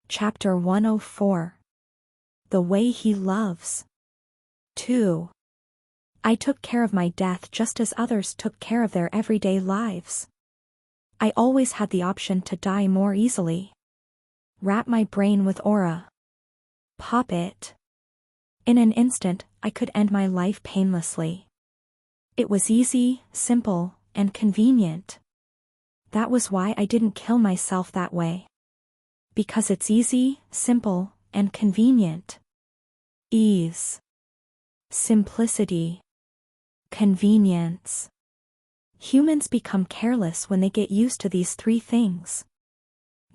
Chapter 104. The Way He Loves. 2. I took care of my death just as others took care of their everyday lives. I always had the option to die more easily. Wrap my brain with aura. Pop it. In an instant, I could end my life painlessly. It was easy, simple, and convenient. That was why I didn't kill myself that way. Because it's easy, simple, and convenient. Ease. Simplicity. Convenience. Humans become careless when they get used to these three things.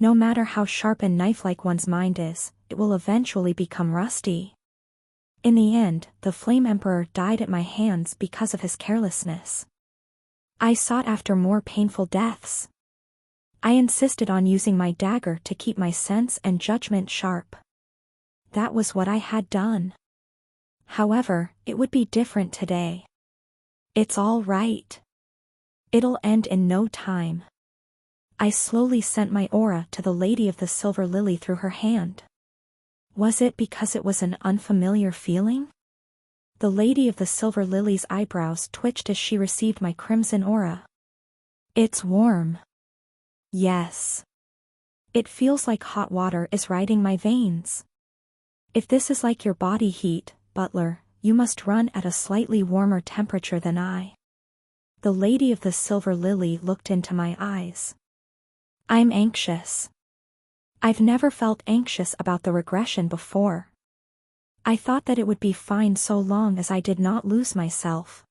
No matter how sharp and knife-like one's mind is, it will eventually become rusty. In the end, the Flame Emperor died at my hands because of his carelessness. I sought after more painful deaths. I insisted on using my dagger to keep my sense and judgment sharp. That was what I had done. However, it would be different today. It's all right. It'll end in no time. I slowly sent my aura to the Lady of the Silver Lily through her hand. Was it because it was an unfamiliar feeling? The Lady of the Silver Lily's eyebrows twitched as she received my crimson aura. It's warm. Yes. It feels like hot water is riding my veins. If this is like your body heat, butler, you must run at a slightly warmer temperature than I. The Lady of the Silver Lily looked into my eyes. I'm anxious. I've never felt anxious about the regression before. I thought that it would be fine so long as I did not lose myself.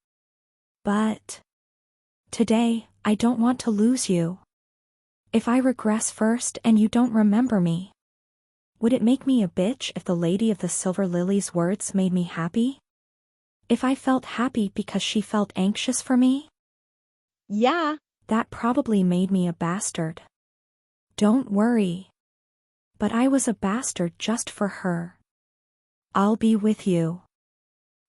But today, I don't want to lose you. If I regress first and you don't remember me, would it make me a bitch if the Lady of the Silver Lily's words made me happy? If I felt happy because she felt anxious for me? Yeah. That probably made me a bastard. Don't worry. But I was a bastard just for her. I'll be with you.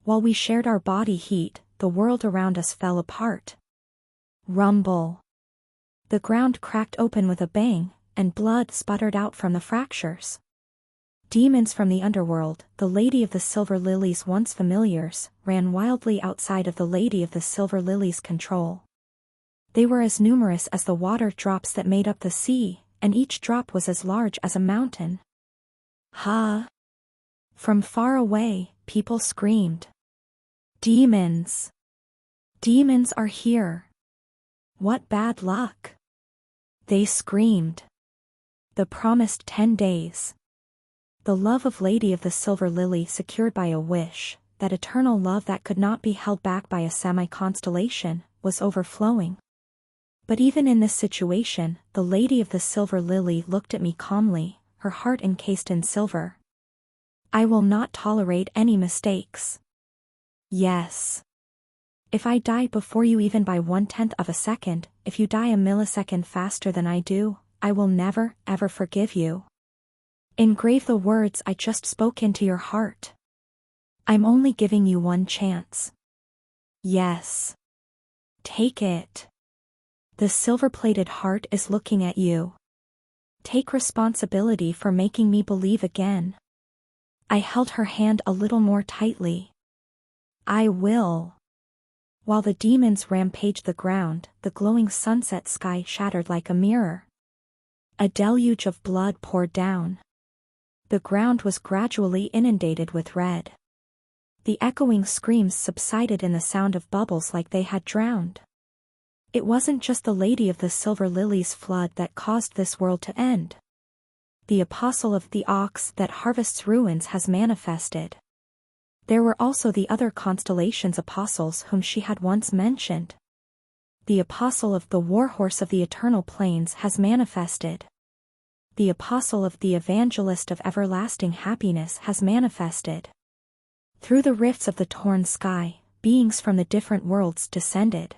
While we shared our body heat, the world around us fell apart. Rumble. The ground cracked open with a bang, and blood sputtered out from the fractures. Demons from the underworld, the Lady of the Silver Lily's once familiars, ran wildly outside of the Lady of the Silver Lily's control. They were as numerous as the water drops that made up the sea, and each drop was as large as a mountain. Ha! From far away, people screamed. Demons! Demons are here! What bad luck! They screamed. The promised 10 days. The love of Lady of the Silver Lily secured by a wish, that eternal love that could not be held back by a semi-constellation, was overflowing. But even in this situation, the Lady of the Silver Lily looked at me calmly, her heart encased in silver. I will not tolerate any mistakes. Yes. If I die before you even by 1/10 of a second, if you die a millisecond faster than I do, I will never, ever forgive you. Engrave the words I just spoke into your heart. I'm only giving you one chance. Yes. Take it. The silver-plated heart is looking at you. Take responsibility for making me believe again. I held her hand a little more tightly. I will. While the demons rampaged the ground, the glowing sunset sky shattered like a mirror. A deluge of blood poured down. The ground was gradually inundated with red. The echoing screams subsided in the sound of bubbles like they had drowned. It wasn't just the Lady of the Silver Lily's flood that caused this world to end. The apostle of the ox that harvests ruins has manifested. There were also the other constellation's apostles whom she had once mentioned. The apostle of the warhorse of the eternal plains has manifested. The apostle of the evangelist of everlasting happiness has manifested. Through the rifts of the torn sky, beings from the different worlds descended.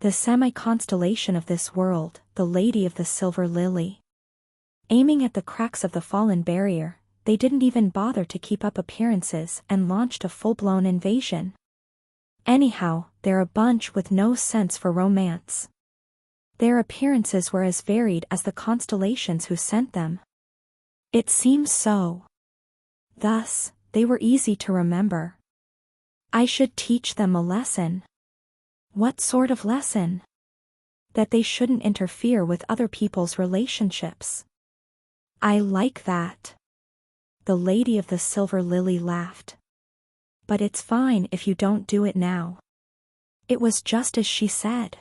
The semi-constellation of this world, the Lady of the Silver Lily. Aiming at the cracks of the fallen barrier, they didn't even bother to keep up appearances and launched a full-blown invasion. Anyhow, they're a bunch with no sense for romance. Their appearances were as varied as the constellations who sent them. It seems so. Thus, they were easy to remember. I should teach them a lesson. What sort of lesson? That they shouldn't interfere with other people's relationships. I like that. The lady of the silver lily laughed. But it's fine if you don't do it now. It was just as she said.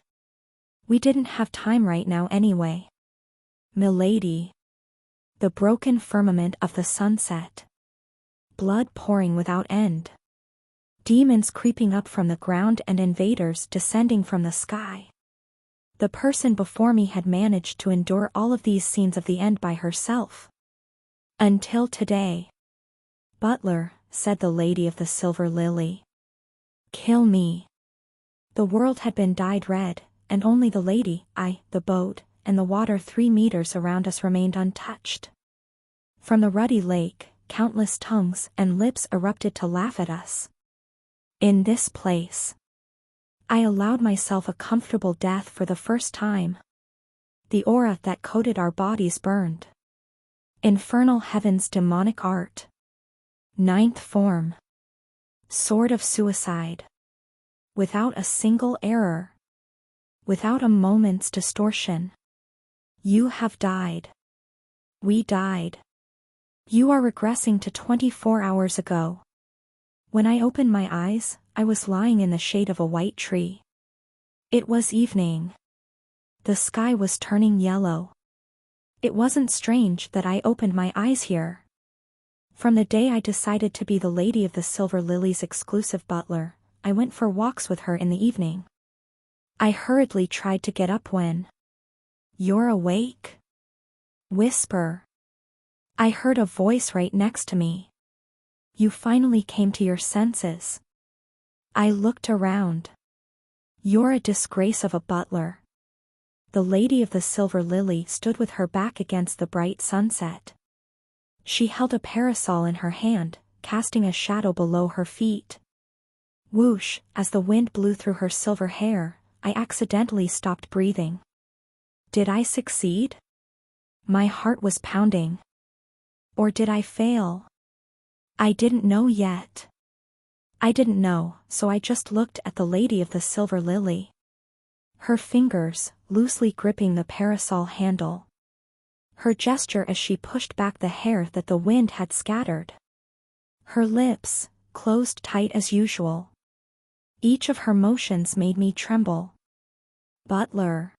We didn't have time right now anyway. Milady. The broken firmament of the sunset. Blood pouring without end. Demons creeping up from the ground and invaders descending from the sky. The person before me had managed to endure all of these scenes of the end by herself. Until today. Butler, said the lady of the silver lily. Kill me. The world had been dyed red, and only the lady, the boat, and the water 3 meters around us remained untouched. From the ruddy lake, countless tongues and lips erupted to laugh at us. In this place, I allowed myself a comfortable death for the first time. The aura that coated our bodies burned. Infernal heaven's demonic art. 9th form. Sword of suicide. Without a single error. Without a moment's distortion. You have died. We died. You are regressing to 24 hours ago. When I opened my eyes, I was lying in the shade of a white tree. It was evening. The sky was turning yellow. It wasn't strange that I opened my eyes here. From the day I decided to be the lady of the silver lily's exclusive butler, I went for walks with her in the evening. I hurriedly tried to get up when. You're awake? Whisper. I heard a voice right next to me. You finally came to your senses. I looked around. You're a disgrace of a butler. The lady of the silver lily stood with her back against the bright sunset. She held a parasol in her hand, casting a shadow below her feet. Whoosh, as the wind blew through her silver hair, I accidentally stopped breathing. Did I succeed? My heart was pounding. Or did I fail? I didn't know yet. I didn't know, so I just looked at the lady of the silver lily. Her fingers, loosely gripping the parasol handle. Her gesture as she pushed back the hair that the wind had scattered. Her lips, closed tight as usual. Each of her motions made me tremble. Butler.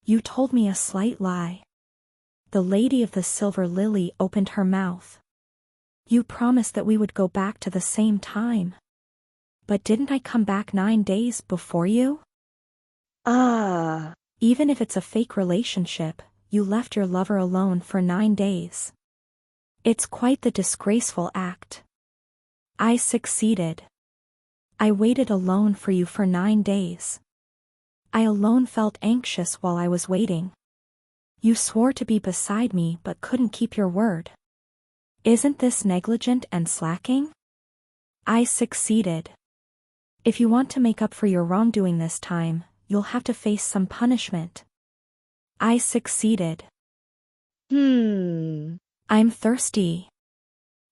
You told me a slight lie. The lady of the silver lily opened her mouth. You promised that we would go back to the same time. But didn't I come back 9 days before you? Even if it's a fake relationship, you left your lover alone for 9 days. It's quite the disgraceful act. I succeeded. I waited alone for you for 9 days. I alone felt anxious while I was waiting. You swore to be beside me but couldn't keep your word. Isn't this negligent and slacking? I succeeded. If you want to make up for your wrongdoing this time, you'll have to face some punishment. I succeeded. I'm thirsty.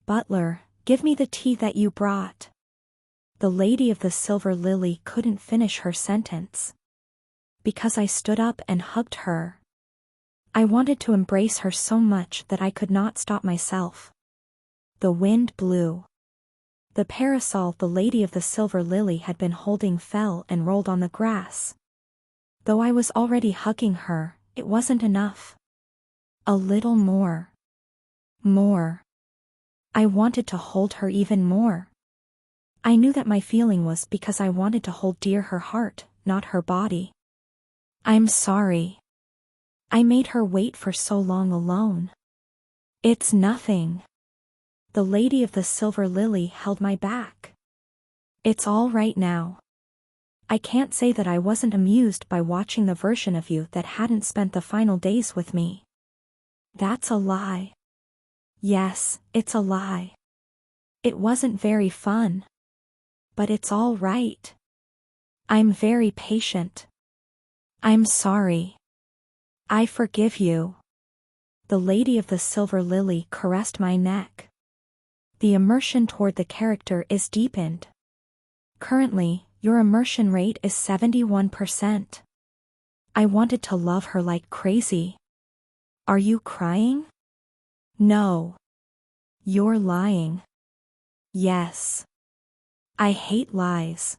Butler, give me the tea that you brought. The lady of the silver lily couldn't finish her sentence. Because I stood up and hugged her. I wanted to embrace her so much that I could not stop myself. The wind blew. The parasol the lady of the silver lily had been holding fell and rolled on the grass. Though I was already hugging her, it wasn't enough. A little more. More. I wanted to hold her even more. I knew that my feeling was because I wanted to hold dear her heart, not her body. I'm sorry. I made her wait for so long alone. It's nothing. The lady of the silver lily held my back. It's all right now. I can't say that I wasn't amused by watching the version of you that hadn't spent the final days with me. That's a lie. Yes, it's a lie. It wasn't very fun. But it's all right. I'm very patient. I'm sorry. I forgive you. The lady of the silver lily caressed my neck. The immersion toward the character is deepened. Currently, your immersion rate is 71%. I wanted to love her like crazy. Are you crying? No. You're lying. Yes. I hate lies.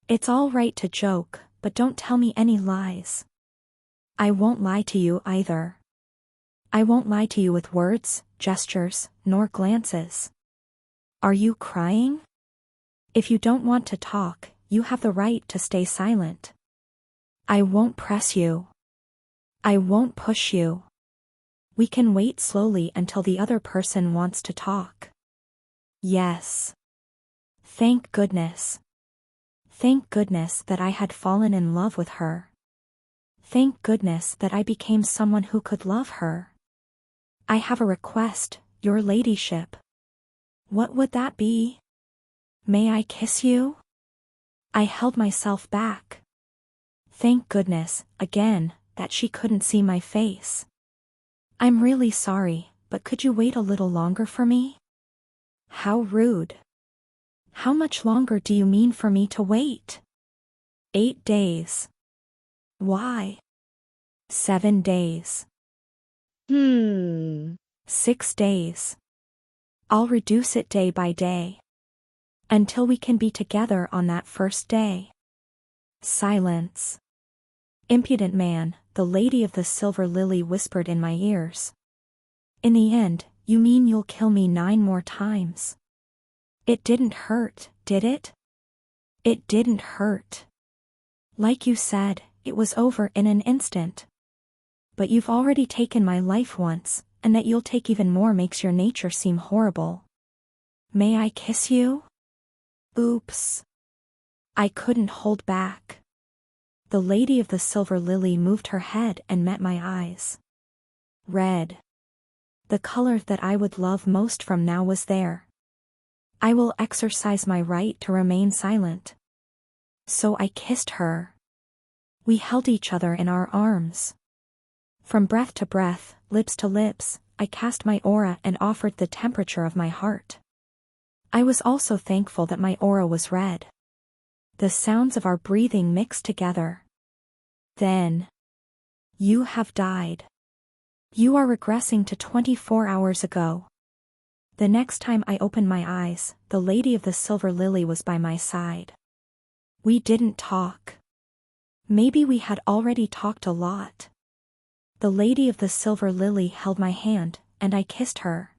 It's all right to joke, but don't tell me any lies. I won't lie to you either. I won't lie to you with words, gestures, nor glances. Are you crying? If you don't want to talk, you have the right to stay silent. I won't press you. I won't push you. We can wait slowly until the other person wants to talk. Yes. Thank goodness. Thank goodness that I had fallen in love with her. Thank goodness that I became someone who could love her. I have a request, your ladyship. What would that be? May I kiss you? I held myself back. Thank goodness, again, that she couldn't see my face. I'm really sorry, but could you wait a little longer for me? How rude. How much longer do you mean for me to wait? 8 days. Why? 7 days. 6 days. I'll reduce it day by day. Until we can be together on that first day. Silence. Impudent man, the lady of the silver lily whispered in my ears. In the end, you mean you'll kill me 9 more times? It didn't hurt, did it? It didn't hurt. Like you said, it was over in an instant. But you've already taken my life once, and that you'll take even more makes your nature seem horrible. May I kiss you? Oops. I couldn't hold back. The lady of the silver lily moved her head and met my eyes. Red. The color that I would love most from now was there. I will exercise my right to remain silent. So I kissed her. We held each other in our arms. From breath to breath, lips to lips, I cast my aura and offered the temperature of my heart. I was also thankful that my aura was red. The sounds of our breathing mixed together. Then. You have died. You are regressing to 24 hours ago. The next time I opened my eyes, the lady of the silver lily was by my side. We didn't talk. Maybe we had already talked a lot. The lady of the silver lily held my hand, and I kissed her.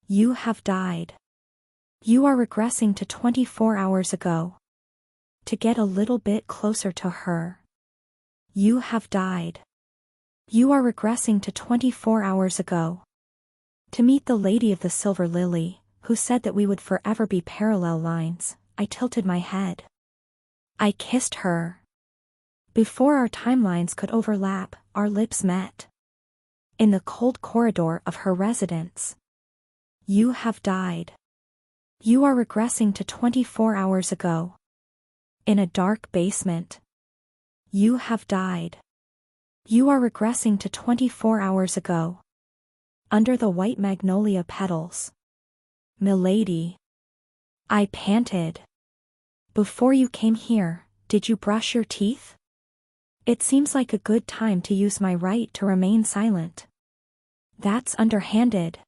You have died. You are regressing to 24 hours ago. To get a little bit closer to her. You have died. You are regressing to 24 hours ago. To meet the lady of the silver lily, who said that we would forever be parallel lines, I tilted my head. I kissed her. Before our timelines could overlap, our lips met. In the cold corridor of her residence. You have died. You are regressing to 24 hours ago. In a dark basement. You have died. You are regressing to 24 hours ago. Under the white magnolia petals. Milady. I panted. Before you came here, did you brush your teeth? It seems like a good time to use my right to remain silent. That's underhanded.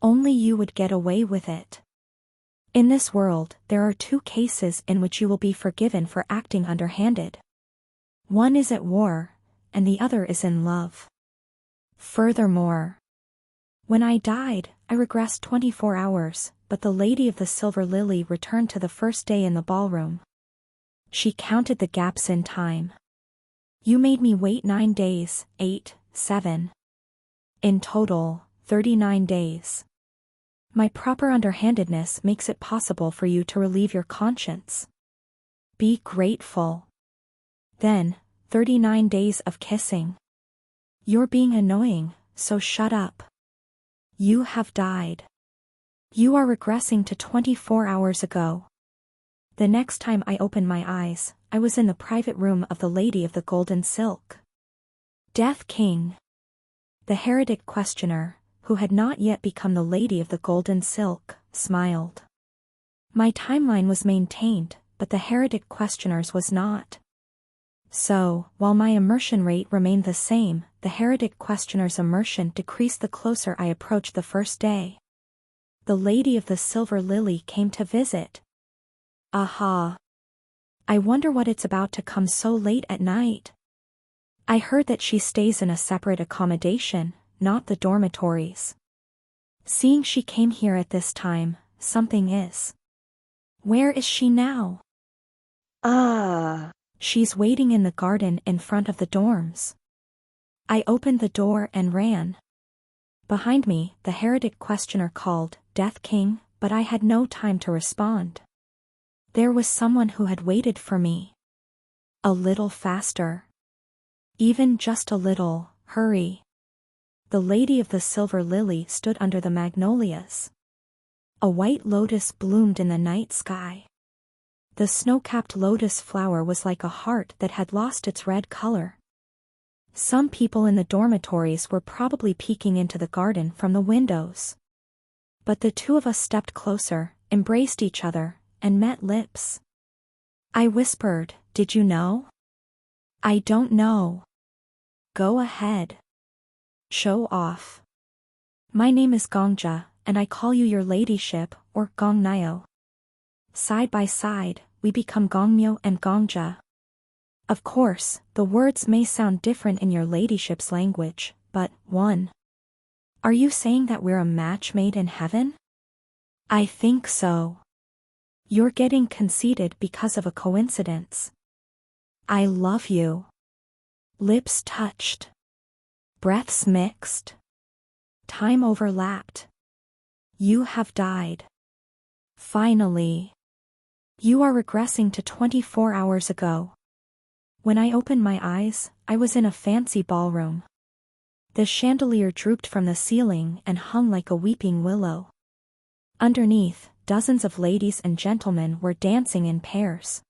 Only you would get away with it. In this world, there are 2 cases in which you will be forgiven for acting underhanded. One is at war, and the other is in love. Furthermore, when I died, I regressed 24 hours, but the lady of the silver lily returned to the first day in the ballroom. She counted the gaps in time. You made me wait 9 days, 8, 7. In total, 39 days. My proper underhandedness makes it possible for you to relieve your conscience. Be grateful. Then, 39 days of kissing. You're being annoying, so shut up. You have died. You are regressing to 24 hours ago. The next time I opened my eyes, I was in the private room of the Lady of the Golden Silk. Death King. The heretic questioner, who had not yet become the lady of the golden silk, smiled. My timeline was maintained, but the heretic questioner's was not. So, while my immersion rate remained the same, the heretic questioner's immersion decreased the closer I approached the first day. The lady of the silver lily came to visit. Aha! I wonder what it's about to come so late at night. I heard that she stays in a separate accommodation, not the dormitories. Seeing she came here at this time, something is. Where is she now? She's waiting in the garden in front of the dorms. I opened the door and ran. Behind me, the heretic questioner called, Death King, but I had no time to respond. There was someone who had waited for me. A little faster. Even just a little, hurry. The lady of the silver lily stood under the magnolias. A white lotus bloomed in the night sky. The snow-capped lotus flower was like a heart that had lost its red color. Some people in the dormitories were probably peeking into the garden from the windows. But the two of us stepped closer, embraced each other, and met lips. I whispered, "Did you know?" "I don't know." "Go ahead. Show off." "My name is Gongja, and I call you your ladyship, or Gongnyo." Side by side, we become Gongmyo and Gongja. Of course, the words may sound different in your ladyship's language, but, 1. Are you saying that we're a match made in heaven? I think so. You're getting conceited because of a coincidence. I love you. Lips touched. Breaths mixed. Time overlapped. You have died. Finally. You are regressing to 24 hours ago. When I opened my eyes, I was in a fancy ballroom. The chandelier drooped from the ceiling and hung like a weeping willow. Underneath, dozens of ladies and gentlemen were dancing in pairs.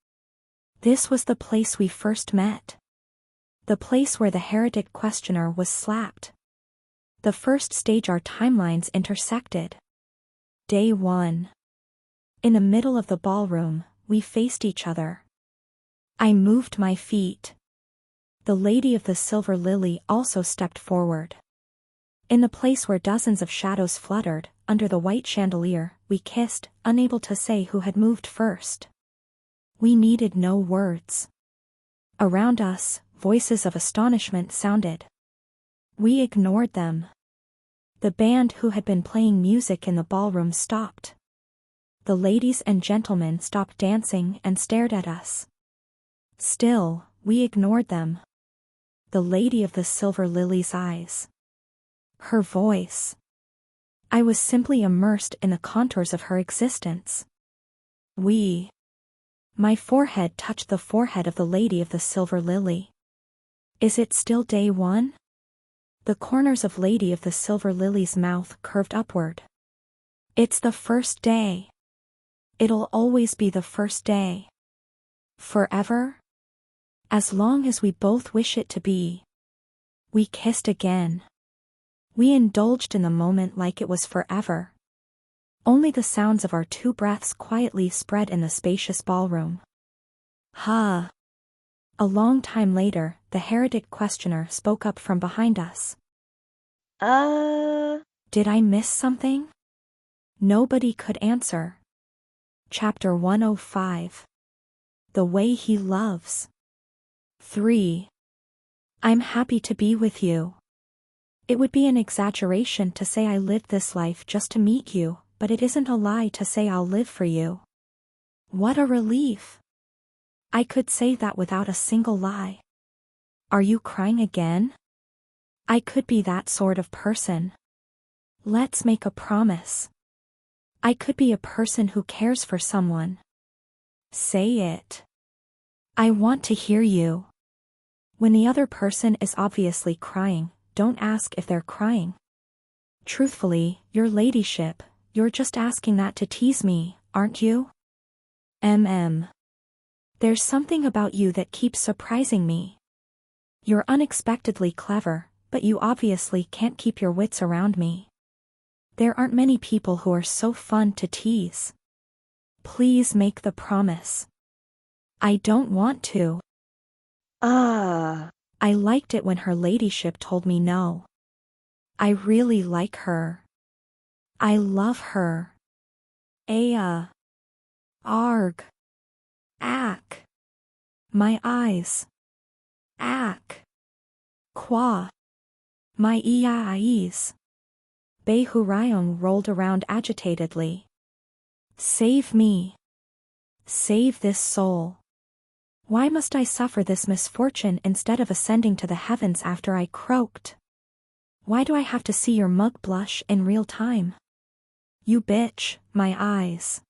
This was the place we first met. The place where the heretic questioner was slapped. The first stage our timelines intersected. Day 1. In the middle of the ballroom, we faced each other. I moved my feet. The lady of the silver lily also stepped forward. In the place where dozens of shadows fluttered, under the white chandelier, we kissed, unable to say who had moved first. We needed no words. Around us, voices of astonishment sounded. We ignored them. The band who had been playing music in the ballroom stopped. The ladies and gentlemen stopped dancing and stared at us. Still, we ignored them. The lady of the silver lily's eyes. Her voice. I was simply immersed in the contours of her existence. My forehead touched the forehead of the lady of the silver lily. Is it still day 1? The corners of lady of the silver lily's mouth curved upward. It's the first day. It'll always be the first day. Forever? As long as we both wish it to be. We kissed again. We indulged in the moment like it was forever. Only the sounds of our two breaths quietly spread in the spacious ballroom. A long time later, the heretic questioner spoke up from behind us. Did I miss something? Nobody could answer. Chapter 105. The Way He Loves. 3. I'm happy to be with you. It would be an exaggeration to say I lived this life just to meet you, but it isn't a lie to say I'll live for you. What a relief. I could say that without a single lie. Are you crying again? I could be that sort of person. Let's make a promise. I could be a person who cares for someone. Say it. I want to hear you. When the other person is obviously crying, don't ask if they're crying. Truthfully, your ladyship, you're just asking that to tease me, aren't you? There's something about you that keeps surprising me. You're unexpectedly clever, But you obviously can't keep your wits around me. There aren't many people who are so fun to tease. Please make the promise. I don't want to. Ah. I liked it when her ladyship told me no. I really like her. I love her. Arg. Ack. My eyes. Ack. Qua. My eyes. Beihurayong rolled around agitatedly. Save me. Save this soul. Why must I suffer this misfortune instead of ascending to the heavens after I croaked? Why do I have to see your mug blush in real time? You bitch, my eyes.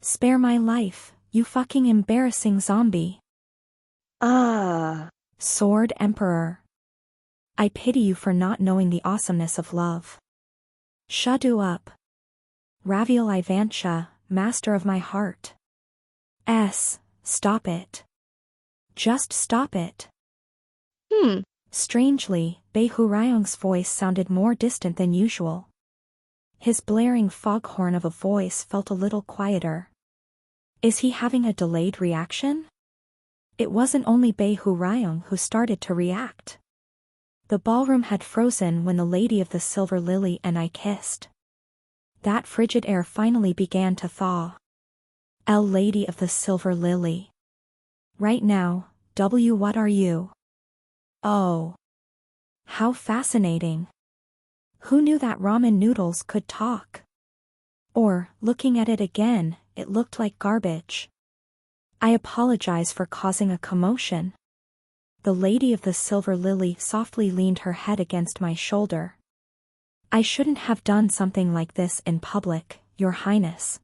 Spare my life, you fucking embarrassing zombie. Ah. Sword Emperor. I pity you for not knowing the awesomeness of love. Shuddu up. ClassRevivalHunter, master of my heart. Stop it. Just stop it. Strangely, Beihurayong's voice sounded more distant than usual. His blaring foghorn of a voice felt a little quieter. Is he having a delayed reaction? It wasn't only Beihurayong who started to react. The ballroom had frozen when the Lady of the Silver Lily and I kissed. That frigid air finally began to thaw. Lady of the Silver Lily. Right now, what are you? Oh. How fascinating. Who knew that ramen noodles could talk? Or, looking at it again, it looked like garbage. I apologize for causing a commotion. The Lady of the Silver Lily softly leaned her head against my shoulder. I shouldn't have done something like this in public, Your Highness.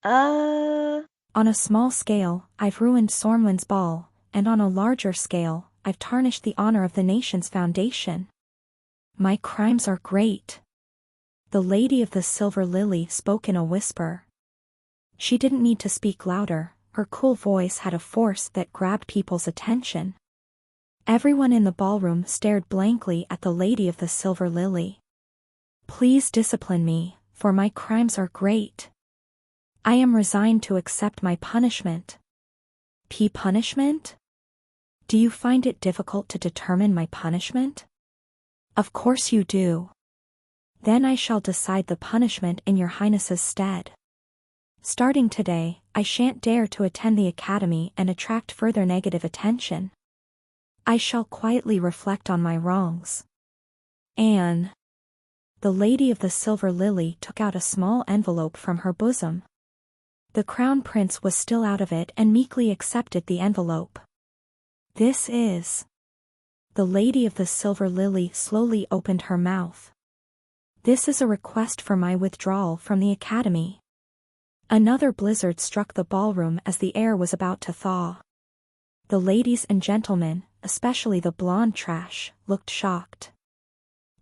On a small scale, I've ruined Sormlin's ball, and on a larger scale, I've tarnished the honor of the nation's foundation. My crimes are great. The Lady of the Silver Lily spoke in a whisper. She didn't need to speak louder, her cool voice had a force that grabbed people's attention. Everyone in the ballroom stared blankly at the Lady of the Silver Lily. Please discipline me, for my crimes are great. I am resigned to accept my punishment. Punishment? Do you find it difficult to determine my punishment? Of course you do. Then I shall decide the punishment in Your Highness's stead. Starting today, I shan't dare to attend the academy and attract further negative attention. I shall quietly reflect on my wrongs. Anne. The Lady of the Silver Lily took out a small envelope from her bosom. The Crown Prince was still out of it and meekly accepted the envelope. This is. The Lady of the Silver Lily slowly opened her mouth. This is a request for my withdrawal from the academy. Another blizzard struck the ballroom as the air was about to thaw. The ladies and gentlemen, especially the blonde trash, looked shocked.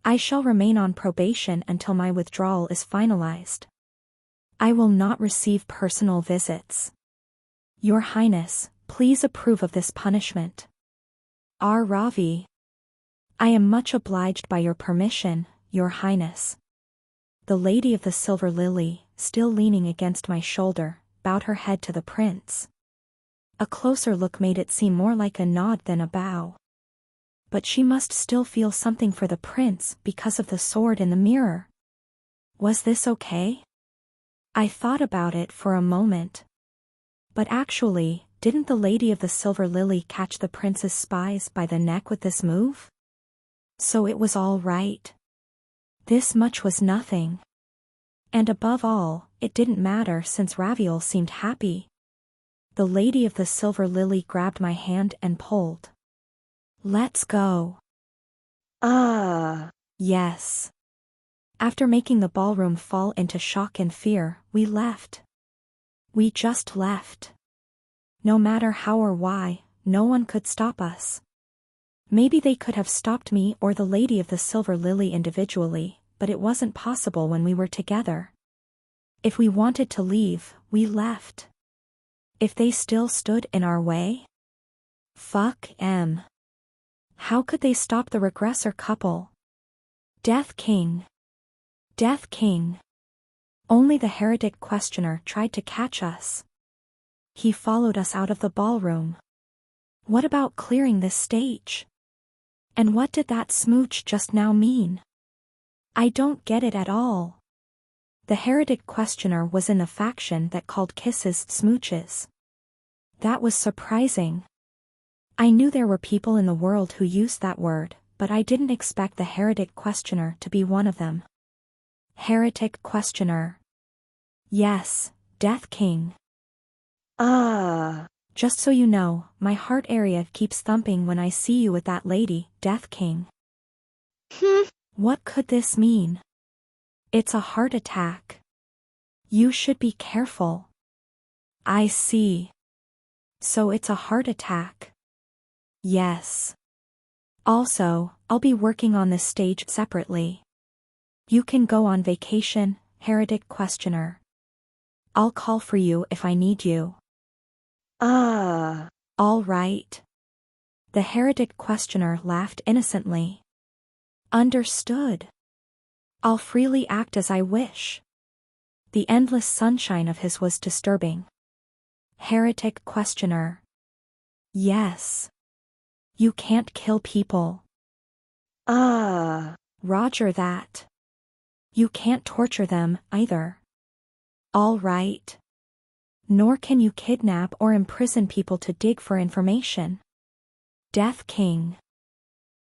I shall remain on probation until my withdrawal is finalized. I will not receive personal visits. Your Highness, please approve of this punishment. Ravi. I am much obliged by your permission, Your Highness. The Lady of the Silver Lily, still leaning against my shoulder, bowed her head to the prince. A closer look made it seem more like a nod than a bow. But she must still feel something for the prince because of the sword in the mirror. Was this okay? I thought about it for a moment. But actually, didn't the Lady of the Silver Lily catch the prince's spies by the neck with this move? So it was all right. This much was nothing. And above all, it didn't matter since Raviel seemed happy. The Lady of the Silver Lily grabbed my hand and pulled. Let's go. Yes. After making the ballroom fall into shock and fear, we left. We just left. No matter how or why, no one could stop us. Maybe they could have stopped me or the Lady of the Silver Lily individually, but it wasn't possible when we were together. If we wanted to leave, we left. If they still stood in our way? Fuck 'em. How could they stop the regressor couple? Death King. Death King. Only the heretic questioner tried to catch us. He followed us out of the ballroom. What about clearing this stage? And what did that smooch just now mean? I don't get it at all. The heretic questioner was in the faction that called kisses smooches. That was surprising. I knew there were people in the world who used that word, but I didn't expect the heretic questioner to be one of them. Heretic questioner. Yes, Death King. Ah. Just so you know, my heart area keeps thumping when I see you with that lady, Death King. What could this mean? It's a heart attack. You should be careful. I see. So it's a heart attack. Yes. Also, I'll be working on this stage separately. You can go on vacation, heretic questioner. I'll call for you if I need you. Ah. All right. The heretic questioner laughed innocently. Understood. I'll freely act as I wish. The endless sunshine of his was disturbing. Heretic questioner. Yes. You can't kill people. Ah. Roger that. You can't torture them, either. All right. Nor can you kidnap or imprison people to dig for information. Death King.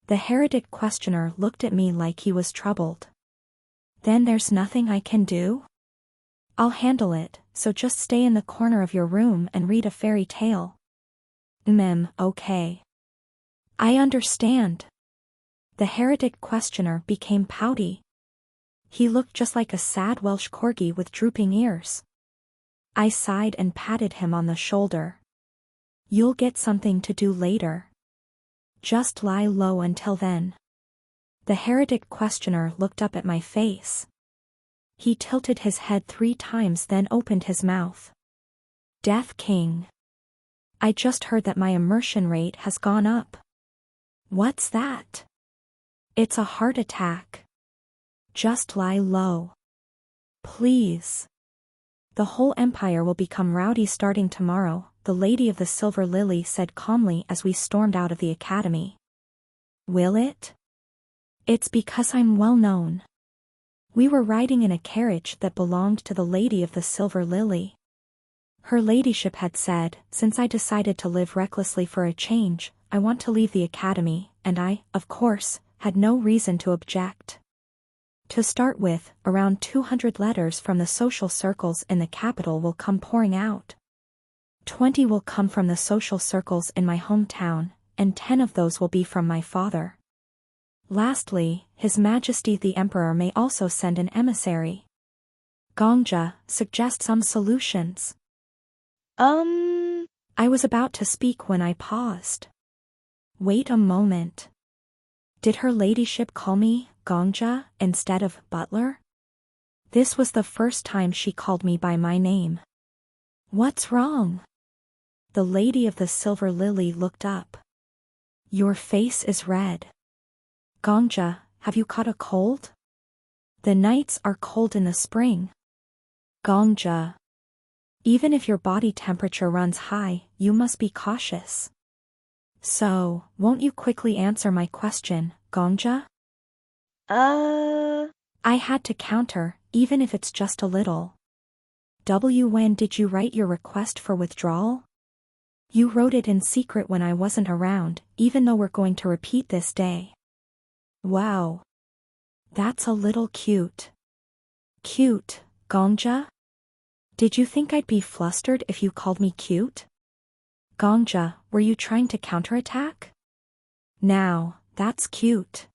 The heretic questioner looked at me like he was troubled. Then there's nothing I can do? I'll handle it, so just stay in the corner of your room and read a fairy tale. Okay. I understand. The heretic questioner became pouty. He looked just like a sad Welsh corgi with drooping ears. I sighed and patted him on the shoulder. You'll get something to do later. Just lie low until then. The heretic questioner looked up at my face. He tilted his head 3 times, then opened his mouth. Death King. I just heard that my immersion rate has gone up. What's that? It's a heart attack. Just lie low. Please. The whole empire will become rowdy starting tomorrow, the Lady of the Silver Lily said calmly as we stormed out of the academy. Will it? It's because I'm well known. We were riding in a carriage that belonged to the Lady of the Silver Lily. Her ladyship had said, since I decided to live recklessly for a change, I want to leave the academy, and I, of course, had no reason to object. To start with, around 200 letters from the social circles in the capital will come pouring out. 20 will come from the social circles in my hometown, and 10 of those will be from my father. Lastly, His Majesty the Emperor may also send an emissary. Gongja, suggest some solutions. I was about to speak when I paused. Wait a moment. Did her ladyship call me Gongja instead of Butler? This was the first time she called me by my name. What's wrong? The Lady of the Silver Lily looked up. Your face is red. Gongja, have you caught a cold? The nights are cold in the spring. Gongja. Even if your body temperature runs high, you must be cautious. So, won't you quickly answer my question, Gongja? I had to counter, even if it's just a little. When did you write your request for withdrawal? You wrote it in secret when I wasn't around, even though we're going to repeat this day. Wow. That's a little cute. Cute, Gongja? Did you think I'd be flustered if you called me cute? Gongja, were you trying to counterattack? Now, that's cute.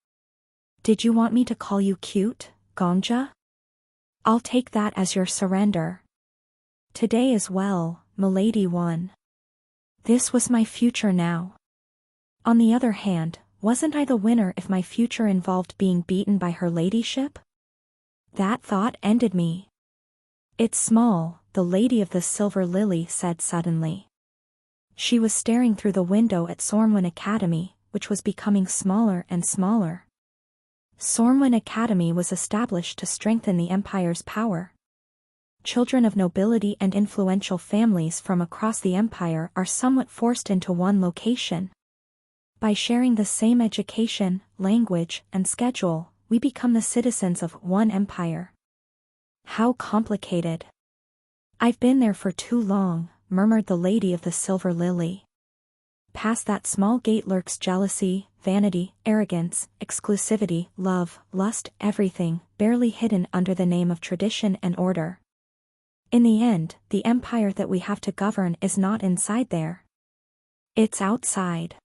Did you want me to call you cute, Gongja? I'll take that as your surrender. Today as well, Milady won. This was my future now. On the other hand, wasn't I the winner if my future involved being beaten by her ladyship? That thought ended me. It's small, the Lady of the Silver Lily said suddenly. She was staring through the window at Sormwin Academy, which was becoming smaller and smaller. Sormwen Academy was established to strengthen the empire's power. Children of nobility and influential families from across the empire are somewhat forced into one location. By sharing the same education, language, and schedule, we become the citizens of one empire. How complicated. I've been there for too long, murmured the Lady of the Silver Lily. Past that small gate lurks jealousy, vanity, arrogance, exclusivity, love, lust, everything, barely hidden under the name of tradition and order. In the end, the empire that we have to govern is not inside there. It's outside.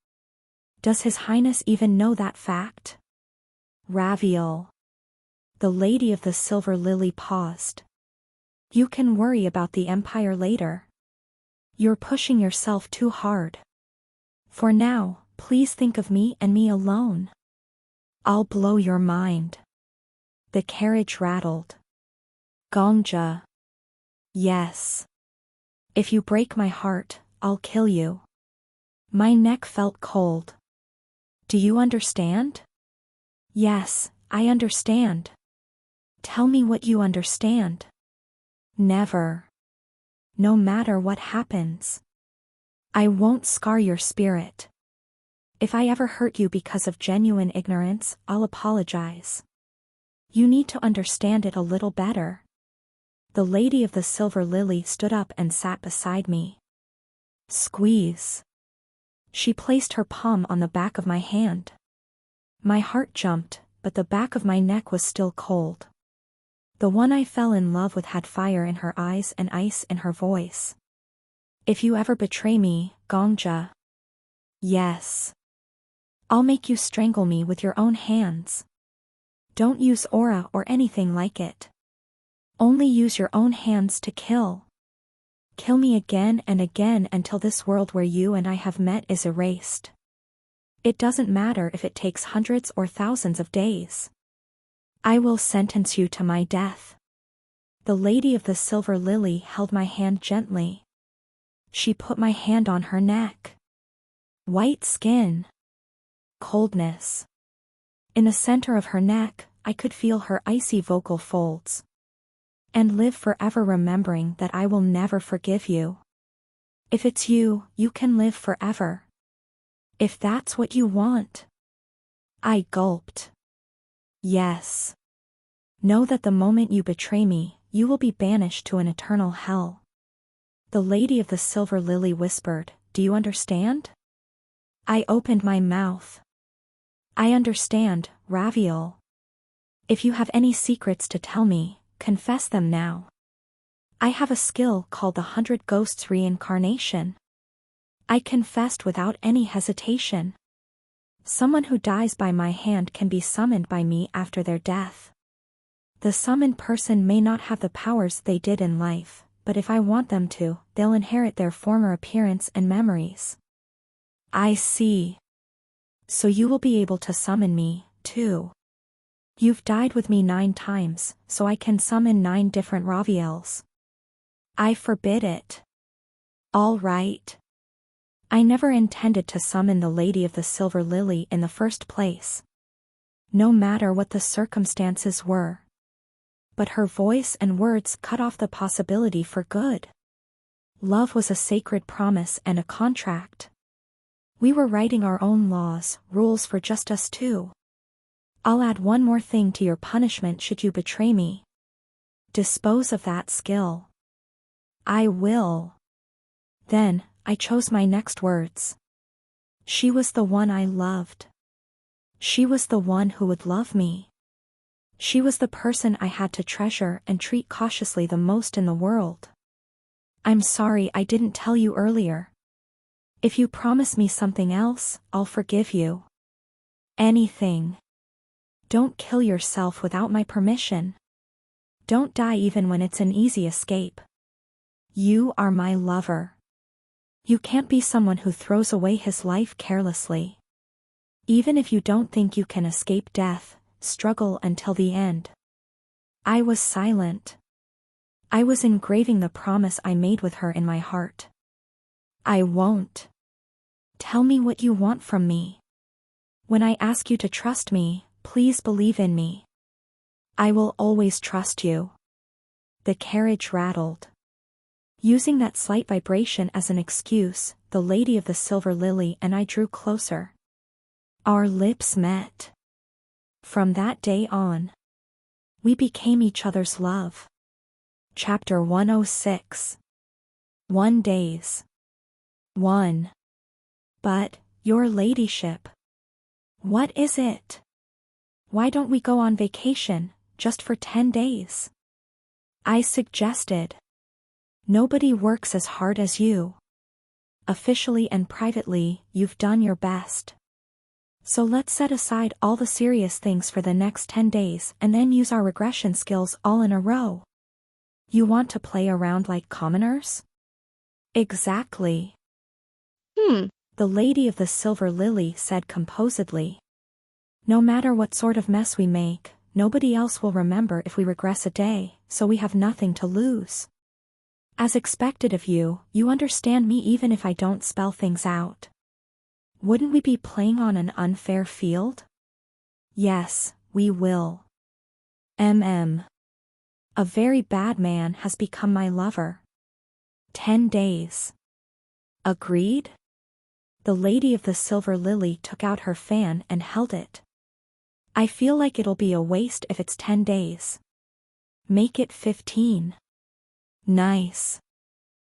Does His Highness even know that fact? Raviel. The Lady of the Silver Lily paused. You can worry about the empire later. You're pushing yourself too hard. For now, please think of me and me alone. I'll blow your mind. The carriage rattled. Gongja. Yes. If you break my heart, I'll kill you. My neck felt cold. Do you understand? Yes, I understand. Tell me what you understand. Never. No matter what happens. I won't scar your spirit. If I ever hurt you because of genuine ignorance, I'll apologize. You need to understand it a little better. The Lady of the Silver Lily stood up and sat beside me. Squeeze. She placed her palm on the back of my hand. My heart jumped, but the back of my neck was still cold. The one I fell in love with had fire in her eyes and ice in her voice. If you ever betray me, Gongja. Yes. I'll make you strangle me with your own hands. Don't use aura or anything like it. Only use your own hands to kill. Kill me again and again until this world where you and I have met is erased. It doesn't matter if it takes hundreds or thousands of days. I will sentence you to my death. The Lady of the Silver Lily held my hand gently. She put my hand on her neck. White skin. Coldness. In the center of her neck, I could feel her icy vocal folds. And live forever remembering that I will never forgive you. If it's you, you can live forever. If that's what you want. I gulped. Yes. Know that the moment you betray me, you will be banished to an eternal hell. The Lady of the Silver Lily whispered, Do you understand? I opened my mouth. I understand, Raviel. If you have any secrets to tell me, confess them now. I have a skill called the 100 Ghosts Reincarnation. I confessed without any hesitation. Someone who dies by my hand can be summoned by me after their death. The summoned person may not have the powers they did in life, but if I want them to, they'll inherit their former appearance and memories. I see. So you will be able to summon me, too. You've died with me 9 times, so I can summon 9 different Raviels. I forbid it. All right. I never intended to summon the Lady of the Silver Lily in the first place. No matter what the circumstances were. But her voice and words cut off the possibility for good. Love was a sacred promise and a contract. We were writing our own laws, rules for just us two. I'll add one more thing to your punishment should you betray me. Dispose of that skill. I will. Then, I chose my next words. She was the one I loved. She was the one who would love me. She was the person I had to treasure and treat cautiously the most in the world. I'm sorry I didn't tell you earlier. If you promise me something else, I'll forgive you. Anything. Don't kill yourself without my permission. Don't die even when it's an easy escape. You are my lover. You can't be someone who throws away his life carelessly. Even if you don't think you can escape death, struggle until the end. I was silent. I was engraving the promise I made with her in my heart. I won't. Tell me what you want from me. When I ask you to trust me, please believe in me. I will always trust you. The carriage rattled. Using that slight vibration as an excuse, the lady of the silver lily and I drew closer. Our lips met. From that day on, we became each other's love. Chapter 106. 1 days. 1. But, your ladyship. What is it? Why don't we go on vacation, just for 10 days? I suggested. Nobody works as hard as you. Officially and privately, you've done your best. So let's set aside all the serious things for the next 10 days and then use our regression skills all in a row. You want to play around like commoners? Exactly. The lady of the silver lily said composedly. No matter what sort of mess we make, nobody else will remember if we regress a day, so we have nothing to lose. As expected of you, you understand me even if I don't spell things out. Wouldn't we be playing on an unfair field? Yes, we will. A very bad man has become my lover. 10 days. Agreed? The lady of the silver lily took out her fan and held it. I feel like it'll be a waste if it's 10 days. Make it 15. Nice.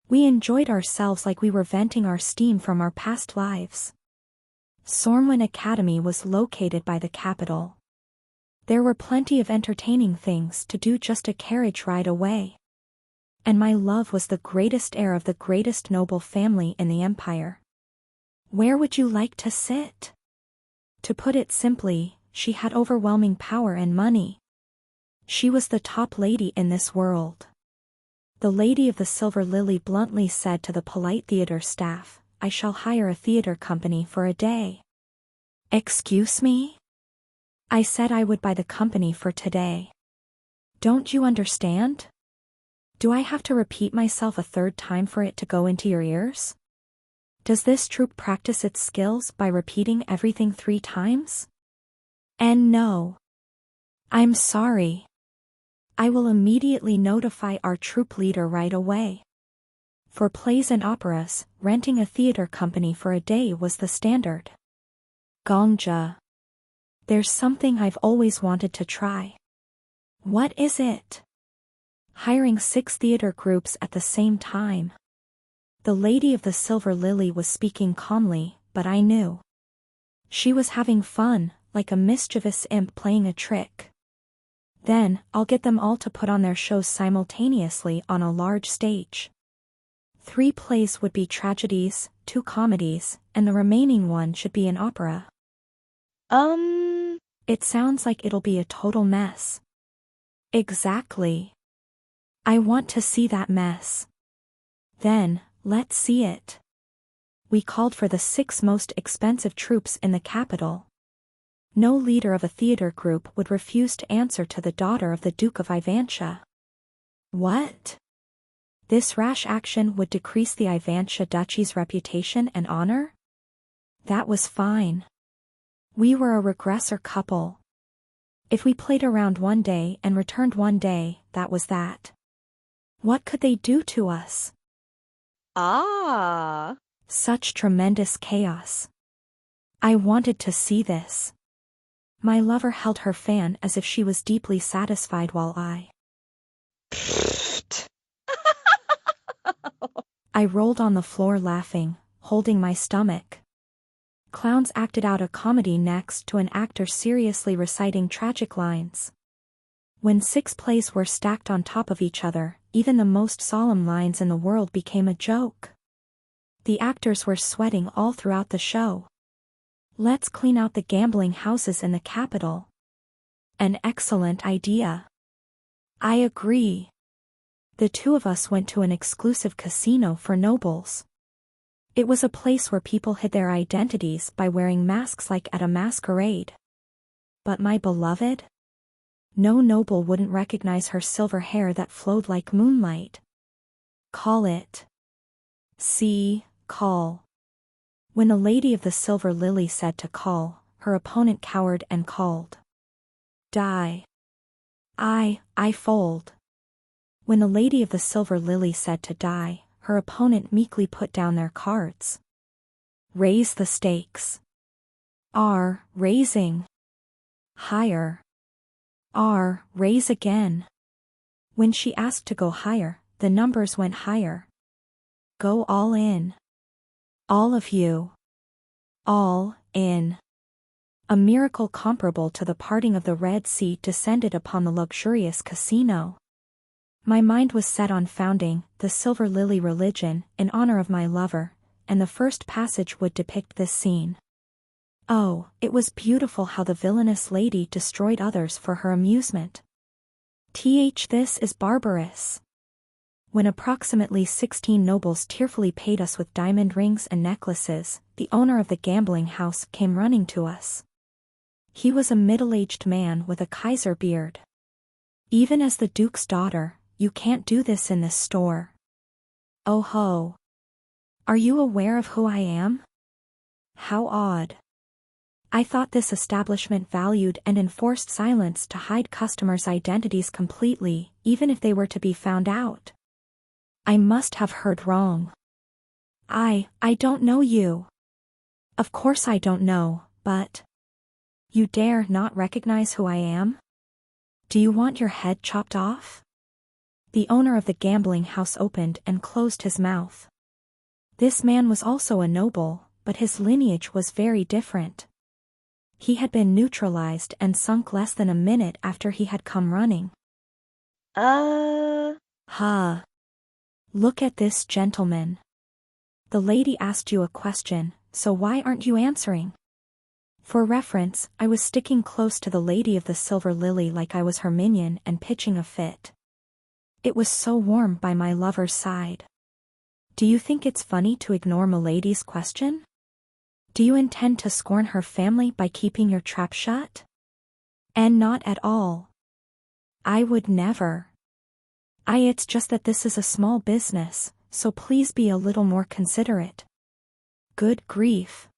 We enjoyed ourselves like we were venting our steam from our past lives. Sormwin Academy was located by the capital. There were plenty of entertaining things to do just a carriage ride away. And my love was the greatest heir of the greatest noble family in the empire. Where would you like to sit? To put it simply, she had overwhelming power and money. She was the top lady in this world. The lady of the silver lily bluntly said to the polite theater staff, I shall hire a theater company for a day. Excuse me? I said I would buy the company for today. Don't you understand? Do I have to repeat myself a third time for it to go into your ears? Does this troupe practice its skills by repeating everything 3 times? And no. I'm sorry. I will immediately notify our troupe leader right away. For plays and operas, renting a theater company for a day was the standard. Gongja. There's something I've always wanted to try. What is it? Hiring 6 theater groups at the same time. The lady of the silver lily was speaking calmly, but I knew. She was having fun, like a mischievous imp playing a trick. Then, I'll get them all to put on their shows simultaneously on a large stage. 3 plays would be tragedies, 2 comedies, and the remaining one should be an opera. It sounds like it'll be a total mess. Exactly. I want to see that mess. Then, let's see it. We called for the 6 most expensive troupes in the capital. No leader of a theater group would refuse to answer to the daughter of the Duke of Ivantia. What? This rash action would decrease the Ivantia Duchy's reputation and honor? That was fine. We were a regressor couple. If we played around 1 day and returned 1 day, that was that. What could they do to us? Such tremendous chaos. I wanted to see this. My lover held her fan as if she was deeply satisfied while I rolled on the floor laughing, holding my stomach. Clowns acted out a comedy next to an actor seriously reciting tragic lines. When 6 plays were stacked on top of each other, even the most solemn lines in the world became a joke. The actors were sweating all throughout the show. Let's clean out the gambling houses in the capital. An excellent idea. I agree. The 2 of us went to an exclusive casino for nobles. It was a place where people hid their identities by wearing masks like at a masquerade. But my beloved? No noble wouldn't recognize her silver hair that flowed like moonlight. Call it. Call. When the lady of the silver lily said to call, her opponent cowered and called. Die. I fold. When the lady of the silver lily said to die, her opponent meekly put down their cards. Raise the stakes. Raising. Higher. Raise again. When she asked to go higher, the numbers went higher. Go all in. All of you. All in. A miracle comparable to the parting of the Red Sea descended upon the luxurious casino. My mind was set on founding the Silver Lily religion in honor of my lover, and the first passage would depict this scene. Oh, it was beautiful how the villainous lady destroyed others for her amusement. This is barbarous. When approximately 16 nobles tearfully paid us with diamond rings and necklaces, the owner of the gambling house came running to us. He was a middle-aged man with a Kaiser beard. Even as the Duke's daughter, you can't do this in this store. Oh ho. Are you aware of who I am? How odd. I thought this establishment valued and enforced silence to hide customers' identities completely, even if they were to be found out. I must have heard wrong. I don't know you. Of course I don't know, but... You dare not recognize who I am? Do you want your head chopped off? The owner of the gambling house opened and closed his mouth. This man was also a noble, but his lineage was very different. He had been neutralized and sunk less than a minute after he had come running. Look at this gentleman. The lady asked you a question, so why aren't you answering? For reference, I was sticking close to the lady of the silver lily like I was her minion and pitching a fit. It was so warm by my lover's side. Do you think it's funny to ignore milady's question? Do you intend to scorn her family by keeping your trap shut? And not at all. I would never. It's just that this is a small business, so please be a little more considerate. Good grief.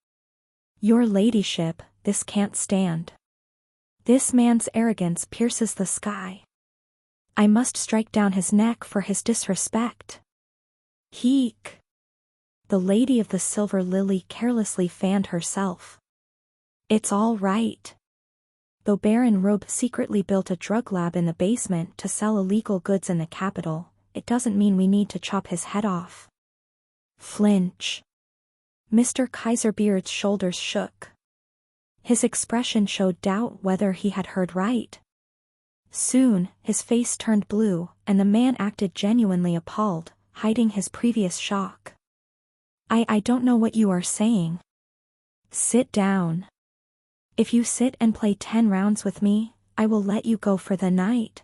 Your ladyship, this can't stand. This man's arrogance pierces the sky. I must strike down his neck for his disrespect. Heek. The lady of the silver lily carelessly fanned herself. It's all right. Though Baron Robe secretly built a drug lab in the basement to sell illegal goods in the capital, it doesn't mean we need to chop his head off. Flinch. Mr. Kaiserbeard's shoulders shook. His expression showed doubt whether he had heard right. Soon, his face turned blue, and the man acted genuinely appalled, hiding his previous shock. I don't know what you are saying. Sit down. If you sit and play 10 rounds with me, I will let you go for the night.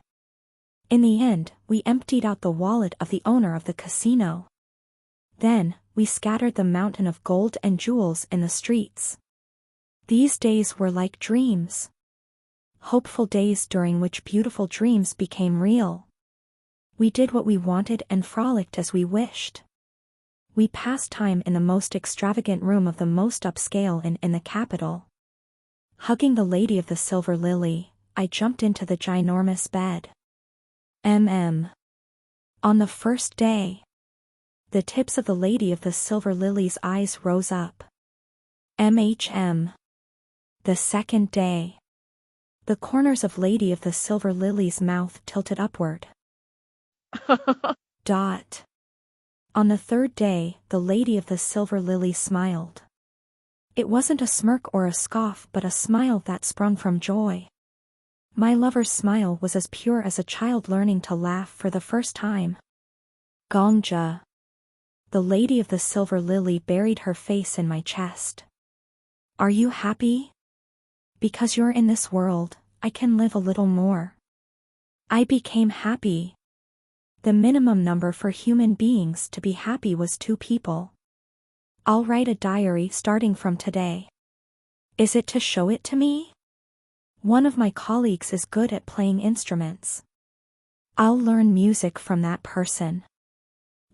In the end, we emptied out the wallet of the owner of the casino. Then, we scattered the mountain of gold and jewels in the streets. These days were like dreams. Hopeful days during which beautiful dreams became real. We did what we wanted and frolicked as we wished. We passed time in the most extravagant room of the most upscale inn in the capital. Hugging the lady of the silver lily, I jumped into the ginormous bed. On the first day. The tips of the lady of the silver lily's eyes rose up. The second day. The corners of lady of the silver lily's mouth tilted upward. On the third day, the lady of the silver lily smiled. It wasn't a smirk or a scoff but a smile that sprung from joy. My lover's smile was as pure as a child learning to laugh for the first time. Gongja. The lady of the silver lily buried her face in my chest. Are you happy? Because you're in this world, I can live a little more. I became happy. The minimum number for human beings to be happy was 2 people. I'll write a diary starting from today. Is it to show it to me? One of my colleagues is good at playing instruments. I'll learn music from that person.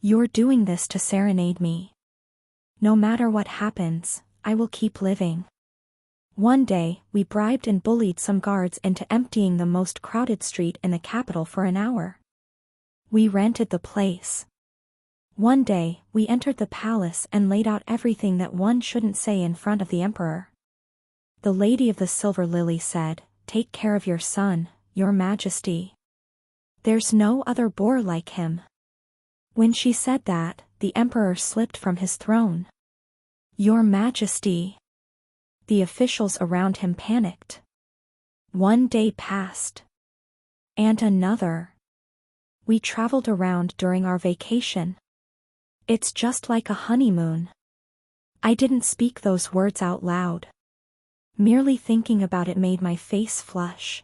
You're doing this to serenade me. No matter what happens, I will keep living. One day, we bribed and bullied some guards into emptying the most crowded street in the capital for an hour. We rented the place. One day, we entered the palace and laid out everything that one shouldn't say in front of the emperor. The Lady of the Silver Lily said, "Take care of your son, your majesty. There's no other boar like him." When she said that, the emperor slipped from his throne. "Your majesty." The officials around him panicked. One day passed. And another. We traveled around during our vacation. It's just like a honeymoon. I didn't speak those words out loud. Merely thinking about it made my face flush.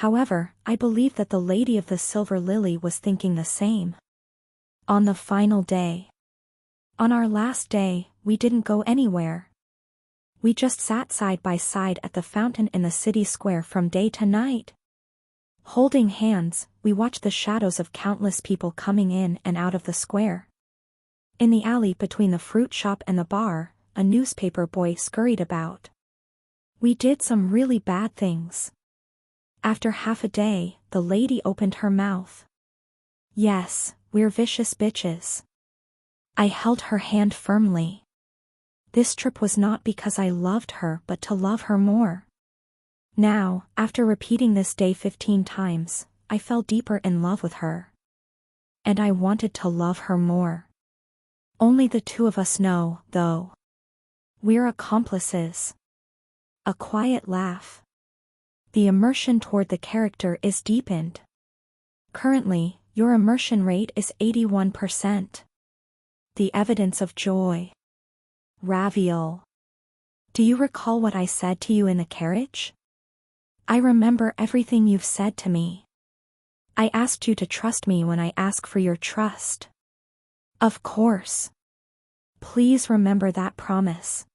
However, I believe that the Lady of the Silver Lily was thinking the same. On the final day. On our last day, we didn't go anywhere. We just sat side by side at the fountain in the city square from day to night. Holding hands, we watched the shadows of countless people coming in and out of the square. In the alley between the fruit shop and the bar, a newspaper boy scurried about. We did some really bad things. After half a day, the lady opened her mouth. "Yes, we're vicious bitches." I held her hand firmly. This trip was not because I loved her but to love her more. Now, after repeating this day 15 times, I fell deeper in love with her. And I wanted to love her more. Only the two of us know, though. We're accomplices. A quiet laugh. The immersion toward the character is deepened. Currently, your immersion rate is 81%. The evidence of joy. Raviol. Do you recall what I said to you in the carriage? I remember everything you've said to me. I asked you to trust me when I ask for your trust. Of course. Please remember that promise.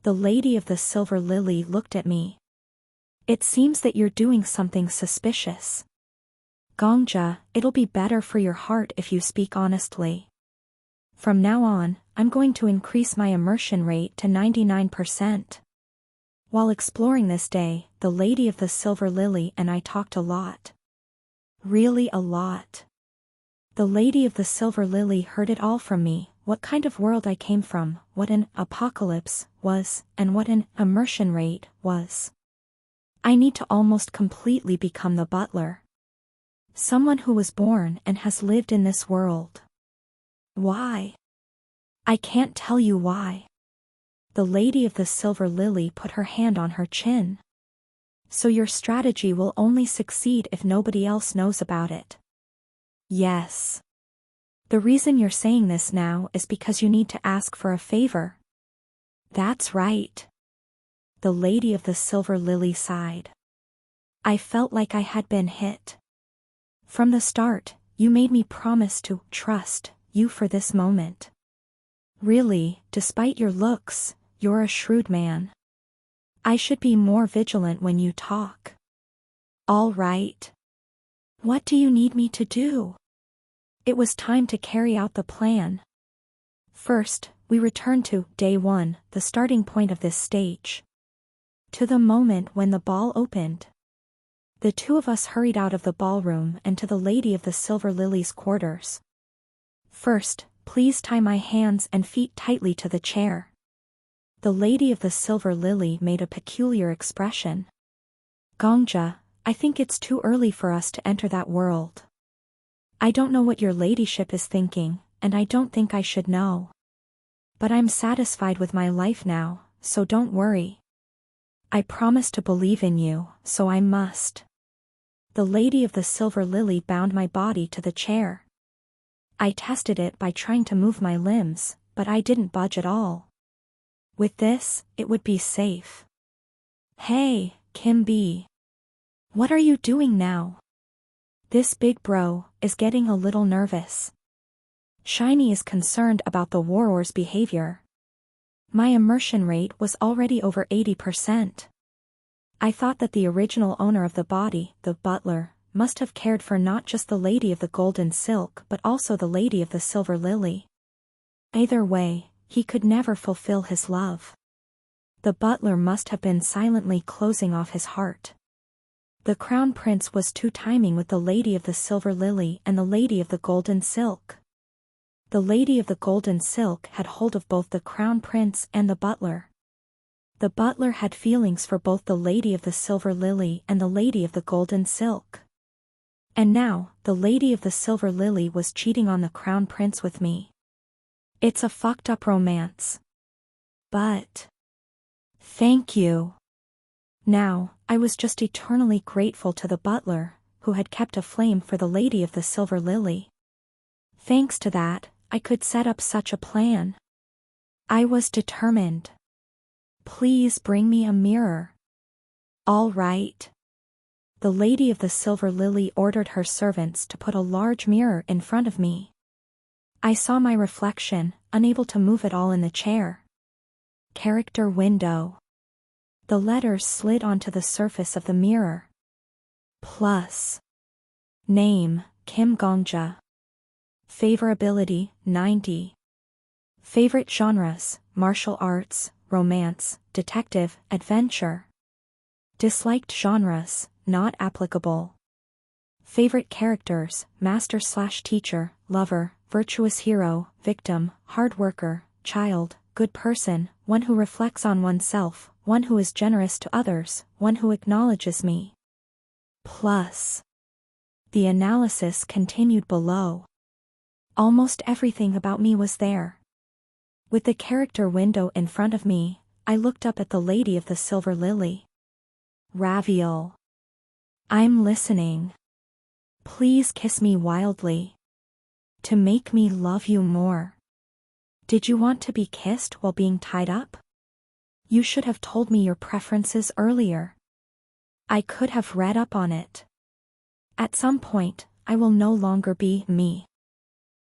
The Lady of the Silver Lily looked at me. It seems that you're doing something suspicious. Gongja, it'll be better for your heart if you speak honestly. From now on, I'm going to increase my immersion rate to 99%. While exploring this day, the Lady of the Silver Lily and I talked a lot. Really a lot. The Lady of the Silver Lily heard it all from me, what kind of world I came from, what an apocalypse was, and what an immersion rate was. I need to almost completely become the butler. Someone who was born and has lived in this world. Why? I can't tell you why. The Lady of the Silver Lily put her hand on her chin. So your strategy will only succeed if nobody else knows about it. Yes. The reason you're saying this now is because you need to ask for a favor. That's right. The Lady of the Silver Lily sighed. I felt like I had been hit. From the start, you made me promise to trust you for this moment. Really, despite your looks, you're a shrewd man. I should be more vigilant when you talk. All right. What do you need me to do? It was time to carry out the plan. First, we returned to day 1, the starting point of this stage. To the moment when the ball opened. The two of us hurried out of the ballroom and to the Lady of the Silver Lily's quarters. First, please tie my hands and feet tightly to the chair. The Lady of the Silver Lily made a peculiar expression. Gongja, I think it's too early for us to enter that world. I don't know what your ladyship is thinking, and I don't think I should know. But I'm satisfied with my life now, so don't worry. I promise to believe in you, so I must. The Lady of the Silver Lily bound my body to the chair. I tested it by trying to move my limbs, but I didn't budge at all. With this, it would be safe. Hey, Kim B. What are you doing now? This big bro is getting a little nervous. Shiny is concerned about the warrior's behavior. My immersion rate was already over 80%. I thought that the original owner of the body, the butler, must have cared for not just the Lady of the Golden Silk but also the Lady of the Silver Lily. Either way, he could never fulfill his love. The butler must have been silently closing off his heart. The crown prince was two-timing with the lady of the silver lily and the lady of the golden silk. The lady of the golden silk had hold of both the crown prince and the butler. The butler had feelings for both the lady of the silver lily and the lady of the golden silk. And now, the lady of the silver lily was cheating on the crown prince with me. It's a fucked up romance. But thank you. Now, I was just eternally grateful to the butler, who had kept a flame for the lady of the silver lily. Thanks to that, I could set up such a plan. I was determined. Please bring me a mirror. All right. The lady of the silver lily ordered her servants to put a large mirror in front of me. I saw my reflection, unable to move at all in the chair. Character window. The letters slid onto the surface of the mirror. Plus. Name, Kim Gongja. Favorability, 90. Favorite genres, martial arts, romance, detective, adventure. Disliked genres, not applicable. Favorite characters, master/teacher, lover, virtuous hero, victim, hard worker, child, good person, one who reflects on oneself, one who is generous to others, one who acknowledges me. Plus. The analysis continued below. Almost everything about me was there. With the character window in front of me, I looked up at the lady of the silver lily. Raviol. I'm listening. Please kiss me wildly. To make me love you more. Did you want to be kissed while being tied up? You should have told me your preferences earlier. I could have read up on it. At some point, I will no longer be me.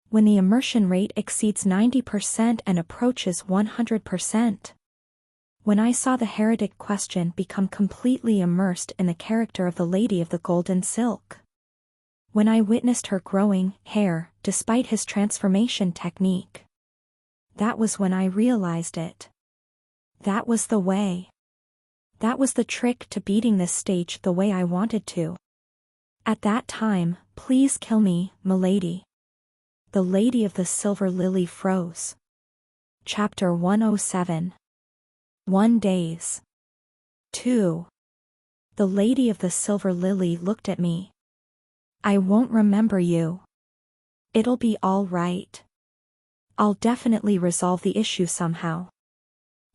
When the immersion rate exceeds 90% and approaches 100%. When I saw the heretic question become completely immersed in the character of the lady of the golden silk. When I witnessed her growing hair, despite his transformation technique. That was when I realized it. That was the way. That was the trick to beating this stage the way I wanted to. At that time, please kill me, milady. The lady of the silver lily froze. Chapter 107. 1 days. 2. The lady of the silver lily looked at me. I won't remember you. It'll be all right. I'll definitely resolve the issue somehow.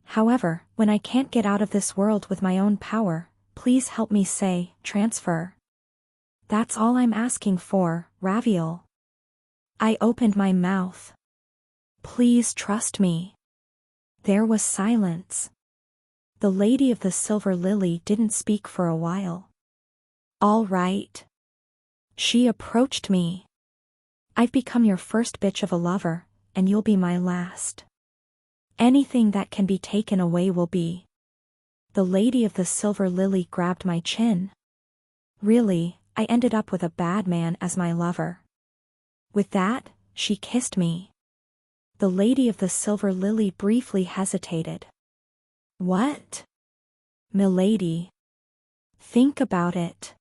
However, when I can't get out of this world with my own power, please help me say, transfer. That's all I'm asking for, Raviol. I opened my mouth. Please trust me. There was silence. The lady of the silver lily didn't speak for a while. All right. She approached me. I've become your first bitch of a lover, and you'll be my last. Anything that can be taken away will be. The lady of the silver lily grabbed my chin. Really, I ended up with a bad man as my lover. With that, she kissed me. The lady of the silver lily briefly hesitated. What? Milady. Think about it.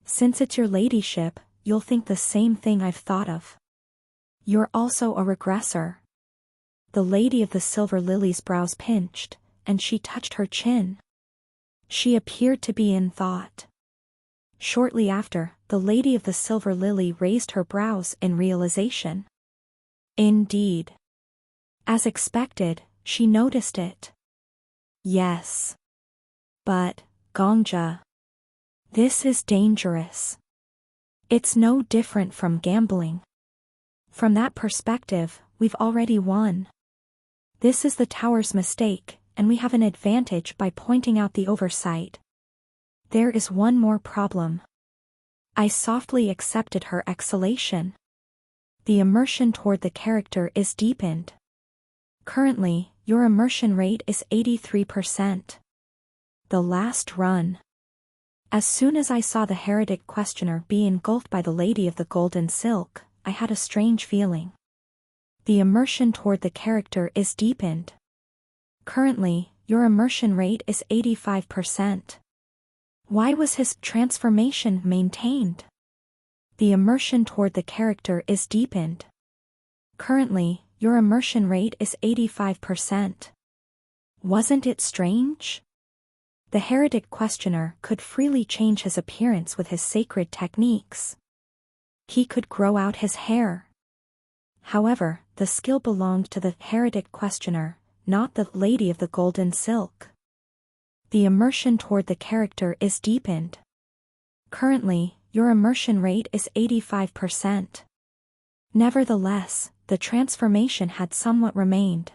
Since it's your ladyship, you'll think the same thing I've thought of. You're also a regressor. The lady of the silver lily's brows pinched, and she touched her chin. She appeared to be in thought. Shortly after, the lady of the silver lily raised her brows in realization. Indeed. As expected, she noticed it. Yes. But, Gongja. This is dangerous. It's no different from gambling. From that perspective, we've already won. This is the tower's mistake, and we have an advantage by pointing out the oversight. There is one more problem. I softly accepted her exhalation. The immersion toward the character is deepened. Currently, your immersion rate is 83%. The last run. As soon as I saw the heretic questioner be engulfed by the lady of the golden silk, I had a strange feeling. The immersion toward the character is deepened. Currently, your immersion rate is 85%. Why was his transformation maintained? The immersion toward the character is deepened. Currently, your immersion rate is 85%. Wasn't it strange? The heretic questioner could freely change his appearance with his sacred techniques. He could grow out his hair. However, the skill belonged to the heretic questioner, not the lady of the golden silk. The immersion toward the character is deepened. Currently, your immersion rate is 85%. Nevertheless, the transformation had somewhat remained.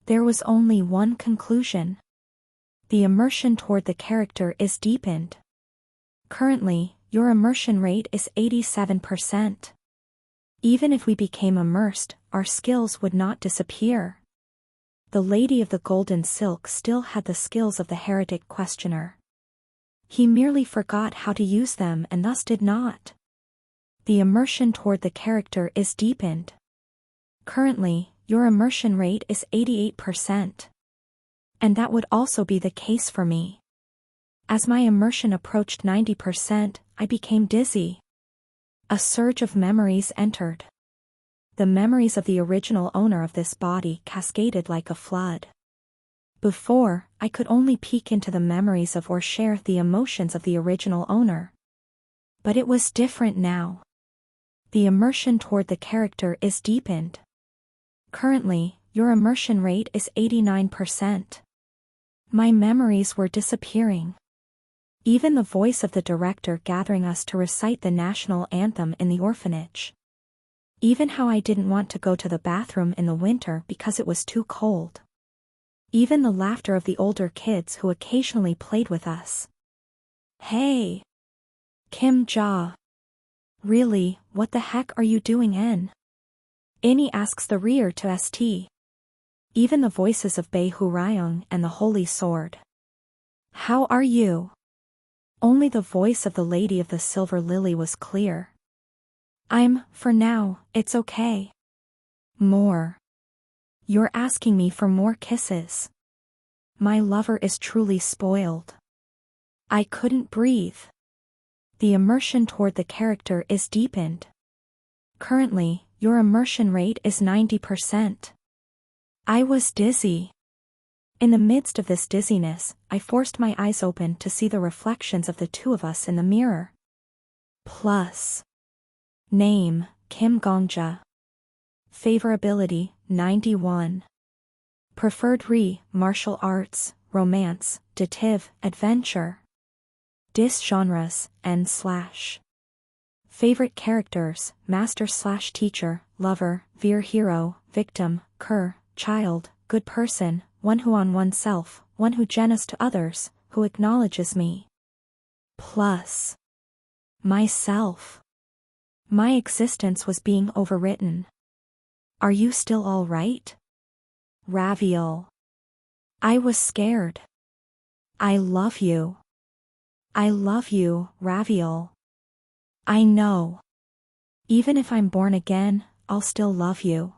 There was only one conclusion. The immersion toward the character is deepened. Currently, your immersion rate is 87%. Even if we became immersed, our skills would not disappear. The lady of the golden silk still had the skills of the heretic questioner. He merely forgot how to use them and thus did not. The immersion toward the character is deepened. Currently, your immersion rate is 88%. And that would also be the case for me. As my immersion approached 90%, I became dizzy. A surge of memories entered. The memories of the original owner of this body cascaded like a flood. Before, I could only peek into the memories of or share the emotions of the original owner. But it was different now. The immersion toward the character is deepened. Currently, your immersion rate is 89%. My memories were disappearing. Even the voice of the director gathering us to recite the national anthem in the orphanage. Even how I didn't want to go to the bathroom in the winter because it was too cold. Even the laughter of the older kids who occasionally played with us. Hey! Kim Ja. Really, what the heck are you doing in? Inni asks the rear to St. Even the voices of Bei Hurayong and the Holy Sword. How are you? Only the voice of the Lady of the Silver Lily was clear. For now, it's okay. More. You're asking me for more kisses. My lover is truly spoiled. I couldn't breathe. The immersion toward the character is deepened. Currently, your immersion rate is 90%. I was dizzy. In the midst of this dizziness, I forced my eyes open to see the reflections of the two of us in the mirror. Plus. Name, Kim Gongja. Favorability, 91. Preferred martial arts, romance, detective, adventure. Genres, N/. Favorite characters, master/teacher, lover, veer hero, victim, cur, child, good person, one who on oneself, one who generous to others, who acknowledges me. Plus. Myself. My existence was being overwritten. Are you still all right? Raviol. I was scared. I love you. I love you, Raviol. I know. Even if I'm born again, I'll still love you.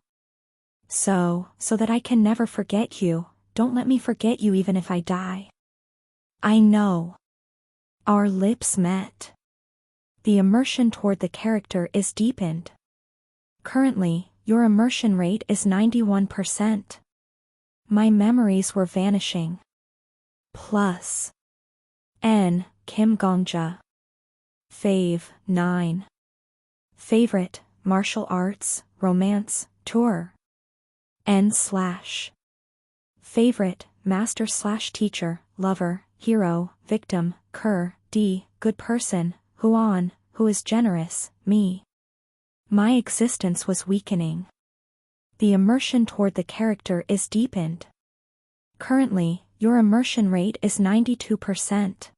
So that I can never forget you, don't let me forget you even if I die. I know. Our lips met. The immersion toward the character is deepened. Currently, your immersion rate is 91%. My memories were vanishing. Plus. N. Kim Gongja. Fave, 9. Favorite, martial arts, romance, tour. N/. Favorite, master/teacher, lover, hero, victim, cur, D, good person, who is generous, me. My existence was weakening. The immersion toward the character is deepened. Currently, your immersion rate is 92%.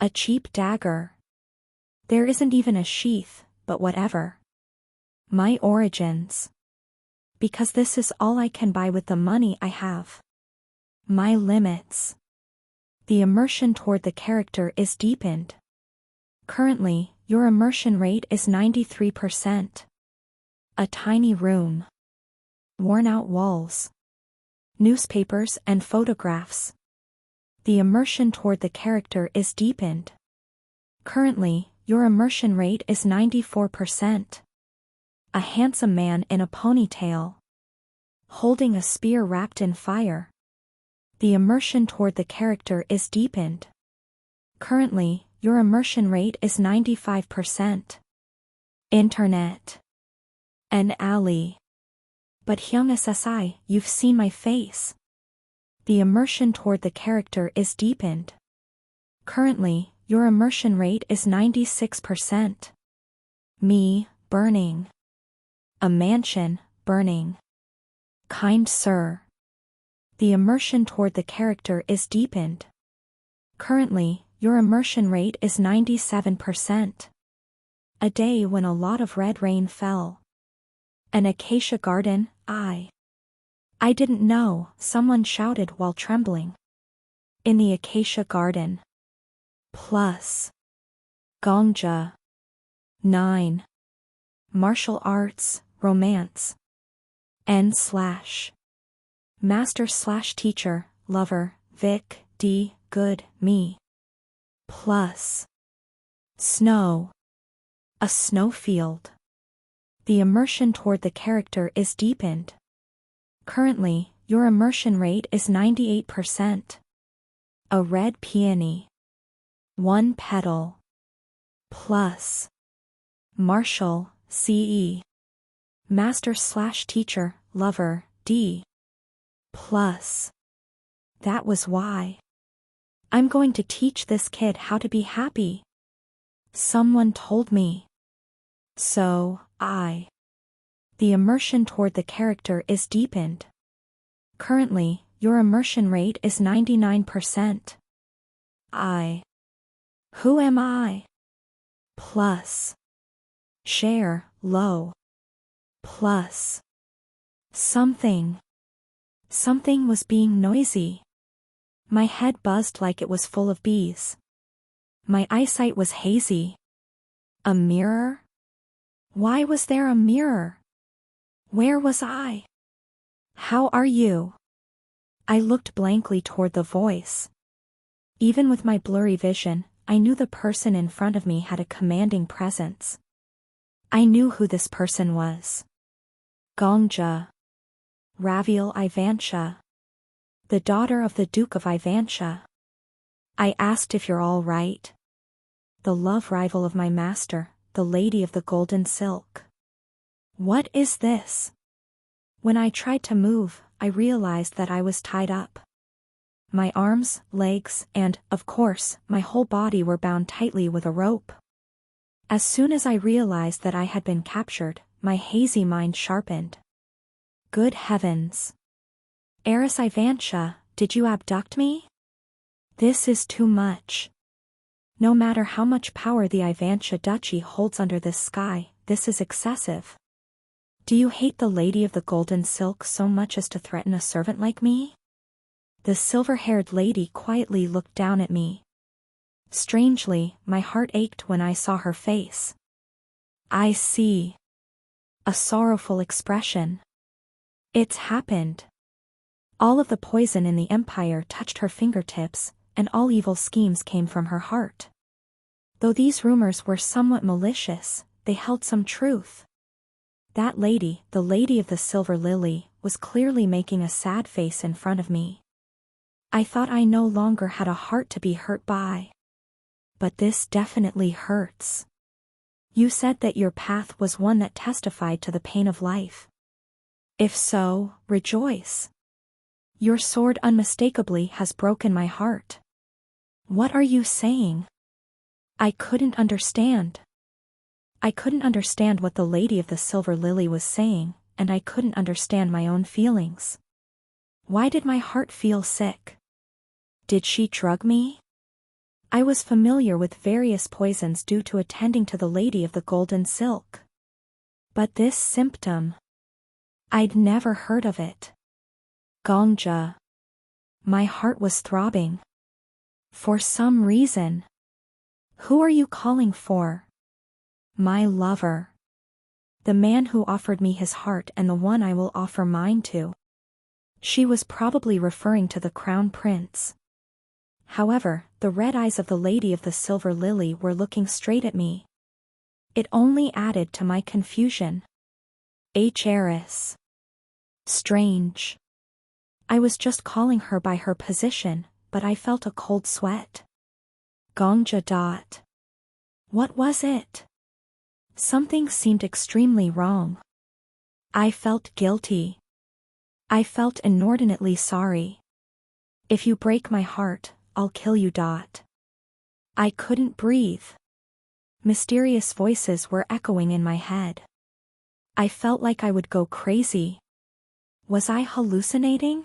A cheap dagger. There isn't even a sheath, but whatever. My origins. Because this is all I can buy with the money I have. My limits. The immersion toward the character is deepened. Currently, your immersion rate is 93%. A tiny room. Worn out walls. newspapers and photographs. The immersion toward the character is deepened. Currently, your immersion rate is 94%. A handsome man in a ponytail, holding a spear wrapped in fire. The immersion toward the character is deepened. Currently, your immersion rate is 95%. Internet. An alley. But Hyung SSI, you've seen my face. The immersion toward the character is deepened. Currently, your immersion rate is 96%. Me, burning. A mansion, burning. Kind sir. The immersion toward the character is deepened. Currently, your immersion rate is 97%. A day when a lot of red rain fell. An acacia garden, I didn't know, someone shouted while trembling. In the acacia garden. Plus. Gongja. 9. Martial arts, romance. N/. Master/teacher, lover, Vic, D, good, me. Plus. Snow. A snowfield. The immersion toward the character is deepened. Currently, your immersion rate is 98%. A red peony. 1 petal. Plus. Marshall, CE. Master/teacher, lover, D. Plus. That was why. I'm going to teach this kid how to be happy. Someone told me. So, The immersion toward the character is deepened. Currently, your immersion rate is 99%. Who am I? Plus. Share, low. Plus. Something. Something was being noisy. My head buzzed like it was full of bees. My eyesight was hazy. A mirror? Why was there a mirror? Where was I? How are you? I looked blankly toward the voice. Even with my blurry vision, I knew the person in front of me had a commanding presence. I knew who this person was. Gongja. Raviel Ivansha. The daughter of the Duke of Ivansha. I asked if you're all right. The love rival of my master, the lady of the golden silk. What is this? When I tried to move, I realized that I was tied up. My arms, legs, and, of course, my whole body were bound tightly with a rope. As soon as I realized that I had been captured, my hazy mind sharpened. Good heavens. Heiress Ivansha, did you abduct me? This is too much. No matter how much power the Ivansha duchy holds under this sky, this is excessive. Do you hate the lady of the golden silk so much as to threaten a servant like me? The silver-haired lady quietly looked down at me. Strangely, my heart ached when I saw her face. I see. A sorrowful expression. It's happened. All of the poison in the empire touched her fingertips, and all evil schemes came from her heart. Though these rumors were somewhat malicious, they held some truth. That lady, the lady of the silver lily, was clearly making a sad face in front of me. I thought I no longer had a heart to be hurt by. But this definitely hurts. You said that your path was one that testified to the pain of life. If so, rejoice. Your sword unmistakably has broken my heart. What are you saying? I couldn't understand. I couldn't understand what the lady of the silver lily was saying, and I couldn't understand my own feelings. Why did my heart feel sick? Did she drug me? I was familiar with various poisons due to attending to the lady of the golden silk. But this symptom, I'd never heard of it. Gongja. My heart was throbbing. For some reason. Who are you calling for? My lover. The man who offered me his heart and the one I will offer mine to. She was probably referring to the crown prince. However, the red eyes of the lady of the silver lily were looking straight at me. It only added to my confusion. Heiress. Strange. I was just calling her by her position, but I felt a cold sweat. Gongja. What was it? Something seemed extremely wrong. I felt guilty. I felt inordinately sorry. If you break my heart, I'll kill you. I couldn't breathe. Mysterious voices were echoing in my head. I felt like I would go crazy. Was I hallucinating?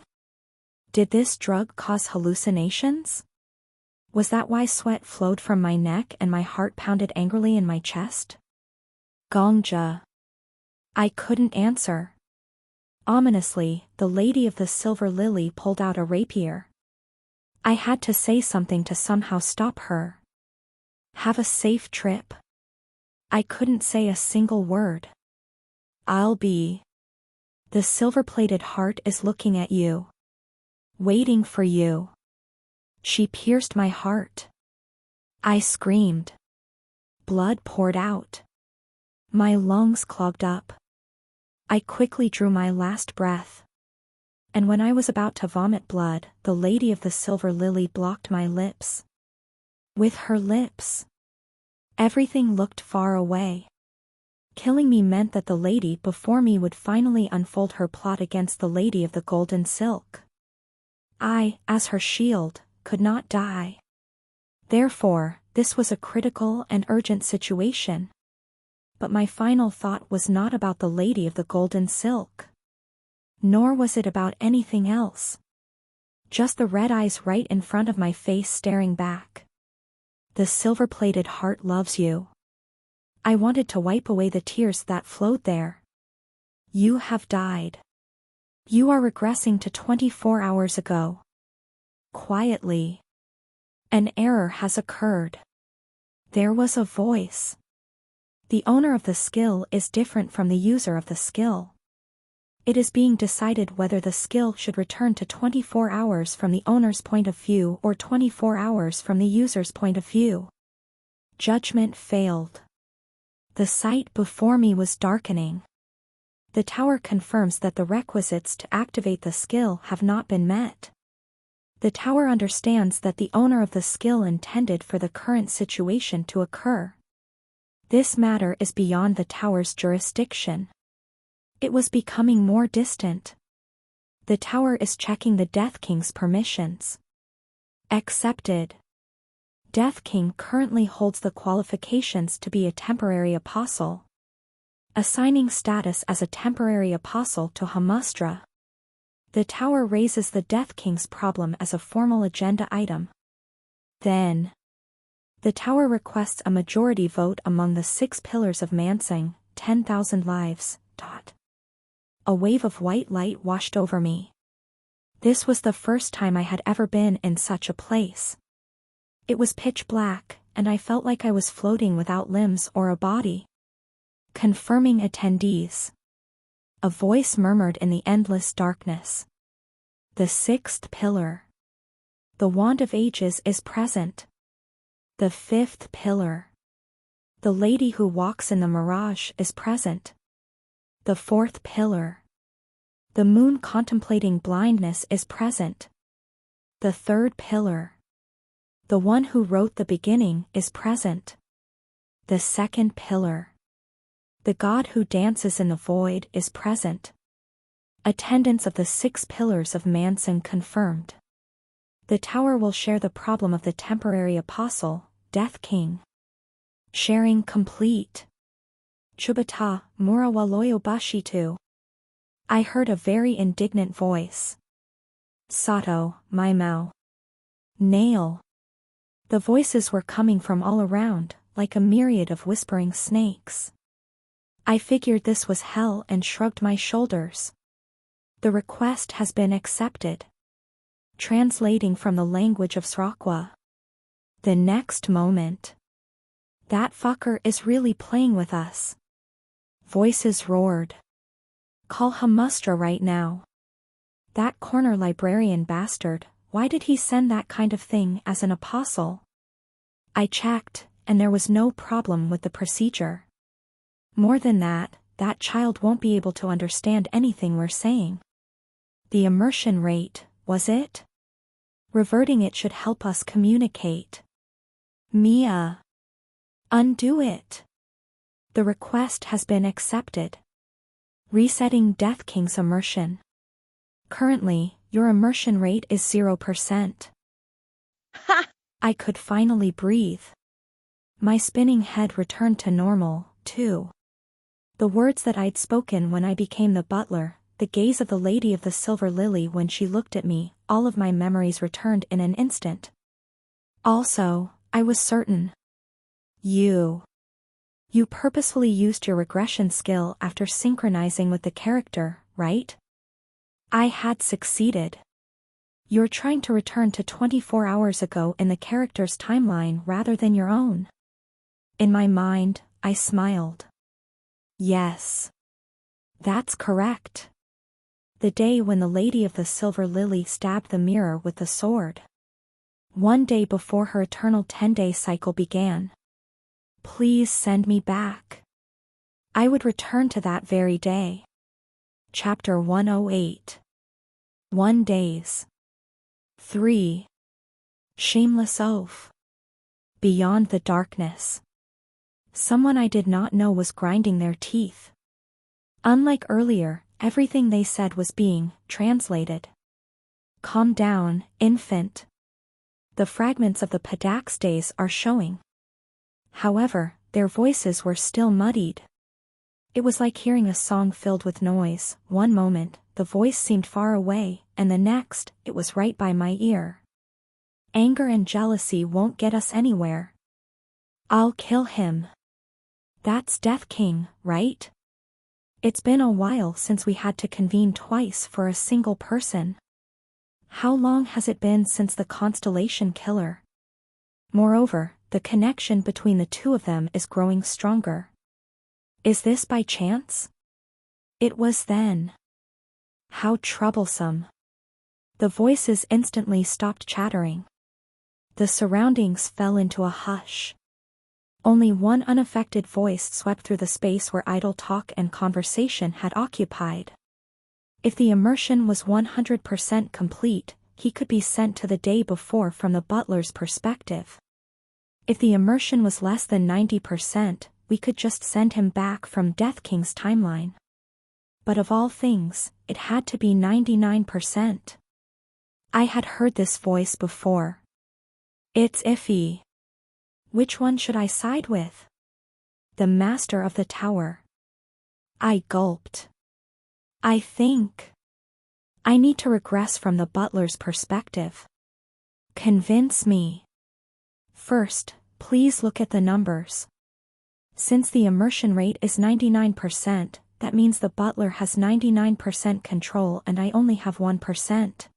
Did this drug cause hallucinations? Was that why sweat flowed from my neck and my heart pounded angrily in my chest? Gongja. I couldn't answer. Ominously, the lady of the silver lily pulled out a rapier. I had to say something to somehow stop her. Have a safe trip. I couldn't say a single word. I'll be. The silver-plated heart is looking at you. Waiting for you. She pierced my heart. I screamed. Blood poured out. My lungs clogged up. I quickly drew my last breath. And when I was about to vomit blood, the lady of the silver lily blocked my lips. With her lips. Everything looked far away. Killing me meant that the lady before me would finally unfold her plot against the lady of the golden silk. I, as her shield, could not die. Therefore, this was a critical and urgent situation. But my final thought was not about the lady of the golden silk. Nor was it about anything else. Just the red eyes right in front of my face staring back. The silver-plated heart loves you. I wanted to wipe away the tears that flowed there. You have died. You are regressing to 24 hours ago. Quietly. An error has occurred. There was a voice. The owner of the skill is different from the user of the skill. It is being decided whether the skill should return to 24 hours from the owner's point of view or 24 hours from the user's point of view. Judgment failed. The sight before me was darkening. The tower confirms that the requisites to activate the skill have not been met. The tower understands that the owner of the skill intended for the current situation to occur. This matter is beyond the tower's jurisdiction. It was becoming more distant. The tower is checking the Death King's permissions. Accepted. Death King currently holds the qualifications to be a temporary apostle. Assigning status as a temporary apostle to Hamustra. The tower raises the Death King's problem as a formal agenda item. Then, the tower requests a majority vote among the 6 pillars of Mansing, 10,000 lives. A wave of white light washed over me. This was the first time I had ever been in such a place. It was pitch black, and I felt like I was floating without limbs or a body. Confirming attendees. A voice murmured in the endless darkness. The 6th pillar. The Wand of Ages is present. The 5th pillar. The lady who walks in the mirage is present. The 4th pillar. The moon contemplating blindness is present. The 3rd pillar. The one who wrote the beginning is present. The 2nd pillar. The god who dances in the void is present. Attendance of the 6 pillars of Manson confirmed. The tower will share the problem of the temporary apostle, Death King. Sharing complete. Chubata, Murawaloyo Bashitu. I heard a very indignant voice. Sato, Maimao. Nail. The voices were coming from all around, like a myriad of whispering snakes. I figured this was hell and shrugged my shoulders. The request has been accepted. Translating from the language of Srakwa. The next moment. That fucker is really playing with us. Voices roared. Call Hamustra right now. That corner librarian bastard, why did he send that kind of thing as an apostle? I checked, and there was no problem with the procedure. More than that, that child won't be able to understand anything we're saying. The immersion rate, was it? Reverting it should help us communicate. Mia. Undo it. The request has been accepted. Resetting Death King's immersion. Currently, your immersion rate is 0%. Ha! I could finally breathe. My spinning head returned to normal, too. The words that I'd spoken when I became the butler, the gaze of the Lady of the Silver Lily when she looked at me, all of my memories returned in an instant. Also, I was certain. You purposefully used your regression skill after synchronizing with the character, right? I had succeeded. You're trying to return to 24 hours ago in the character's timeline rather than your own. In my mind, I smiled. Yes. That's correct. The day when the Lady of the Silver Lily stabbed the mirror with the sword. One day before her eternal 10-day cycle began. Please send me back. I would return to that very day. Chapter 108. 1 days. 3. Shameless oath. Beyond the darkness. Someone I did not know was grinding their teeth. Unlike earlier, everything they said was being translated. Calm down, infant. The fragments of the Padax days are showing. However, their voices were still muddied. It was like hearing a song filled with noise. One moment, the voice seemed far away, and the next, it was right by my ear. Anger and jealousy won't get us anywhere. I'll kill him. That's Death King, right? It's been a while since we had to convene twice for a single person. How long has it been since the Constellation Killer? Moreover, the connection between the two of them is growing stronger. Is this by chance? It was then. How troublesome. The voices instantly stopped chattering. The surroundings fell into a hush. Only one unaffected voice swept through the space where idle talk and conversation had occupied. If the immersion was 100% complete, he could be sent to the day before from the butler's perspective. If the immersion was less than 90%, we could just send him back from Death King's timeline. But of all things, it had to be 99%. I had heard this voice before. It's iffy. Which one should I side with? The Master of the Tower. I gulped. I think I need to regress from the butler's perspective. Convince me. First, please look at the numbers. Since the immersion rate is 99%, that means the butler has 99% control and I only have 1%.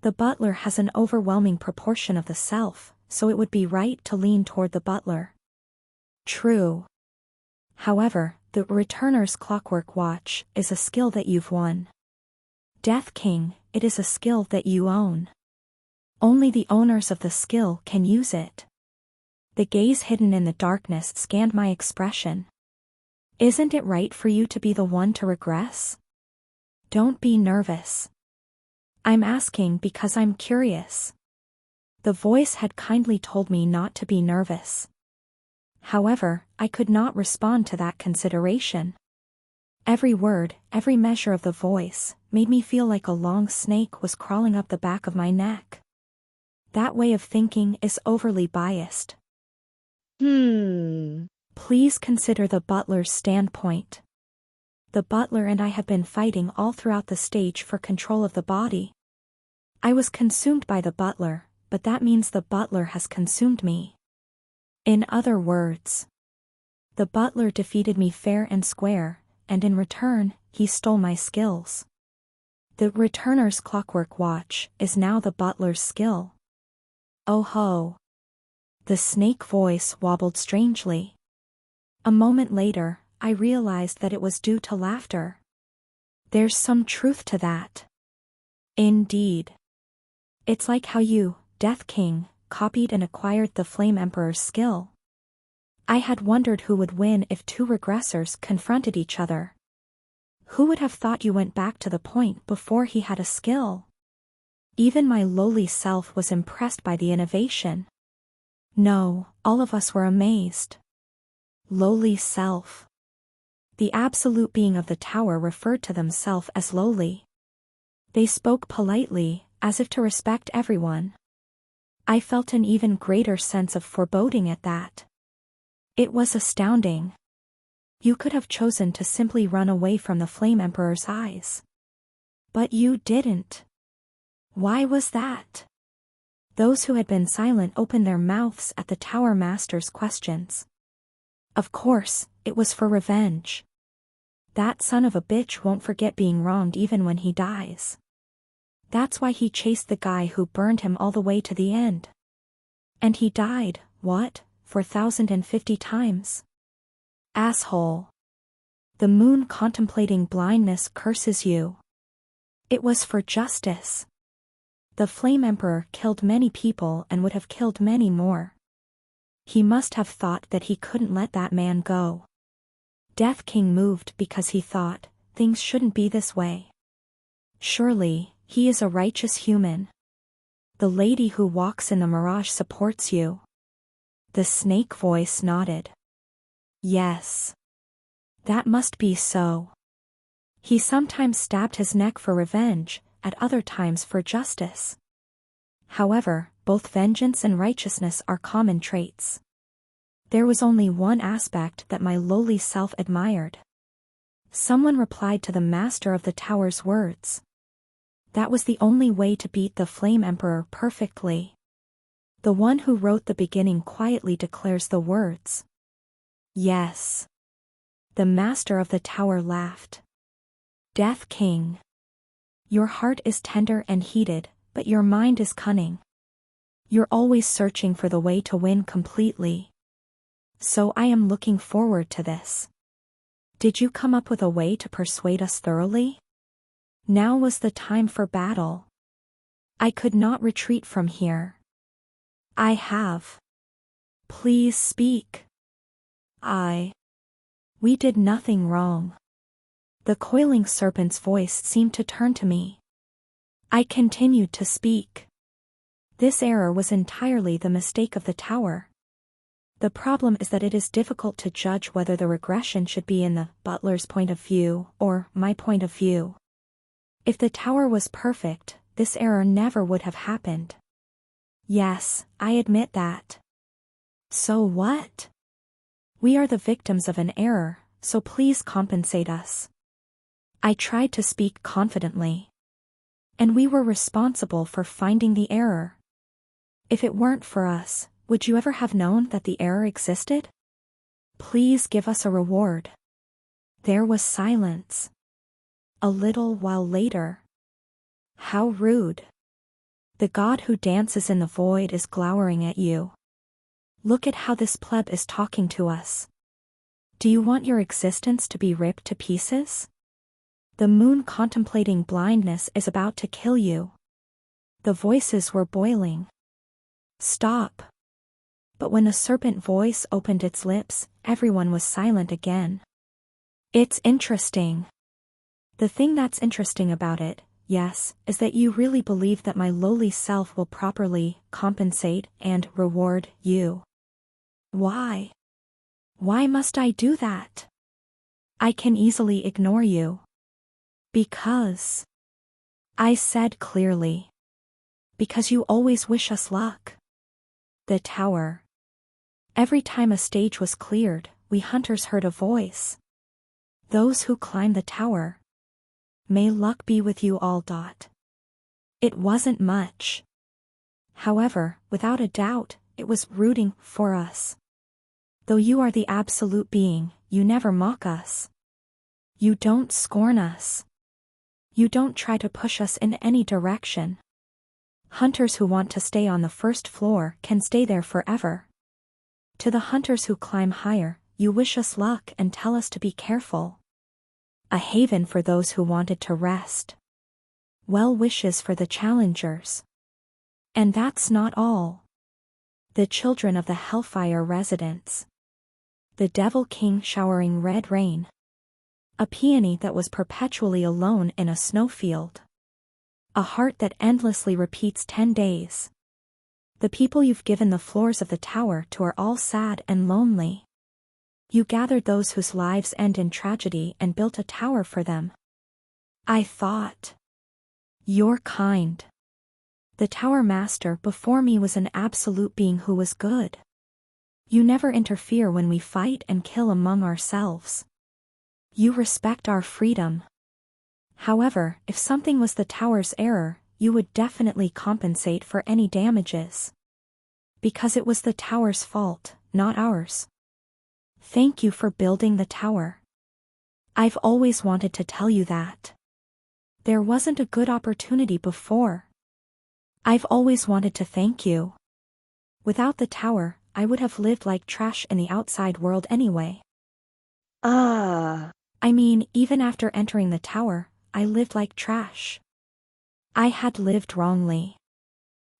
The butler has an overwhelming proportion of the self, so it would be right to lean toward the butler. True. However, the Returner's Clockwork Watch is a skill that you've won. Death King, it is a skill that you own. Only the owners of the skill can use it. The gaze hidden in the darkness scanned my expression. Isn't it right for you to be the one to regress? Don't be nervous. I'm asking because I'm curious. The voice had kindly told me not to be nervous. However, I could not respond to that consideration. Every word, every measure of the voice, made me feel like a long snake was crawling up the back of my neck. That way of thinking is overly biased. Please consider the butler's standpoint. The butler and I have been fighting all throughout the stage for control of the body. I was consumed by the butler, but that means the butler has consumed me. In other words, the butler defeated me fair and square, and in return, he stole my skills. The Returner's Clockwork Watch is now the butler's skill. Oh ho. The snake voice wobbled strangely. A moment later, I realized that it was due to laughter. There's some truth to that. Indeed. It's like how you, Death King, copied and acquired the Flame Emperor's skill. I had wondered who would win if two regressors confronted each other. Who would have thought you went back to the point before he had a skill? Even my lowly self was impressed by the innovation. No, all of us were amazed. Lowly self. The absolute being of the tower referred to themselves as lowly. They spoke politely, as if to respect everyone. I felt an even greater sense of foreboding at that. It was astounding. You could have chosen to simply run away from the Flame Emperor's eyes. But you didn't. Why was that? Those who had been silent opened their mouths at the Tower Master's questions. Of course, it was for revenge. That son of a bitch won't forget being wronged even when he dies. That's why he chased the guy who burned him all the way to the end. And he died, what, 4,050 times? Asshole. The moon contemplating blindness curses you. It was for justice. The Flame Emperor killed many people and would have killed many more. He must have thought that he couldn't let that man go. Death King moved because he thought, things shouldn't be this way. Surely, he is a righteous human. The lady who walks in the mirage supports you. The snake voice nodded. Yes. That must be so. He sometimes stabbed his neck for revenge, at other times for justice. However, both vengeance and righteousness are common traits. There was only one aspect that my lowly self admired. Someone replied to the master of the tower's words. That was the only way to beat the Flame Emperor perfectly. The one who wrote the beginning quietly declares the words. Yes. The master of the tower laughed. Death King. Your heart is tender and heated, but your mind is cunning. You're always searching for the way to win completely. So I am looking forward to this. Did you come up with a way to persuade us thoroughly? Now was the time for battle. I could not retreat from here. I have. Please speak. We did nothing wrong. The coiling serpent's voice seemed to turn to me. I continued to speak. This error was entirely the mistake of the tower. The problem is that it is difficult to judge whether the regression should be in the butler's point of view or my point of view. If the tower was perfect, this error never would have happened. Yes, I admit that. So what? We are the victims of an error, so please compensate us. I tried to speak confidently. And we were responsible for finding the error. If it weren't for us, would you ever have known that the error existed? Please give us a reward. There was silence. A little while later. How rude. The god who dances in the void is glowering at you. Look at how this pleb is talking to us. Do you want your existence to be ripped to pieces? The moon contemplating blindness is about to kill you. The voices were boiling. Stop. But when the serpent voice opened its lips, everyone was silent again. It's interesting. The thing that's interesting about it, yes, is that you really believe that my lowly self will properly compensate and reward you. Why? Why must I do that? I can easily ignore you. Because. I said clearly. Because you always wish us luck. The tower. Every time a stage was cleared, we hunters heard a voice. Those who climb the tower. May luck be with you all. It wasn't much. However, without a doubt, it was rooting for us. Though you are the absolute being, you never mock us. You don't scorn us. You don't try to push us in any direction. Hunters who want to stay on the first floor can stay there forever. To the hunters who climb higher, you wish us luck and tell us to be careful. A haven for those who wanted to rest. Well wishes for the challengers. And that's not all. The children of the Hellfire residents. The Devil King showering red rain. A peony that was perpetually alone in a snowfield. A heart that endlessly repeats 10 days. The people you've given the floors of the tower to are all sad and lonely. You gathered those whose lives end in tragedy and built a tower for them. I thought. You're kind. The tower master before me was an absolute being who was good. You never interfere when we fight and kill among ourselves. You respect our freedom. However, if something was the tower's error, you would definitely compensate for any damages. Because it was the tower's fault, not ours. Thank you for building the tower. I've always wanted to tell you that. There wasn't a good opportunity before. I've always wanted to thank you. Without the tower, I would have lived like trash in the outside world anyway. Ah. I mean, even after entering the tower, I lived like trash. I had lived wrongly.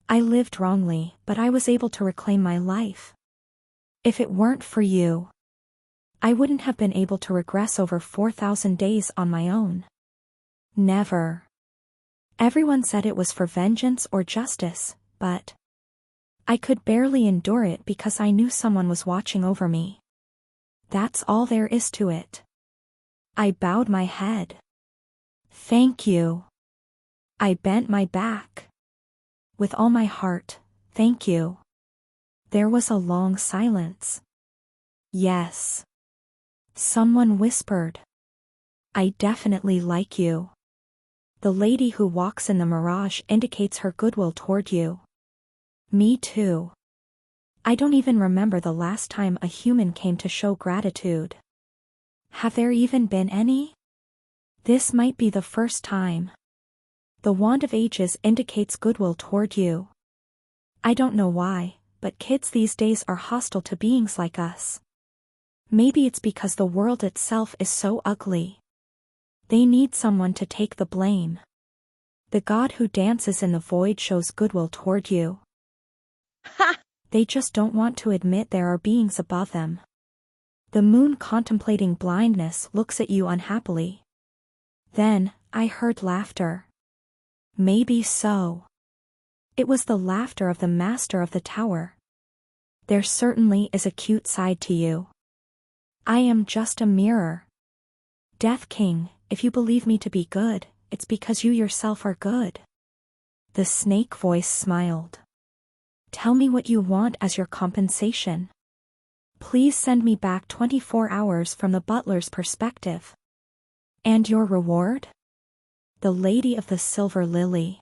I lived wrongly, but I was able to reclaim my life. If it weren't for you, I wouldn't have been able to regress over 4,000 days on my own. Never. Everyone said it was for vengeance or justice, but I could barely endure it because I knew someone was watching over me. That's all there is to it. I bowed my head. Thank you. I bent my back. With all my heart, thank you. There was a long silence. Yes. Someone whispered. I definitely like you. The lady who walks in the mirage indicates her goodwill toward you. Me too. I don't even remember the last time a human came to show gratitude. Have there even been any? This might be the first time. The Wand of Ages indicates goodwill toward you. I don't know why, but kids these days are hostile to beings like us. Maybe it's because the world itself is so ugly. They need someone to take the blame. The god who dances in the void shows goodwill toward you. Ha! They just don't want to admit there are beings above them. The moon contemplating blindness looks at you unhappily. Then, I heard laughter. Maybe so. It was the laughter of the master of the tower. There certainly is a cute side to you. I am just a mirror. Death King, if you believe me to be good, it's because you yourself are good. The snake voice smiled. Tell me what you want as your compensation. Please send me back 24 hours from the butler's perspective. And your reward? The Lady of the Silver Lily.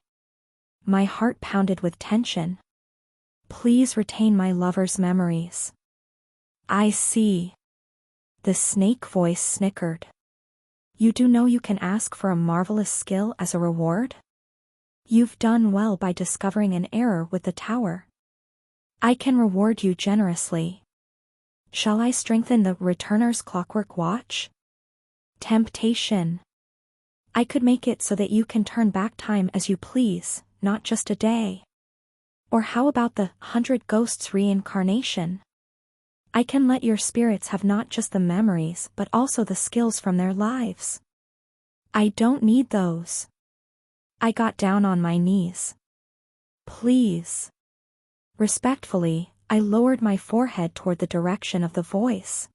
My heart pounded with tension. Please retain my lover's memories. I see. The snake voice snickered. You do know you can ask for a marvelous skill as a reward? You've done well by discovering an error with the tower. I can reward you generously. Shall I strengthen the Returner's Clockwork Watch? Temptation. I could make it so that you can turn back time as you please, not just a day. Or how about the 100 Ghosts reincarnation? I can let your spirits have not just the memories but also the skills from their lives. I don't need those. I got down on my knees. Please. Respectfully, I lowered my forehead toward the direction of the voice.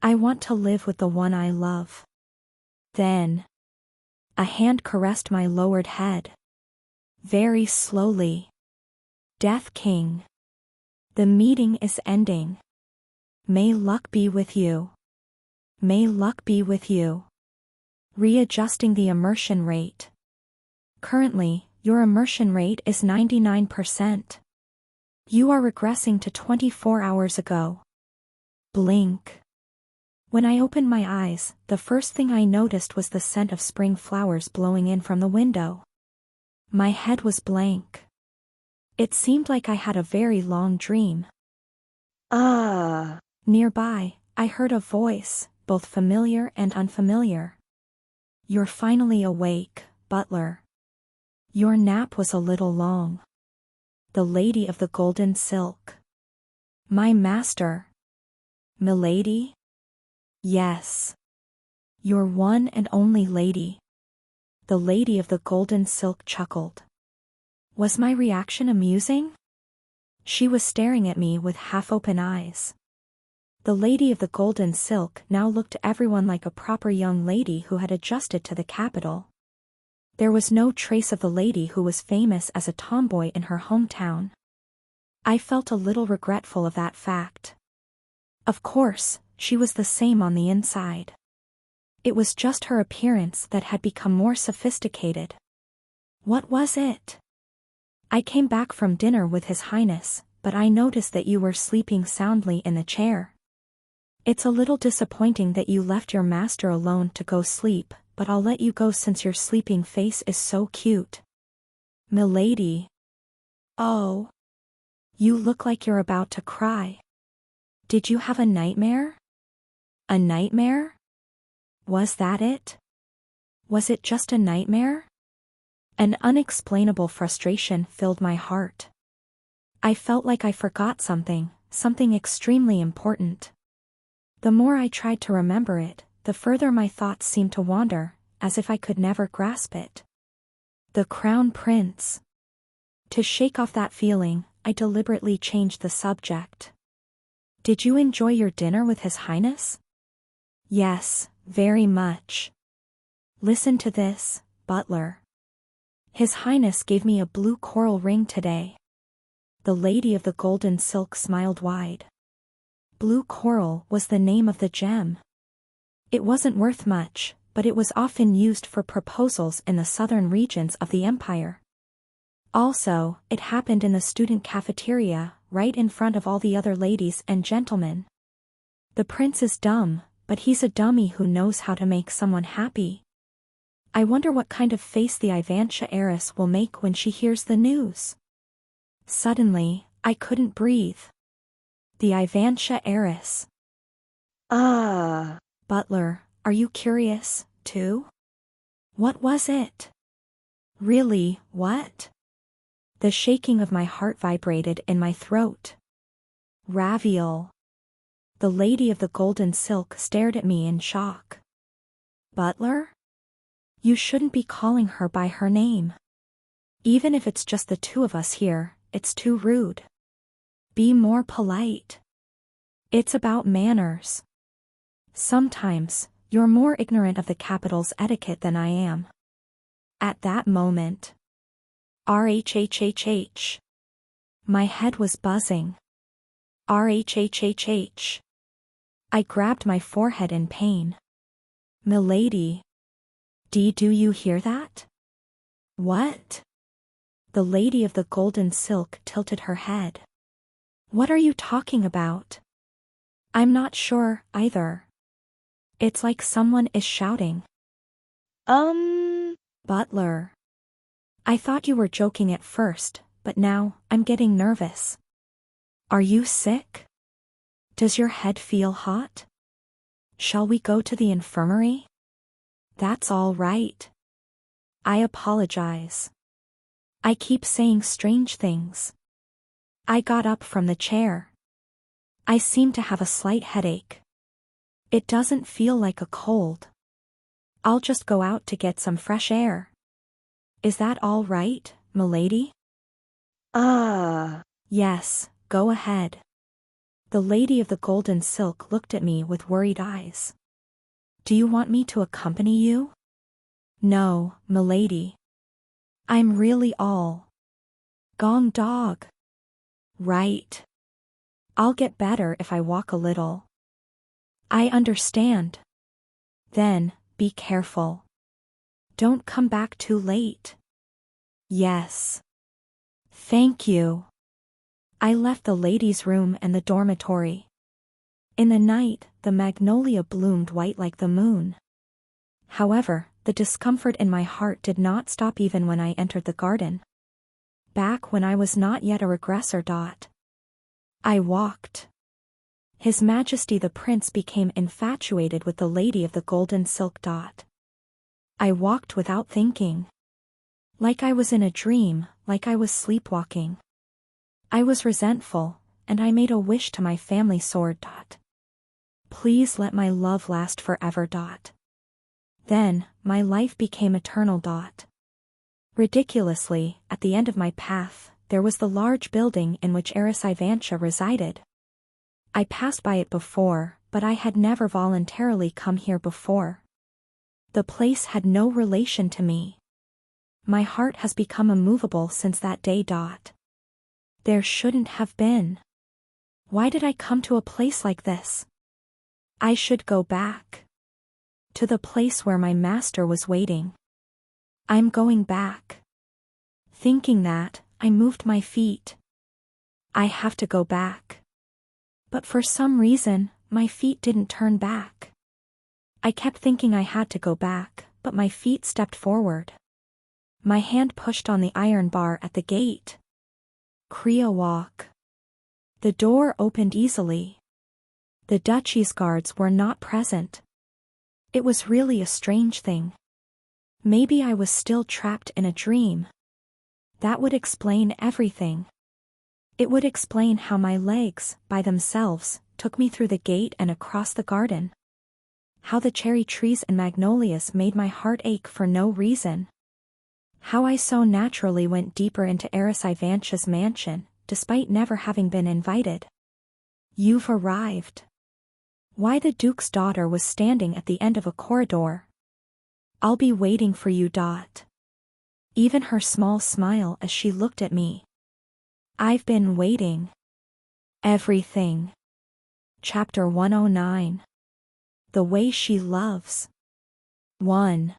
I want to live with the one I love. Then, a hand caressed my lowered head. Very slowly. Death King. The meeting is ending. May luck be with you. May luck be with you. Readjusting the immersion rate. Currently, your immersion rate is 99%. You are regressing to 24 hours ago. Blink. When I opened my eyes, the first thing I noticed was the scent of spring flowers blowing in from the window. My head was blank. It seemed like I had a very long dream. Ah. Nearby, I heard a voice, both familiar and unfamiliar. You're finally awake, butler. Your nap was a little long. The lady of the golden silk. My master. Milady? Yes. Your one and only lady. The lady of the golden silk chuckled. Was my reaction amusing? She was staring at me with half-open eyes. The lady of the golden silk now looked to everyone like a proper young lady who had adjusted to the capital. There was no trace of the lady who was famous as a tomboy in her hometown. I felt a little regretful of that fact. Of course, she was the same on the inside. It was just her appearance that had become more sophisticated. What was it? I came back from dinner with His Highness, but I noticed that you were sleeping soundly in the chair. It's a little disappointing that you left your master alone to go sleep, but I'll let you go since your sleeping face is so cute. Milady. Oh. You look like you're about to cry. Did you have a nightmare? A nightmare? Was that it? Was it just a nightmare? An unexplainable frustration filled my heart. I felt like I forgot something extremely important. The more I tried to remember it, the further my thoughts seemed to wander, as if I could never grasp it. The Crown Prince. To shake off that feeling, I deliberately changed the subject. Did you enjoy your dinner with His Highness? Yes, very much. Listen to this, butler. His Highness gave me a blue coral ring today. The lady of the golden silk smiled wide. Blue coral was the name of the gem. It wasn't worth much, but it was often used for proposals in the southern regions of the empire. Also, it happened in the student cafeteria, right in front of all the other ladies and gentlemen. The prince is dumb, but he's a dummy who knows how to make someone happy. I wonder what kind of face the Ivantia heiress will make when she hears the news. Suddenly, I couldn't breathe. The Ivantia heiress. Ah. Butler, are you curious, too? What was it? Really, what? The shaking of my heart vibrated in my throat. Raviol. The lady of the golden silk stared at me in shock. Butler? You shouldn't be calling her by her name. Even if it's just the two of us here, it's too rude. Be more polite. It's about manners. Sometimes, you're more ignorant of the capital's etiquette than I am. At that moment. RHHHH. My head was buzzing. RHHHH. I grabbed my forehead in pain. Milady. Do you hear that? What? The lady of the golden silk tilted her head. What are you talking about? I'm not sure, either. It's like someone is shouting. Butler. I thought you were joking at first, but now, I'm getting nervous. Are you sick? Does your head feel hot? Shall we go to the infirmary? That's all right. I apologize. I keep saying strange things. I got up from the chair. I seem to have a slight headache. It doesn't feel like a cold. I'll just go out to get some fresh air. Is that all right, milady? Ah. Yes, go ahead. The lady of the golden silk looked at me with worried eyes. Do you want me to accompany you? No, milady. I'm really all. Gong dog. Right. I'll get better if I walk a little. I understand. Then, be careful. Don't come back too late. Yes. Thank you. I left the ladies' room and the dormitory. In the night, the magnolia bloomed white like the moon. However, the discomfort in my heart did not stop even when I entered the garden. Back when I was not yet a regressor. I walked. His Majesty the Prince became infatuated with the lady of the golden silk. I walked without thinking. Like I was in a dream, like I was sleepwalking. I was resentful, and I made a wish to my family sword. Please let my love last forever. Then, my life became eternal. Ridiculously, at the end of my path, there was the large building in which ClassRevivalHunter resided. I passed by it before, but I had never voluntarily come here before. The place had no relation to me. My heart has become immovable since that day. There shouldn't have been. Why did I come to a place like this? I should go back. To the place where my master was waiting. I'm going back. Thinking that, I moved my feet. I have to go back. But for some reason, my feet didn't turn back. I kept thinking I had to go back, but my feet stepped forward. My hand pushed on the iron bar at the gate. Kriya walk. The door opened easily. The duchy's guards were not present. It was really a strange thing. Maybe I was still trapped in a dream. That would explain everything. It would explain how my legs, by themselves, took me through the gate and across the garden. How the cherry trees and magnolias made my heart ache for no reason. How I so naturally went deeper into ClassRevivalHunter's mansion, despite never having been invited. You've arrived. Why the Duke's daughter was standing at the end of a corridor. I'll be waiting for you. Even her small smile as she looked at me. I've been waiting. Everything. Chapter 109. The way she loves. 1.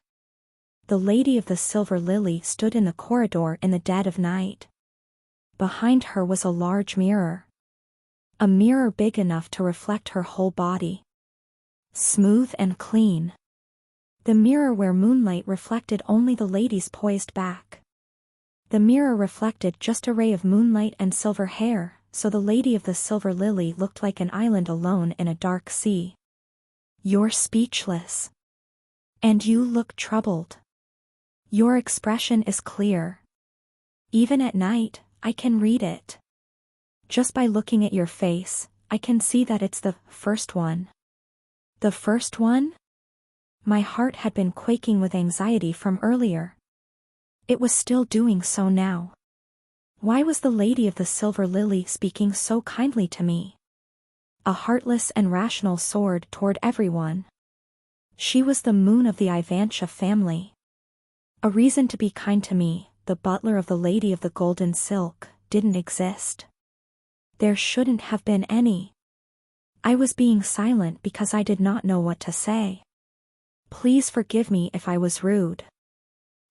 The Lady of the Silver Lily stood in the corridor in the dead of night. Behind her was a large mirror. A mirror big enough to reflect her whole body. Smooth and clean. The mirror where moonlight reflected only the lady's poised back. The mirror reflected just a ray of moonlight and silver hair, so the Lady of the Silver Lily looked like an island alone in a dark sea. You're speechless. And you look troubled. Your expression is clear. Even at night, I can read it. Just by looking at your face, I can see that it's the first one. The first one? My heart had been quaking with anxiety from earlier. It was still doing so now. Why was the Lady of the Silver Lily speaking so kindly to me? A heartless and rational sword toward everyone. She was the moon of the ClassRevivalHunter family. A reason to be kind to me, the butler of the Lady of the Golden Silk, didn't exist. There shouldn't have been any. I was being silent because I did not know what to say. Please forgive me if I was rude.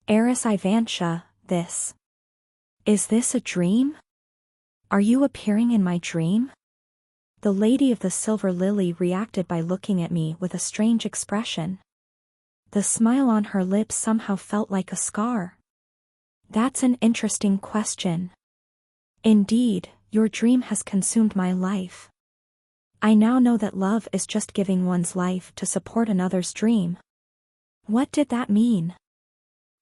ClassRevivalHunter, this. Is this a dream? Are you appearing in my dream? The Lady of the Silver Lily reacted by looking at me with a strange expression. The smile on her lips somehow felt like a scar. That's an interesting question. Indeed, your dream has consumed my life. I now know that love is just giving one's life to support another's dream. What did that mean?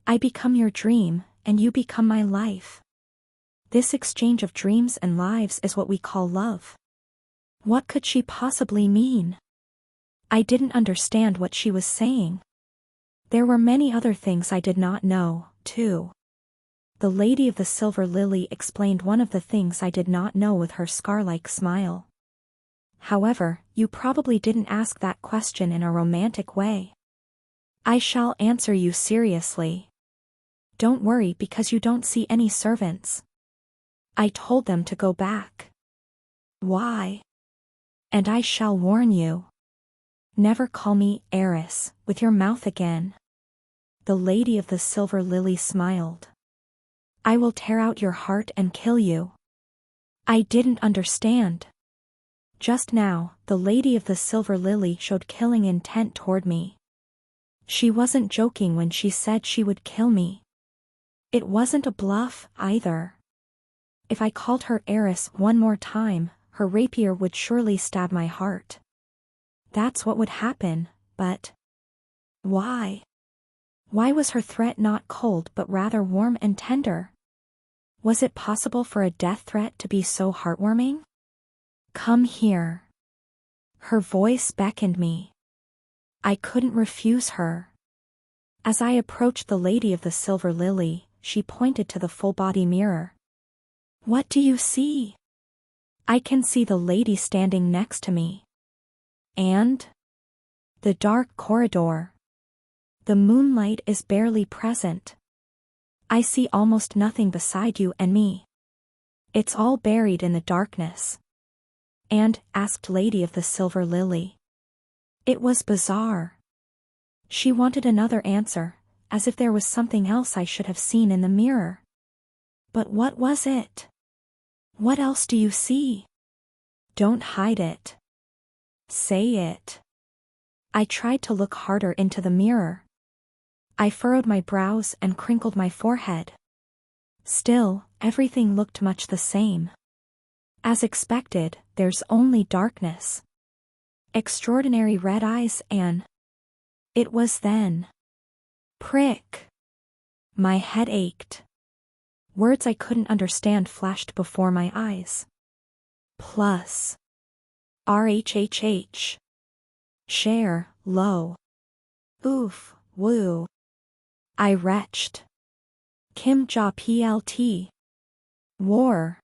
I become your dream, and you become my life. This exchange of dreams and lives is what we call love. What could she possibly mean? I didn't understand what she was saying. There were many other things I did not know, too. The Lady of the Silver Lily explained one of the things I did not know with her scar-like smile. However, you probably didn't ask that question in a romantic way. I shall answer you seriously. Don't worry because you don't see any servants. I told them to go back. Why? And I shall warn you. Never call me heiress with your mouth again. The Lady of the Silver Lily smiled. I will tear out your heart and kill you. I didn't understand. Just now, the Lady of the Silver Lily showed killing intent toward me. She wasn't joking when she said she would kill me. It wasn't a bluff, either. If I called her heiress one more time, her rapier would surely stab my heart. That's what would happen, but... why? Why was her threat not cold but rather warm and tender? Was it possible for a death threat to be so heartwarming? Come here. Her voice beckoned me. I couldn't refuse her. As I approached the lady of the silver lily, she pointed to the full-body mirror. What do you see? I can see the lady standing next to me. And? The dark corridor. The moonlight is barely present. I see almost nothing beside you and me. It's all buried in the darkness. And, asked Lady of the Silver Lily. It was bizarre. She wanted another answer, as if there was something else I should have seen in the mirror. But what was it? What else do you see? Don't hide it. Say it. I tried to look harder into the mirror. I furrowed my brows and crinkled my forehead. Still, everything looked much the same. As expected, there's only darkness. Extraordinary red eyes and... It was then. Prick. My head ached. Words I couldn't understand flashed before my eyes. Plus. RHHH. Share, low. Oof, woo. I retched. Kim Ja PLT. War.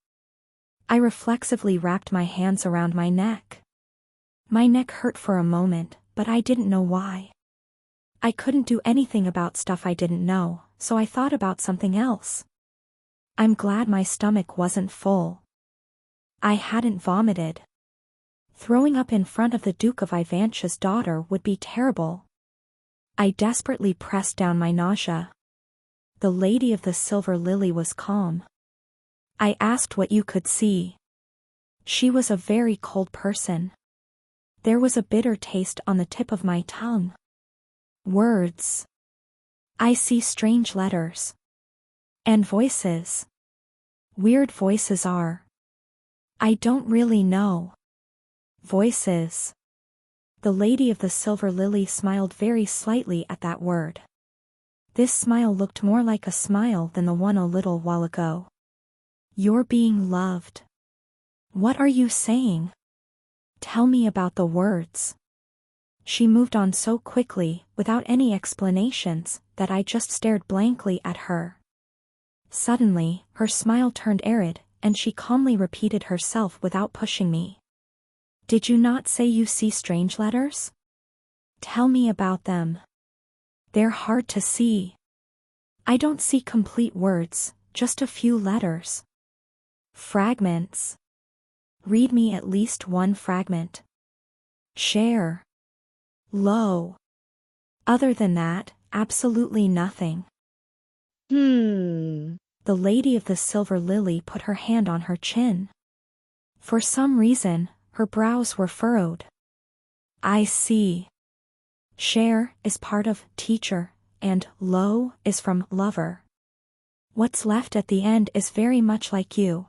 I reflexively wrapped my hands around my neck. My neck hurt for a moment, but I didn't know why. I couldn't do anything about stuff I didn't know, so I thought about something else. I'm glad my stomach wasn't full. I hadn't vomited. Throwing up in front of the Duke of Ivantia's daughter would be terrible. I desperately pressed down my nausea. The lady of the silver lily was calm. I asked what you could see. She was a very cold person. There was a bitter taste on the tip of my tongue. Words. I see strange letters. And voices. Weird voices are. I don't really know. Voices. The lady of the silver lily smiled very slightly at that word. This smile looked more like a smile than the one a little while ago. You're being loved. What are you saying? Tell me about the words. She moved on so quickly, without any explanations, that I just stared blankly at her. Suddenly, her smile turned arid, and she calmly repeated herself without pushing me. Did you not say you see strange letters? Tell me about them. They're hard to see. I don't see complete words, just a few letters. Fragments. Read me at least one fragment. Share. Low. Other than that, absolutely nothing. The lady of the silver lily put her hand on her chin. For some reason, her brows were furrowed. I see. Share is part of teacher, and low is from lover. What's left at the end is very much like you.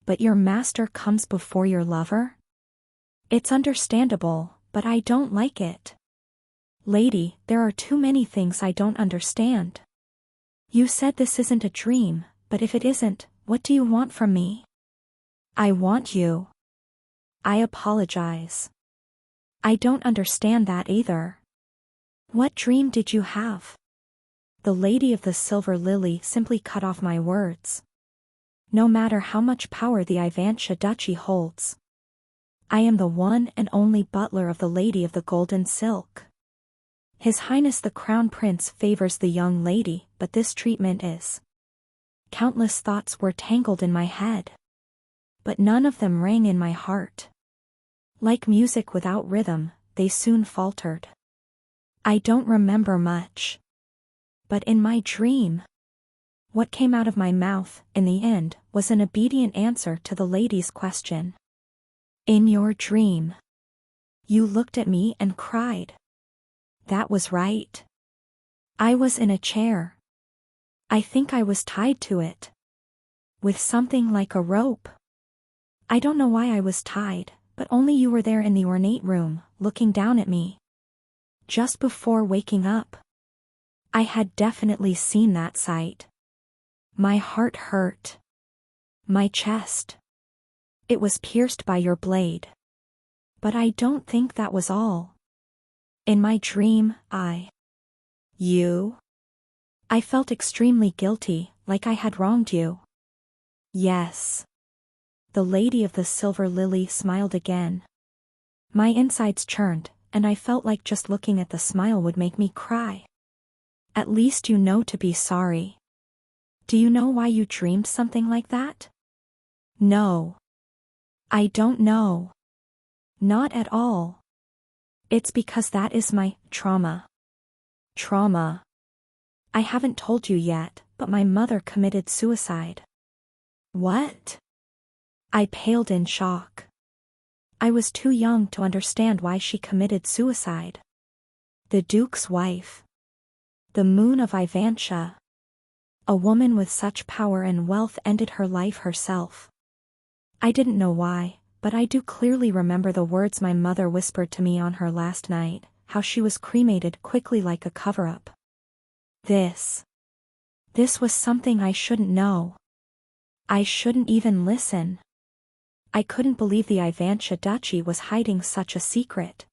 But your master comes before your lover? It's understandable, but I don't like it. Lady, there are too many things I don't understand. You said this isn't a dream, but if it isn't, what do you want from me? I want you. I apologize. I don't understand that either. What dream did you have? The lady of the silver lily simply cut off my words. No matter how much power the Ivantia duchy holds. I am the one and only butler of the lady of the golden silk. His Highness the Crown Prince favors the young lady, but this treatment is. Countless thoughts were tangled in my head. But none of them rang in my heart. Like music without rhythm, they soon faltered. I don't remember much. But in my dream, what came out of my mouth, in the end, was an obedient answer to the lady's question. In your dream, you looked at me and cried. That was right. I was in a chair. I think I was tied to it. With something like a rope. I don't know why I was tied, but only you were there in the ornate room, looking down at me. Just before waking up. I had definitely seen that sight. My heart hurt. My chest. It was pierced by your blade. But I don't think that was all. In my dream, You? I felt extremely guilty, like I had wronged you. Yes. The lady of the silver lily smiled again. My insides churned, and I felt like just looking at the smile would make me cry. At least you know to be sorry. Do you know why you dreamed something like that? No. I don't know. Not at all. It's because that is my trauma. Trauma. I haven't told you yet, but my mother committed suicide. What? I paled in shock. I was too young to understand why she committed suicide. The Duke's wife. The moon of Ivantia. A woman with such power and wealth ended her life herself. I didn't know why, but I do clearly remember the words my mother whispered to me on her last night, how she was cremated quickly like a cover-up. This was something I shouldn't know. I shouldn't even listen. I couldn't believe the Ivantia Duchy was hiding such a secret.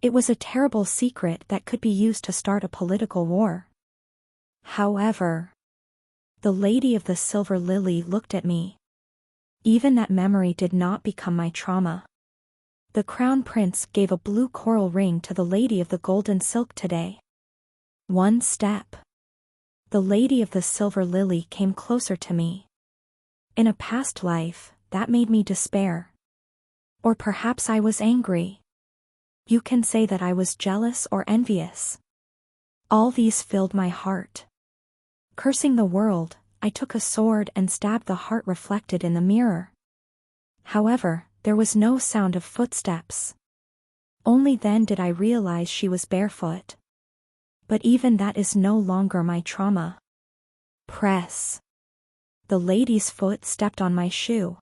It was a terrible secret that could be used to start a political war. However, the lady of the silver lily looked at me. Even that memory did not become my trauma. The crown prince gave a blue coral ring to the lady of the golden silk today. One step. The lady of the silver lily came closer to me. In a past life, that made me despair. Or perhaps I was angry. You can say that I was jealous or envious. All these filled my heart. Cursing the world, I took a sword and stabbed the heart reflected in the mirror. However, there was no sound of footsteps. Only then did I realize she was barefoot. But even that is no longer my trauma. Press. The lady's foot stepped on my shoe.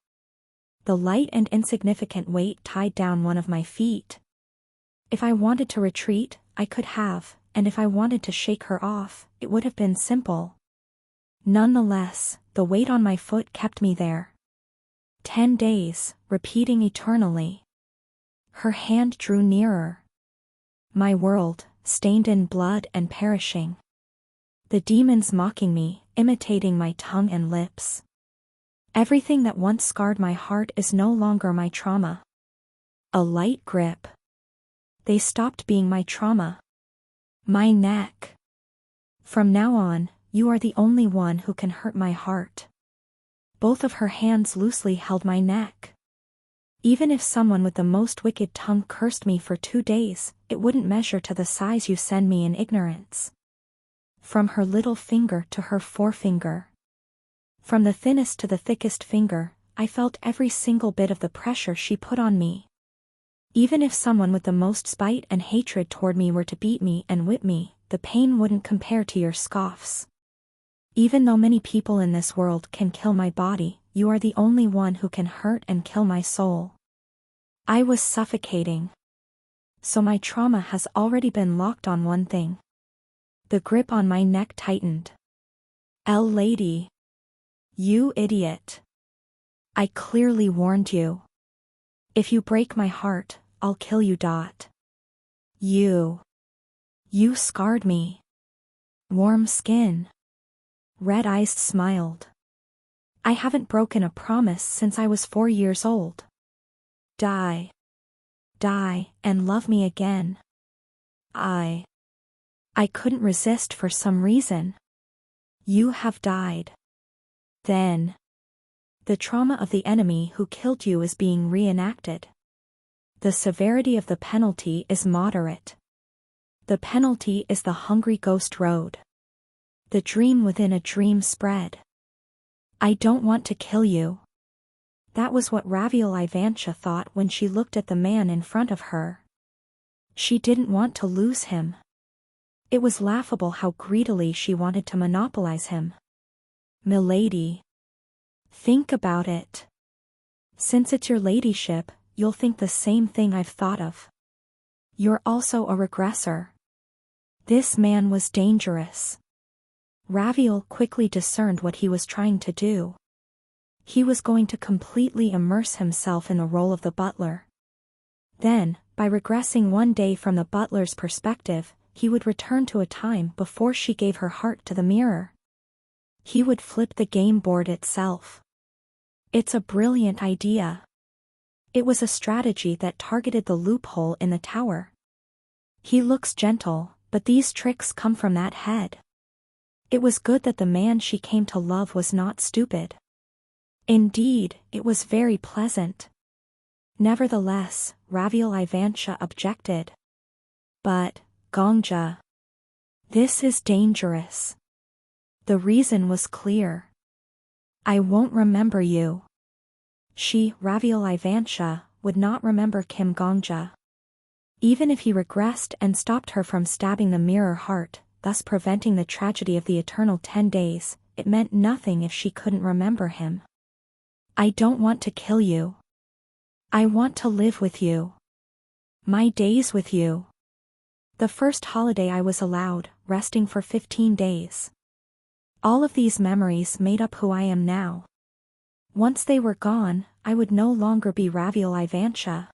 The light and insignificant weight tied down one of my feet. If I wanted to retreat, I could have, and if I wanted to shake her off, it would have been simple. Nonetheless, the weight on my foot kept me there. 10 days, repeating eternally. Her hand drew nearer. My world, stained in blood and perishing. The demons mocking me, imitating my tongue and lips. Everything that once scarred my heart is no longer my trauma. A light grip. They stopped being my trauma. My neck. From now on, you are the only one who can hurt my heart. Both of her hands loosely held my neck. Even if someone with the most wicked tongue cursed me for 2 days, it wouldn't measure to the size you send me in ignorance. From her little finger to her forefinger. From the thinnest to the thickest finger, I felt every single bit of the pressure she put on me. Even if someone with the most spite and hatred toward me were to beat me and whip me, the pain wouldn't compare to your scoffs. Even though many people in this world can kill my body, you are the only one who can hurt and kill my soul. I was suffocating. So my trauma has already been locked on one thing. The grip on my neck tightened. Lady. You idiot. I clearly warned you. If you break my heart, I'll kill you. You scarred me. Warm skin. Red eyes smiled. I haven't broken a promise since I was 4 years old. Die, and love me again. I couldn't resist for some reason. You have died. Then. The trauma of the enemy who killed you is being reenacted. The severity of the penalty is moderate. The penalty is the hungry ghost road. The dream within a dream spread. I don't want to kill you. That was what Raviel Ivantia thought when she looked at the man in front of her. She didn't want to lose him. It was laughable how greedily she wanted to monopolize him. Milady. Think about it. Since it's your ladyship, you'll think the same thing I've thought of. You're also a regressor. This man was dangerous. Raviel quickly discerned what he was trying to do. He was going to completely immerse himself in the role of the butler. Then, by regressing one day from the butler's perspective, he would return to a time before she gave her heart to the mirror. He would flip the game board itself. It's a brilliant idea. It was a strategy that targeted the loophole in the tower. He looks gentle, but these tricks come from that head. It was good that the man she came to love was not stupid. Indeed, it was very pleasant. Nevertheless, ClassRevivalHunter objected. But, Gongja, this is dangerous. The reason was clear. I won't remember you. ClassRevivalHunter would not remember Kim Gongja. Even if he regressed and stopped her from stabbing the mirror heart, thus preventing the tragedy of the eternal 10 days, it meant nothing if she couldn't remember him. I don't want to kill you. I want to live with you. My days with you. The first holiday I was allowed, resting for 15 days. All of these memories made up who I am now. Once they were gone, I would no longer be ClassRevivalHunter.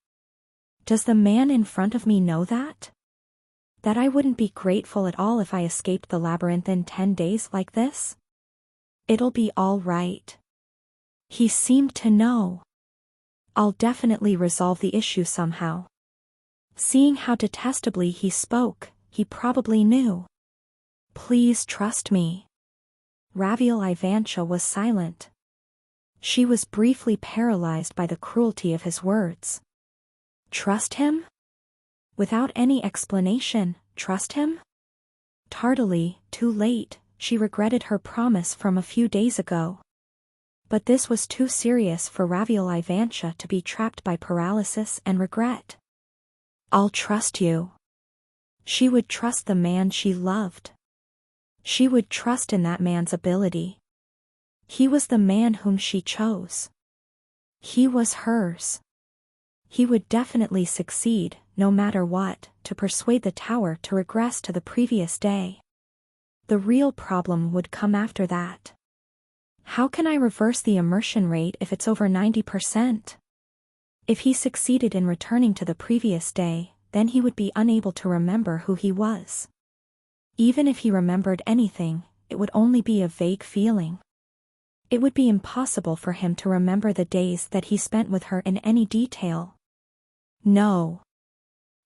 Does the man in front of me know that? That I wouldn't be grateful at all if I escaped the labyrinth in 10 days like this? It'll be all right. He seemed to know. I'll definitely resolve the issue somehow. Seeing how detestably he spoke, he probably knew. Please trust me. ClassRevivalHunter was silent. She was briefly paralyzed by the cruelty of his words. Trust him? Without any explanation, trust him? Tardily, too late, she regretted her promise from a few days ago. But this was too serious for ClassRevivalHunter to be trapped by paralysis and regret. I'll trust you. She would trust the man she loved. She would trust in that man's ability. He was the man whom she chose. He was hers. He would definitely succeed, no matter what, to persuade the tower to regress to the previous day. The real problem would come after that. How can I reverse the immersion rate if it's over 90%? If he succeeded in returning to the previous day, then he would be unable to remember who he was. Even if he remembered anything, it would only be a vague feeling. It would be impossible for him to remember the days that he spent with her in any detail. No.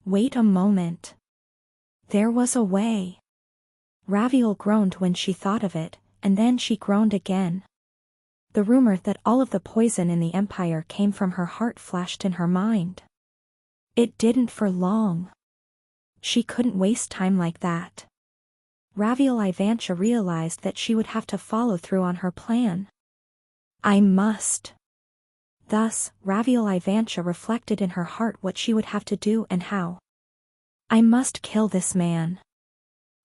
Wait a moment. There was a way. Raviel groaned when she thought of it, and then she groaned again. The rumor that all of the poison in the Empire came from her heart flashed in her mind. It didn't for long. She couldn't waste time like that. ClassRevivalHunter realized that she would have to follow through on her plan. I must. Thus, ClassRevivalHunter reflected in her heart what she would have to do and how. I must kill this man.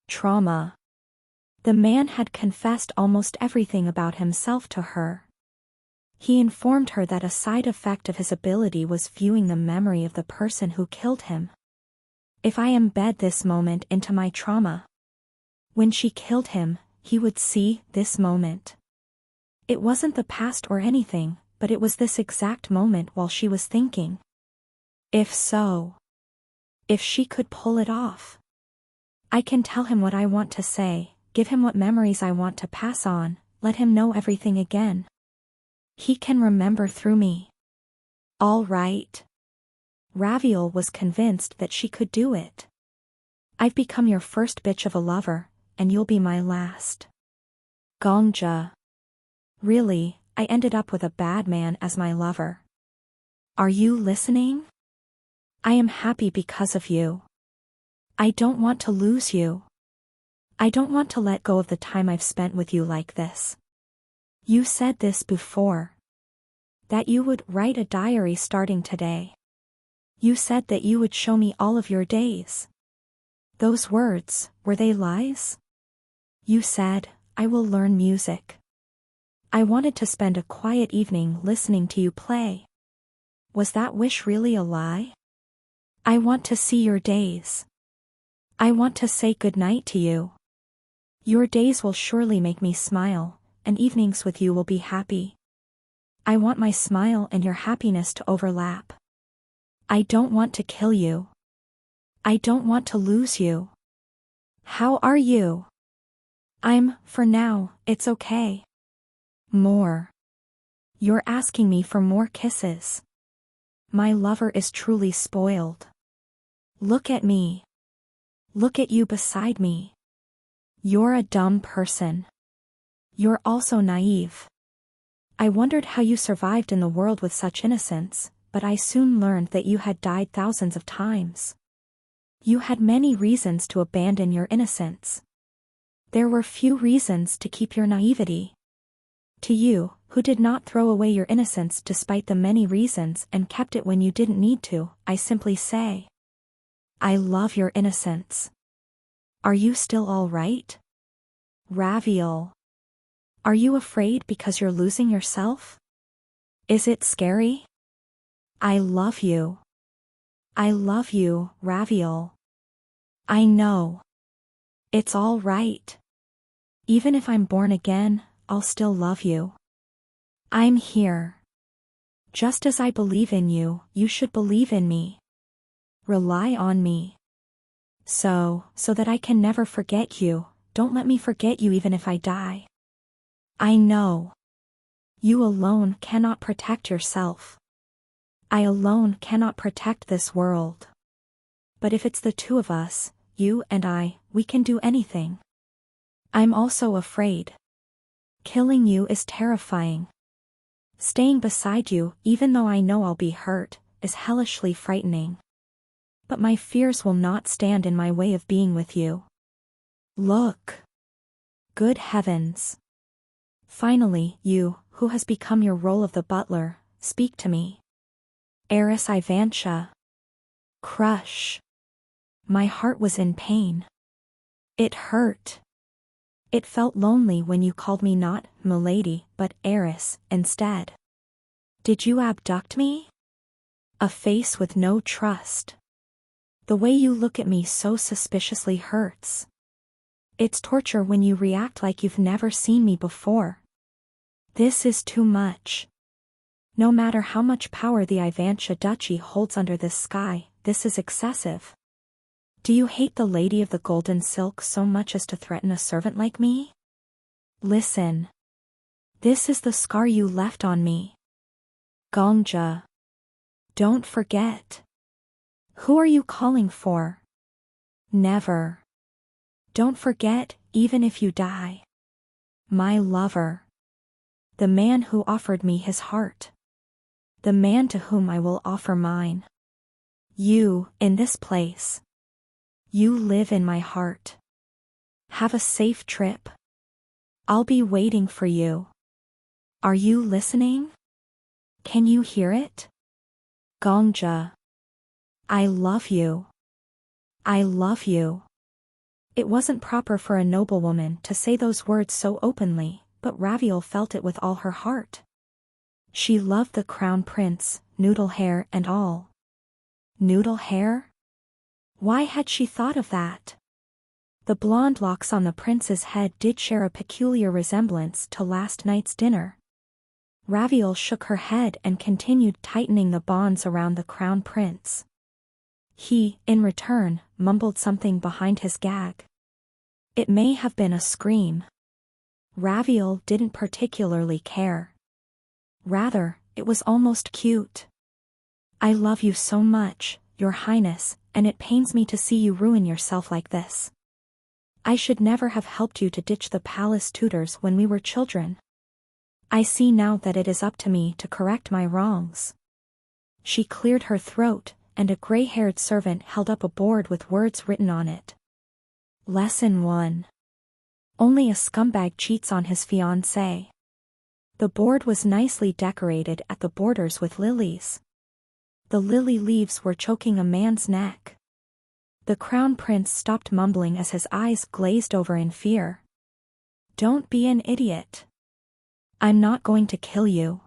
Trauma. The man had confessed almost everything about himself to her. He informed her that a side effect of his ability was viewing the memory of the person who killed him. If I embed this moment into my trauma, when she killed him, he would see this moment. It wasn't the past or anything, but it was this exact moment while she was thinking. If so, if she could pull it off, I can tell him what I want to say, give him what memories I want to pass on, let him know everything again. He can remember through me. All right. Raviel was convinced that she could do it. I've become your first bitch of a lover, and you'll be my last. Gongja. Really, I ended up with a bad man as my lover. Are you listening? I am happy because of you. I don't want to lose you. I don't want to let go of the time I've spent with you like this. You said this before. That you would write a diary starting today. You said that you would show me all of your days. Those words, were they lies? You said, I will learn music. I wanted to spend a quiet evening listening to you play. Was that wish really a lie? I want to see your days. I want to say good night to you. Your days will surely make me smile, and evenings with you will be happy. I want my smile and your happiness to overlap. I don't want to kill you. I don't want to lose you. How are you? For now, it's okay. More. You're asking me for more kisses. My lover is truly spoiled. Look at me. Look at you beside me. You're a dumb person. You're also naive. I wondered how you survived in the world with such innocence, but I soon learned that you had died thousands of times. You had many reasons to abandon your innocence. There were few reasons to keep your naivety. To you, who did not throw away your innocence despite the many reasons and kept it when you didn't need to, I simply say, I love your innocence. Are you still all right? Raviol. Are you afraid because you're losing yourself? Is it scary? I love you. I love you, Raviol. I know. It's all right. Even if I'm born again, I'll still love you. I'm here. Just as I believe in you, you should believe in me. Rely on me. So that I can never forget you, don't let me forget you even if I die. I know. You alone cannot protect yourself. I alone cannot protect this world. But if it's the two of us, you and I, we can do anything. I'm also afraid. Killing you is terrifying. Staying beside you, even though I know I'll be hurt, is hellishly frightening. But my fears will not stand in my way of being with you. Look. Good heavens. Finally, you, who has become your role of the butler, speak to me. Heiress Ivantia. Crush. My heart was in pain. It hurt. It felt lonely when you called me not milady, but heiress, instead. Did you abduct me? A face with no trust. The way you look at me so suspiciously hurts. It's torture when you react like you've never seen me before. This is too much. No matter how much power the Ivantia Duchy holds under this sky, this is excessive. Do you hate the lady of the golden silk so much as to threaten a servant like me? Listen. This is the scar you left on me. Gongja. Don't forget. Who are you calling for? Never. Don't forget, even if you die. My lover. The man who offered me his heart. The man to whom I will offer mine. You, in this place. You live in my heart. Have a safe trip. I'll be waiting for you. Are you listening? Can you hear it? Gongja. I love you. I love you. It wasn't proper for a noblewoman to say those words so openly, but Raviol felt it with all her heart. She loved the crown prince, noodle hair and all. Noodle hair? Why had she thought of that? The blonde locks on the prince's head did share a peculiar resemblance to last night's dinner. Raviol shook her head and continued tightening the bonds around the crown prince. He, in return, mumbled something behind his gag. It may have been a scream. Raviol didn't particularly care. Rather, it was almost cute. I love you so much, Your Highness, and it pains me to see you ruin yourself like this. I should never have helped you to ditch the palace tutors when we were children. I see now that it is up to me to correct my wrongs. She cleared her throat, and a gray-haired servant held up a board with words written on it. Lesson 1. Only a scumbag cheats on his fiancée. The board was nicely decorated at the borders with lilies. The lily leaves were choking a man's neck. The crown prince stopped mumbling as his eyes glazed over in fear. Don't be an idiot. I'm not going to kill you.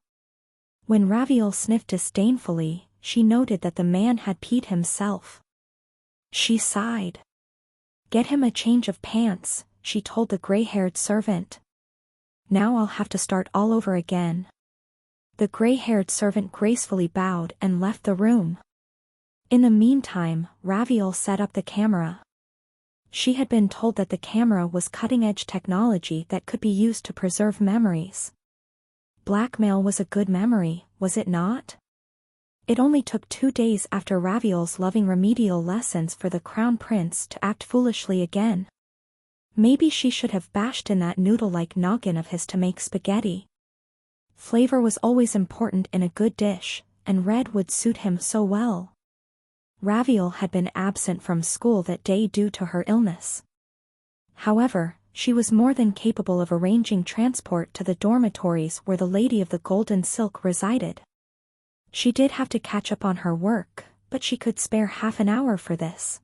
When Raviol sniffed disdainfully, she noted that the man had peed himself. She sighed. Get him a change of pants, she told the gray-haired servant. Now I'll have to start all over again. The gray-haired servant gracefully bowed and left the room. In the meantime, Raviel set up the camera. She had been told that the camera was cutting-edge technology that could be used to preserve memories. Blackmail was a good memory, was it not? It only took 2 days after Raviel's loving remedial lessons for the crown prince to act foolishly again. Maybe she should have bashed in that noodle-like noggin of his to make spaghetti. Flavor was always important in a good dish, and red would suit him so well. Raviel had been absent from school that day due to her illness. However, she was more than capable of arranging transport to the dormitories where the Lady of the Golden Silk resided. She did have to catch up on her work, but she could spare half an hour for this.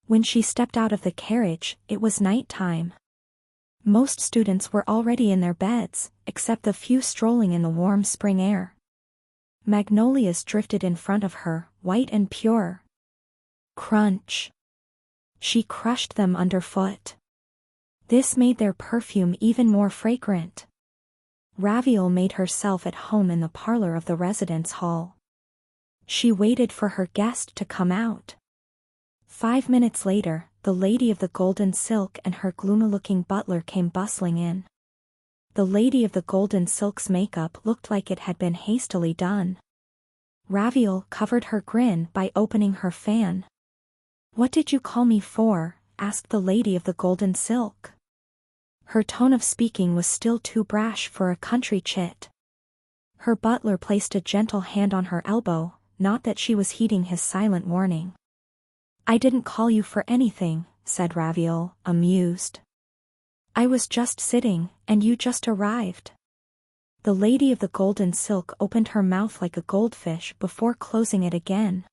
When she stepped out of the carriage, it was night time. Most students were already in their beds, except the few strolling in the warm spring air. Magnolias drifted in front of her, white and pure. Crunch. She crushed them underfoot. This made their perfume even more fragrant. Raviel made herself at home in the parlor of the residence hall. She waited for her guest to come out. 5 minutes later, the Lady of the Golden Silk and her gloomy-looking butler came bustling in. The Lady of the Golden Silk's makeup looked like it had been hastily done. Raviel covered her grin by opening her fan. "What did you call me for?" asked the Lady of the Golden Silk. Her tone of speaking was still too brash for a country chit. Her butler placed a gentle hand on her elbow, not that she was heeding his silent warning. "I didn't call you for anything," said Raviel, amused. "I was just sitting, and you just arrived." The Lady of the Golden Silk opened her mouth like a goldfish before closing it again.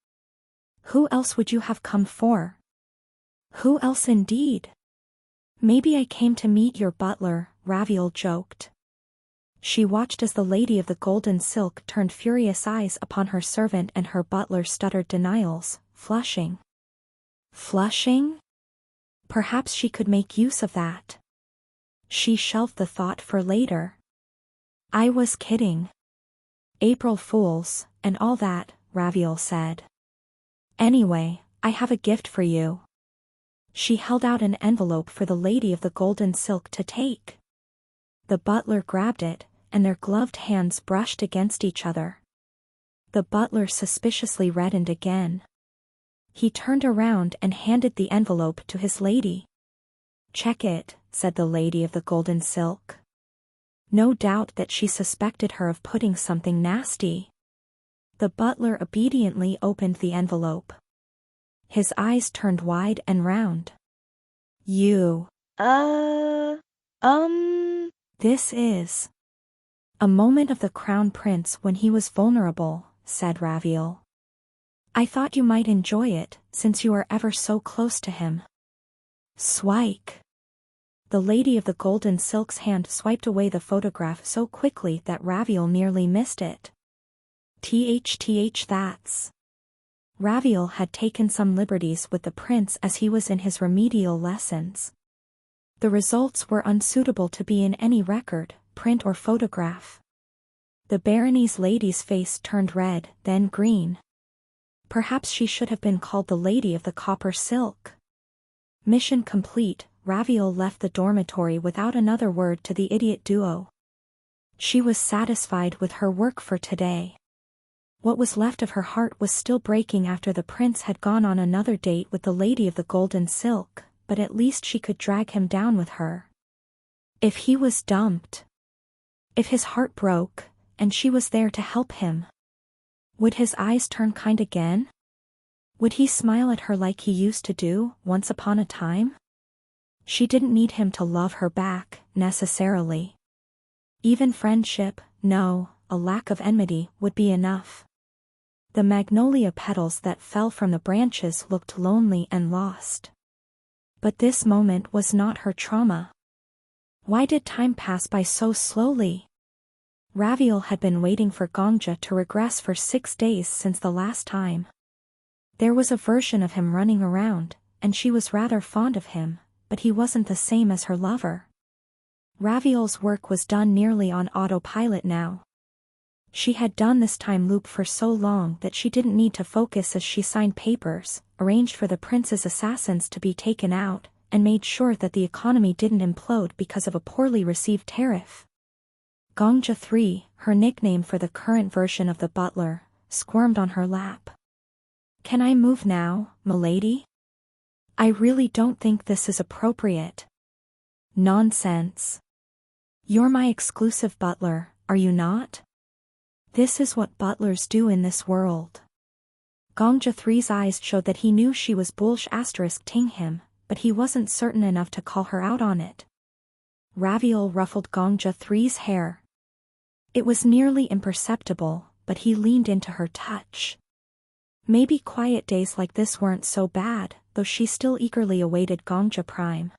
"Who else would you have come for?" "Who else indeed?" "Maybe I came to meet your butler," Raviel joked. She watched as the Lady of the Golden Silk turned furious eyes upon her servant and her butler stuttered denials, flushing. Flushing? Perhaps she could make use of that. She shelved the thought for later. "I was kidding. April Fools, and all that," Raviel said. "Anyway, I have a gift for you." She held out an envelope for the Lady of the Golden Silk to take. The butler grabbed it, and their gloved hands brushed against each other. The butler suspiciously reddened again. He turned around and handed the envelope to his lady. "Check it," said the Lady of the Golden Silk. No doubt that she suspected her of putting something nasty. The butler obediently opened the envelope. His eyes turned wide and round. "You. This is." "A moment of the Crown Prince when he was vulnerable," said Raviel. "I thought you might enjoy it, since you are ever so close to him." Swike. The Lady of the Golden Silk's hand swiped away the photograph so quickly that Raviel nearly missed it. That's. Raviel had taken some liberties with the prince as he was in his remedial lessons. The results were unsuitable to be in any record, print or photograph. The Baronese lady's face turned red, then green. Perhaps she should have been called the Lady of the Copper Silk. Mission complete, Raviel left the dormitory without another word to the idiot duo. She was satisfied with her work for today. What was left of her heart was still breaking after the prince had gone on another date with the Lady of the Golden Silk, but at least she could drag him down with her. If he was dumped, if his heart broke, and she was there to help him, would his eyes turn kind again? Would he smile at her like he used to do, once upon a time? She didn't need him to love her back, necessarily. Even friendship, no, a lack of enmity, would be enough. The magnolia petals that fell from the branches looked lonely and lost. But this moment was not her trauma. Why did time pass by so slowly? Raviel had been waiting for Gongja to regress for 6 days since the last time. There was a version of him running around, and she was rather fond of him, but he wasn't the same as her lover. Raviol's work was done nearly on autopilot now. She had done this time loop for so long that she didn't need to focus as she signed papers, arranged for the prince's assassins to be taken out, and made sure that the economy didn't implode because of a poorly received tariff. Gongja 3, her nickname for the current version of the butler, squirmed on her lap. "Can I move now, milady? I really don't think this is appropriate." "Nonsense. You're my exclusive butler, are you not? This is what butlers do in this world." Gongja 3's eyes showed that he knew she was ting him, but he wasn't certain enough to call her out on it. Raviol ruffled Gongja 3's hair. It was nearly imperceptible, but he leaned into her touch. Maybe quiet days like this weren't so bad, though she still eagerly awaited Gongja Prime.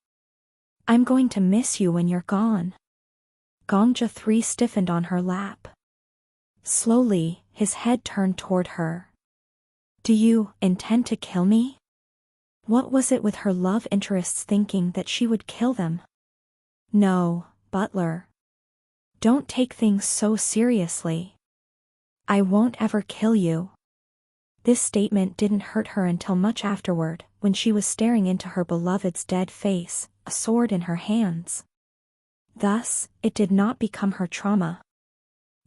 "I'm going to miss you when you're gone." Gongja 3 stiffened on her lap. Slowly, his head turned toward her. "Do you intend to kill me?" What was it with her love interests thinking that she would kill them? "No, butler. Don't take things so seriously. I won't ever kill you." This statement didn't hurt her until much afterward, when she was staring into her beloved's dead face, a sword in her hands. Thus, it did not become her trauma.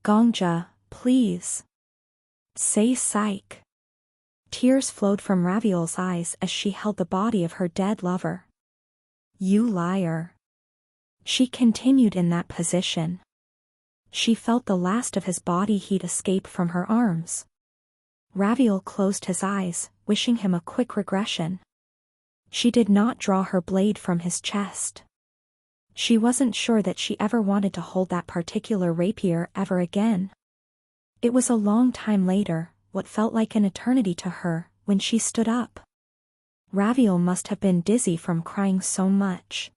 "Gongja, please. Say psych." Tears flowed from Raviol's eyes as she held the body of her dead lover. "You liar." She continued in that position. She felt the last of his body heat escape from her arms. Raviol closed his eyes, wishing him a quick regression. She did not draw her blade from his chest. She wasn't sure that she ever wanted to hold that particular rapier ever again. It was a long time later, what felt like an eternity to her, when she stood up. Raviol must have been dizzy from crying so much.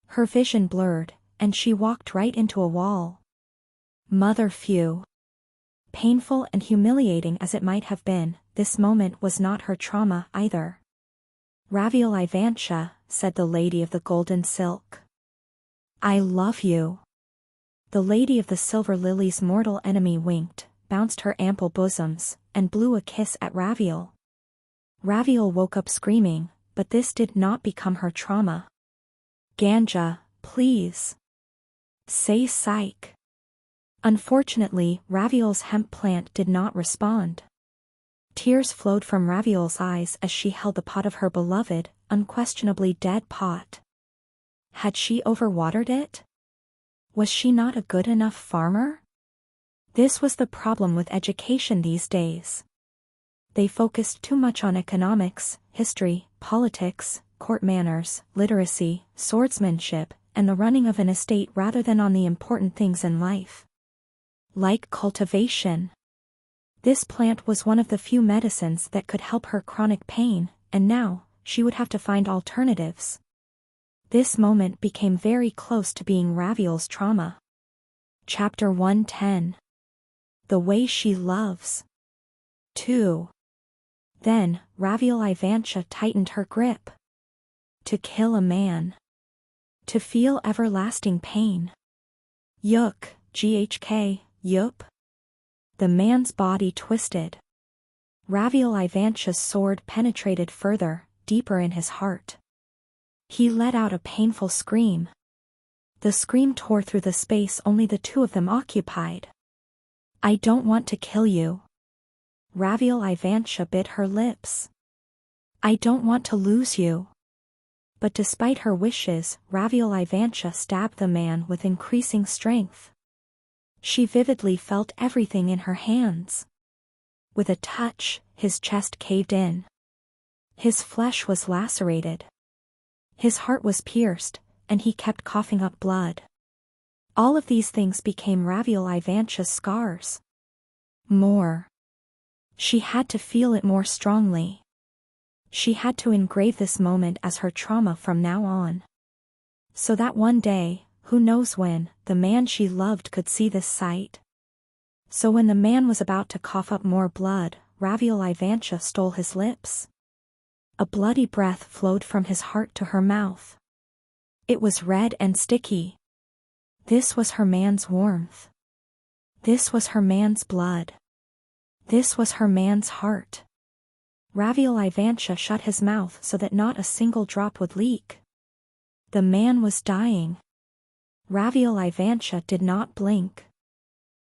Her vision blurred, and she walked right into a wall. Mother phew. Painful and humiliating as it might have been, this moment was not her trauma either. "Raviol Ivantia," said the lady of the golden silk. "I love you." The lady of the silver lily's mortal enemy winked, bounced her ample bosoms, and blew a kiss at Raviol. Raviol woke up screaming, but this did not become her trauma. "Ganja, please. Say psych." Unfortunately, Raviol's hemp plant did not respond. Tears flowed from Raviol's eyes as she held the pot of her beloved, unquestionably dead pot. Had she overwatered it? Was she not a good enough farmer? This was the problem with education these days. They focused too much on economics, history, politics, court manners, literacy, swordsmanship, and the running of an estate rather than on the important things in life. Like cultivation. This plant was one of the few medicines that could help her chronic pain, and now, she would have to find alternatives. This moment became very close to being Raviol's trauma. Chapter 110. The Way She Loves. 2. Then, Raviol Ivantia tightened her grip. To kill a man. To feel everlasting pain. Yuk, GHK, yup. The man's body twisted. Raviol Ivantia's sword penetrated further, deeper in his heart. He let out a painful scream. The scream tore through the space only the two of them occupied. "I don't want to kill you." Raviol Ivantia bit her lips. "I don't want to lose you." But despite her wishes, Raviol Ivantia stabbed the man with increasing strength. She vividly felt everything in her hands. With a touch, his chest caved in. His flesh was lacerated. His heart was pierced, and he kept coughing up blood. All of these things became Raviol Ivantia's scars. More. She had to feel it more strongly. She had to engrave this moment as her trauma from now on. So that one day, who knows when, the man she loved could see this sight. So when the man was about to cough up more blood, Raviol Ivantia stole his lips. A bloody breath flowed from his heart to her mouth. It was red and sticky. This was her man's warmth. This was her man's blood. This was her man's heart. ClassRevivalHunter shut his mouth so that not a single drop would leak. The man was dying. ClassRevivalHunter did not blink.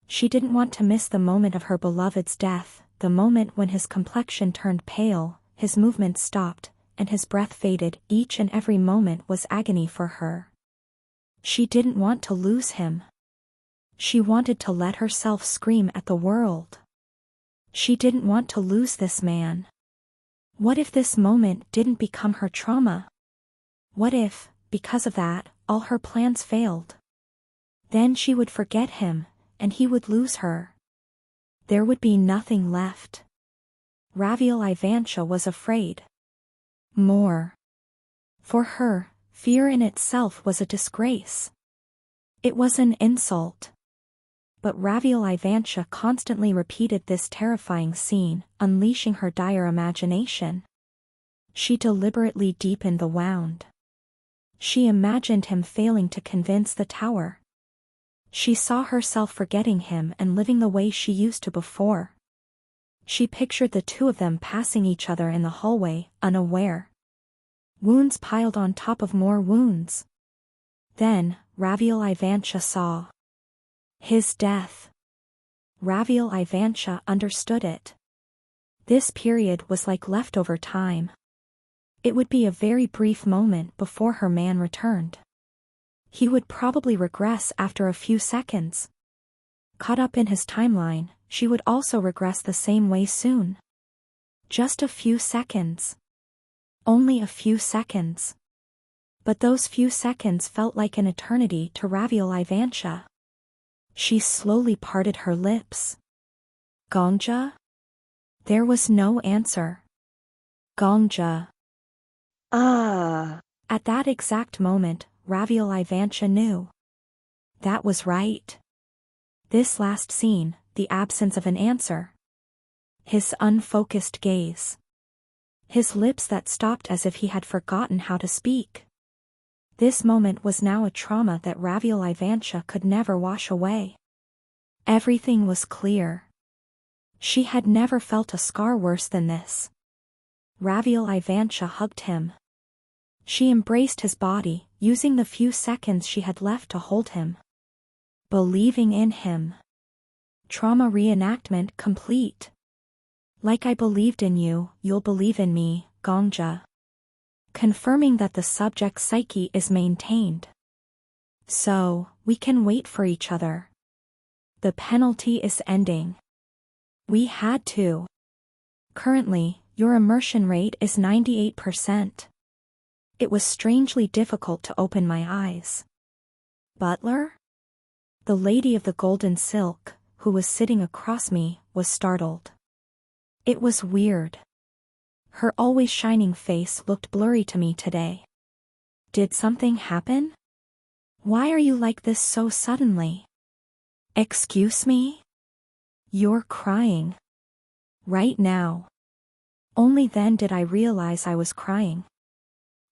She didn't want to miss the moment of her beloved's death, the moment when his complexion turned pale, his movements stopped, and his breath faded. Each and every moment was agony for her. She didn't want to lose him. She wanted to let herself scream at the world. She didn't want to lose this man. What if this moment didn't become her trauma? What if, because of that, all her plans failed? Then she would forget him, and he would lose her. There would be nothing left. ClassRevivalHunter was afraid. More. For her, fear in itself was a disgrace. It was an insult. But ClassRevivalHunter constantly repeated this terrifying scene, unleashing her dire imagination. She deliberately deepened the wound. She imagined him failing to convince the tower. She saw herself forgetting him and living the way she used to before. She pictured the two of them passing each other in the hallway, unaware. Wounds piled on top of more wounds. Then, ClassRevivalHunter saw his death. ClassRevivalHunter understood it. This period was like leftover time. It would be a very brief moment before her man returned. He would probably regress after a few seconds. Caught up in his timeline, she would also regress the same way soon. Just a few seconds. Only a few seconds. But those few seconds felt like an eternity to ClassRevivalHunter. She slowly parted her lips. Gongja? There was no answer. Gongja. Ah. At that exact moment, ClassRevivalHunter knew. That was right. This last scene, the absence of an answer. His unfocused gaze. His lips that stopped as if he had forgotten how to speak. This moment was now a trauma that ClassRevivalHunter could never wash away. Everything was clear. She had never felt a scar worse than this. ClassRevivalHunter hugged him. She embraced his body, using the few seconds she had left to hold him. Believing in him. Trauma reenactment complete. Like I believed in you, you'll believe in me, Gongja. Confirming that the subject's psyche is maintained. So, we can wait for each other. The penalty is ending. We had to. Currently, your immersion rate is 98%. It was strangely difficult to open my eyes. Butler? The lady of the golden silk, who was sitting across me, was startled. It was weird. Her always shining face looked blurry to me today. Did something happen? Why are you like this so suddenly? Excuse me? You're crying. Right now. Only then did I realize I was crying.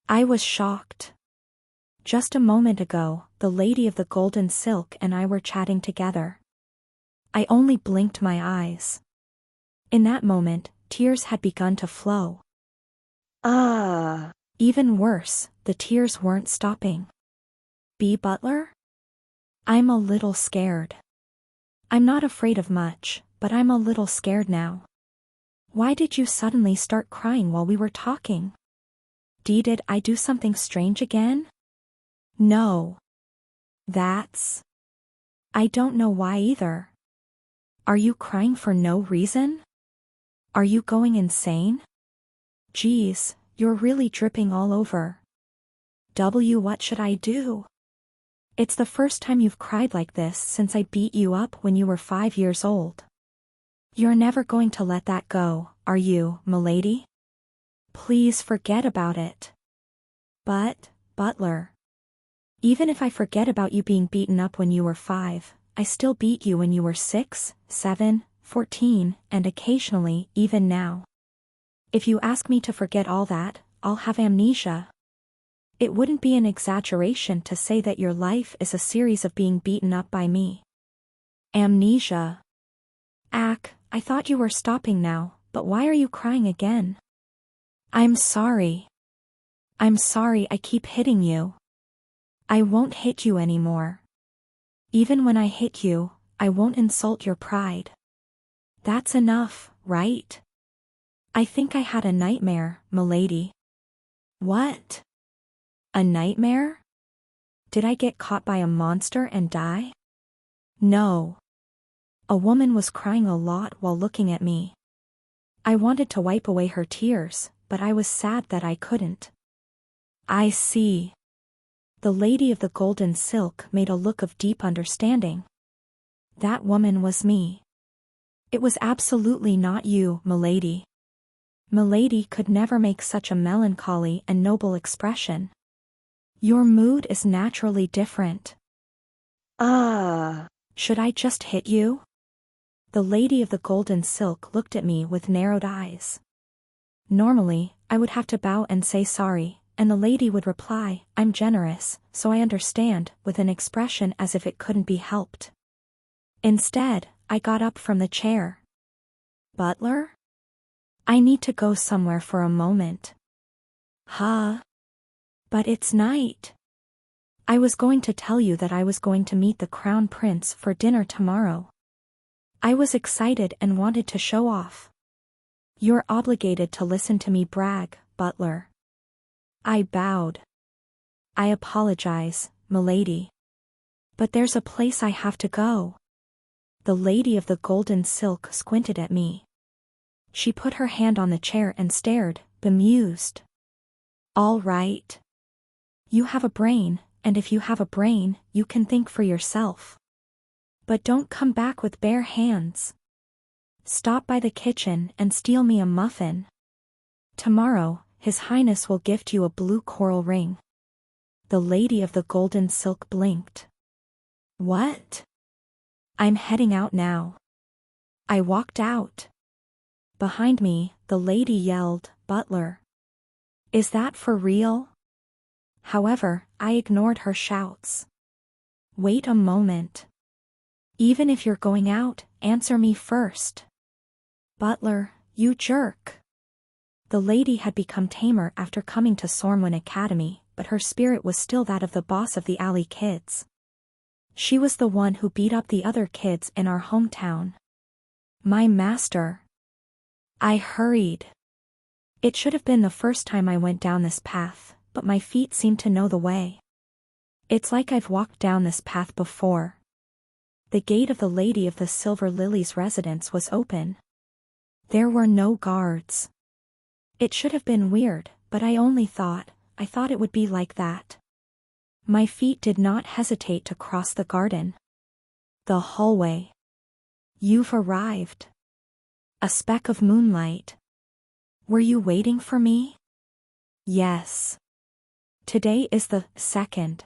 I was shocked. Just a moment ago, the lady of the golden silk and I were chatting together. I only blinked my eyes. In that moment, tears had begun to flow. Ah. Even worse, the tears weren't stopping. B. Butler? I'm a little scared. I'm not afraid of much, but I'm a little scared now. Why did you suddenly start crying while we were talking? Did I do something strange again? No. I don't know why either. Are you crying for no reason? Are you going insane? Geez, you're really dripping all over. What should I do? It's the first time you've cried like this since I beat you up when you were 5 years old. You're never going to let that go, are you, milady? Please forget about it. But, Butler. Even if I forget about you being beaten up when you were 5, I still beat you when you were 6, 7, 14, and occasionally even now. If you ask me to forget all that, I'll have amnesia. It wouldn't be an exaggeration to say that your life is a series of being beaten up by me. Amnesia. Ack, I thought you were stopping now, but why are you crying again? I'm sorry. I'm sorry I keep hitting you. I won't hit you anymore. Even when I hit you, I won't insult your pride. That's enough, right? I think I had a nightmare, milady. What? A nightmare? Did I get caught by a monster and die? No. A woman was crying a lot while looking at me. I wanted to wipe away her tears, but I was sad that I couldn't. I see. The lady of the golden silk made a look of deep understanding. That woman was me. It was absolutely not you, milady. Milady could never make such a melancholy and noble expression. Your mood is naturally different. Ah. Should I just hit you? The lady of the golden silk looked at me with narrowed eyes. Normally, I would have to bow and say sorry, and the lady would reply, I'm generous, so I understand, with an expression as if it couldn't be helped. Instead, I got up from the chair. Butler? I need to go somewhere for a moment. Huh? But it's night. I was going to tell you that I was going to meet the crown prince for dinner tomorrow. I was excited and wanted to show off. You're obligated to listen to me brag, Butler. I bowed. I apologize, milady. But there's a place I have to go. The lady of the golden silk squinted at me. She put her hand on the chair and stared, bemused. All right. You have a brain, and if you have a brain, you can think for yourself. But don't come back with bare hands. Stop by the kitchen and steal me a muffin. Tomorrow, His Highness will gift you a blue coral ring. The lady of the golden silk blinked. What? I'm heading out now. I walked out. Behind me, the lady yelled, Butler. Is that for real? However, I ignored her shouts. Wait a moment. Even if you're going out, answer me first. Butler, you jerk. The lady had become tamer after coming to Sormwin Academy, but her spirit was still that of the boss of the alley kids. She was the one who beat up the other kids in our hometown. My master. I hurried. It should have been the first time I went down this path, but my feet seemed to know the way. It's like I've walked down this path before. The gate of the Lady of the Silver Lily's residence was open. There were no guards. It should have been weird, but I thought it would be like that. My feet did not hesitate to cross the garden. The hallway. You've arrived. A speck of moonlight. Were you waiting for me? Yes. Today is the second.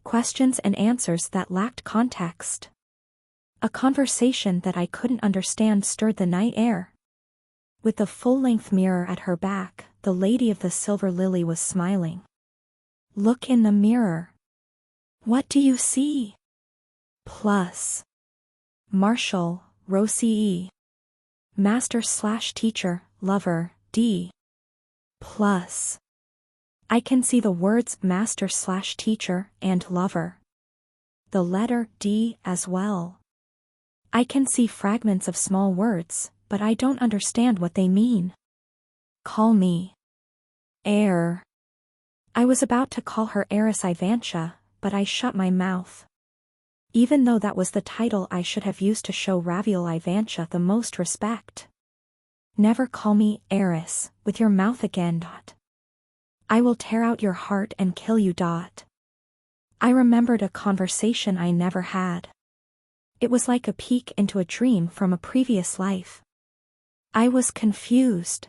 Questions and answers that lacked context. A conversation that I couldn't understand stirred the night air. With the full-length mirror at her back, the Lady of the Silver Lily was smiling. Look in the mirror. What do you see? Plus. Marshall, Rosie. Master/teacher, lover, D. Plus. I can see the words master/teacher and lover. The letter D as well. I can see fragments of small words, but I don't understand what they mean. Call me. Heir. I was about to call her Heiress Ivantia, but I shut my mouth. Even though that was the title I should have used to show Raviel Ivantia the most respect. Never call me heiress, with your mouth again. I will tear out your heart and kill you. I remembered a conversation I never had. It was like a peek into a dream from a previous life. I was confused.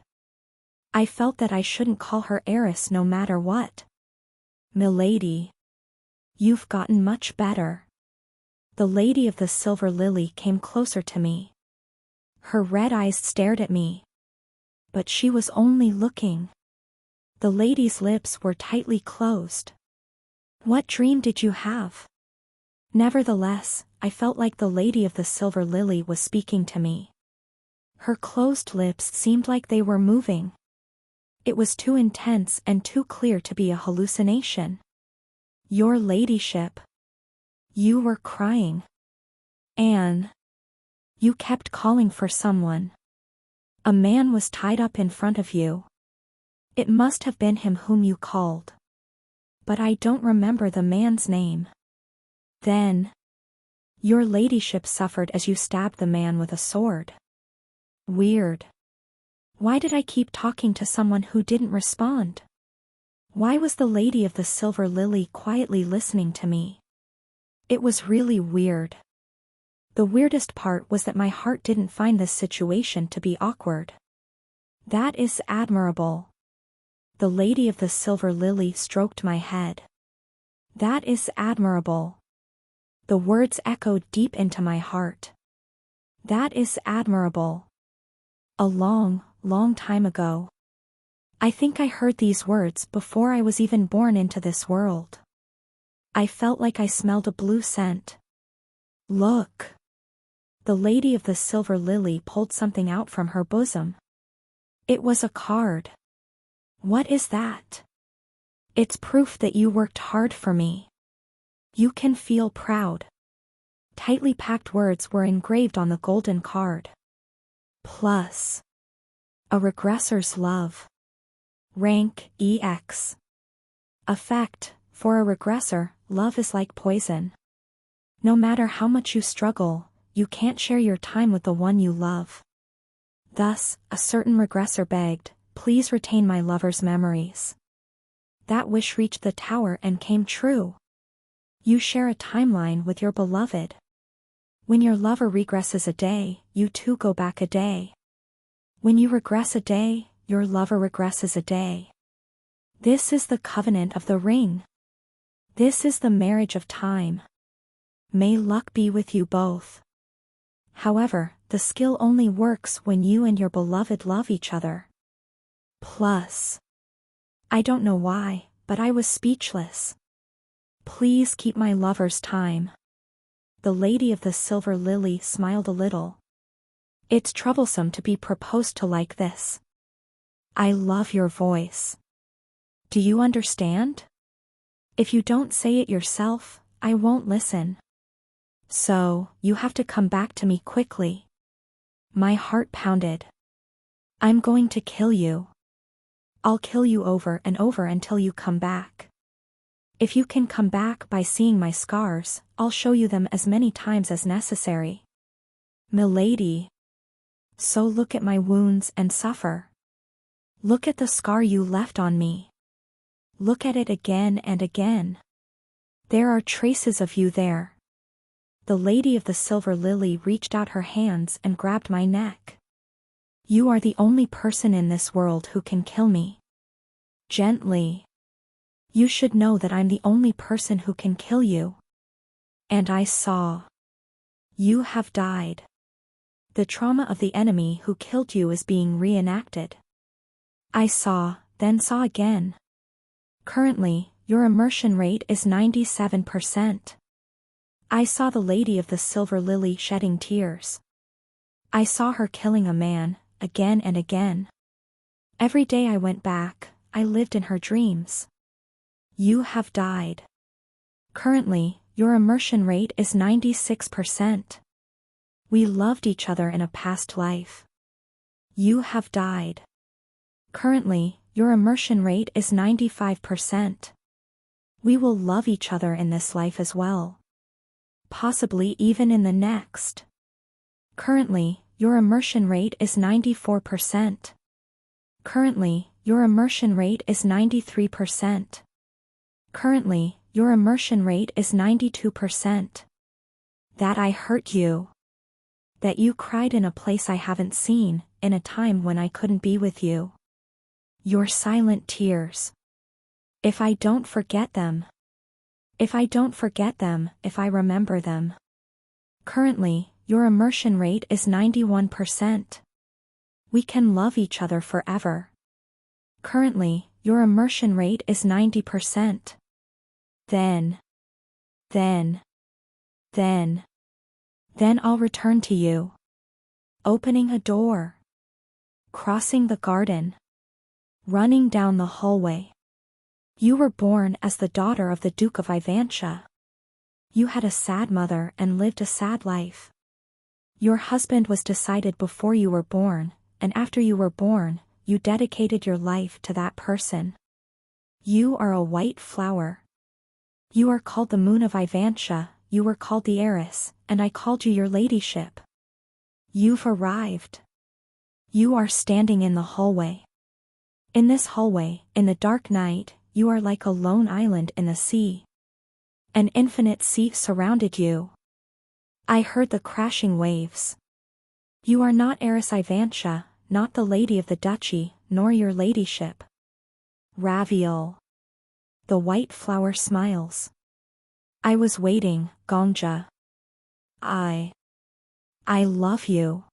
I felt that I shouldn't call her heiress no matter what. Milady. You've gotten much better. The Lady of the Silver Lily came closer to me. Her red eyes stared at me. But she was only looking. The lady's lips were tightly closed. What dream did you have? Nevertheless, I felt like the lady of the silver lily was speaking to me. Her closed lips seemed like they were moving. It was too intense and too clear to be a hallucination. Your ladyship. You were crying. Anne. You kept calling for someone. A man was tied up in front of you. It must have been him whom you called. But I don't remember the man's name. Then. Your ladyship suffered as you stabbed the man with a sword. Weird. Why did I keep talking to someone who didn't respond? Why was the lady of the silver lily quietly listening to me? It was really weird. The weirdest part was that my heart didn't find this situation to be awkward. That is admirable. The lady of the silver lily stroked my head. That is admirable. The words echoed deep into my heart. That is admirable. A long, long time ago. I think I heard these words before I was even born into this world. I felt like I smelled a blue scent. Look. The lady of the silver lily pulled something out from her bosom. It was a card. What is that? It's proof that you worked hard for me. You can feel proud. Tightly packed words were engraved on the golden card. Plus. A regressor's love. Rank EX. Effect, for a regressor, love is like poison. No matter how much you struggle, you can't share your time with the one you love. Thus, a certain regressor begged, please retain my lover's memories. That wish reached the tower and came true. You share a timeline with your beloved. When your lover regresses a day, you too go back a day. When you regress a day, your lover regresses a day. This is the covenant of the ring. This is the marriage of time. May luck be with you both. However, the skill only works when you and your beloved love each other. Plus. I don't know why, but I was speechless. Please keep my lover's time. The lady of the silver lily smiled a little. It's troublesome to be proposed to like this. I love your voice. Do you understand? If you don't say it yourself, I won't listen. So, you have to come back to me quickly. My heart pounded. I'm going to kill you. I'll kill you over and over until you come back. If you can come back by seeing my scars, I'll show you them as many times as necessary. Milady. So look at my wounds and suffer. Look at the scar you left on me. Look at it again and again. There are traces of you there. The lady of the silver lily reached out her hands and grabbed my neck. You are the only person in this world who can kill me. Gently. You should know that I'm the only person who can kill you. And I saw. You have died. The trauma of the enemy who killed you is being reenacted. I saw, then saw again. Currently, your immersion rate is 97%. I saw the lady of the silver lily shedding tears. I saw her killing a man, again and again. Every day I went back, I lived in her dreams. You have died. Currently, your immersion rate is 96%. We loved each other in a past life. You have died. Currently, your immersion rate is 95%. We will love each other in this life as well. Possibly even in the next. Currently, your immersion rate is 94%. Currently, your immersion rate is 93%. Currently, your immersion rate is 92%. That I hurt you. That you cried in a place I haven't seen, in a time when I couldn't be with you. Your silent tears. If I don't forget them. If I don't forget them, if I remember them. Currently, your immersion rate is 91%. We can love each other forever. Currently, your immersion rate is 90%. Then I'll return to you. Opening a door. Crossing the garden. Running down the hallway. You were born as the daughter of the Duke of Ivantia. You had a sad mother and lived a sad life. Your husband was decided before you were born, and after you were born, you dedicated your life to that person. You are a white flower. You are called the Moon of Ivantia, you were called the Heiress, and I called you your ladyship. You've arrived. You are standing in the hallway. In this hallway, in the dark night, you are like a lone island in the sea. An infinite sea surrounded you. I heard the crashing waves. You are not Heiress Ivantia, not the lady of the duchy, nor your ladyship. Raviol. The white flower smiles. I was waiting, Gongja. I love you.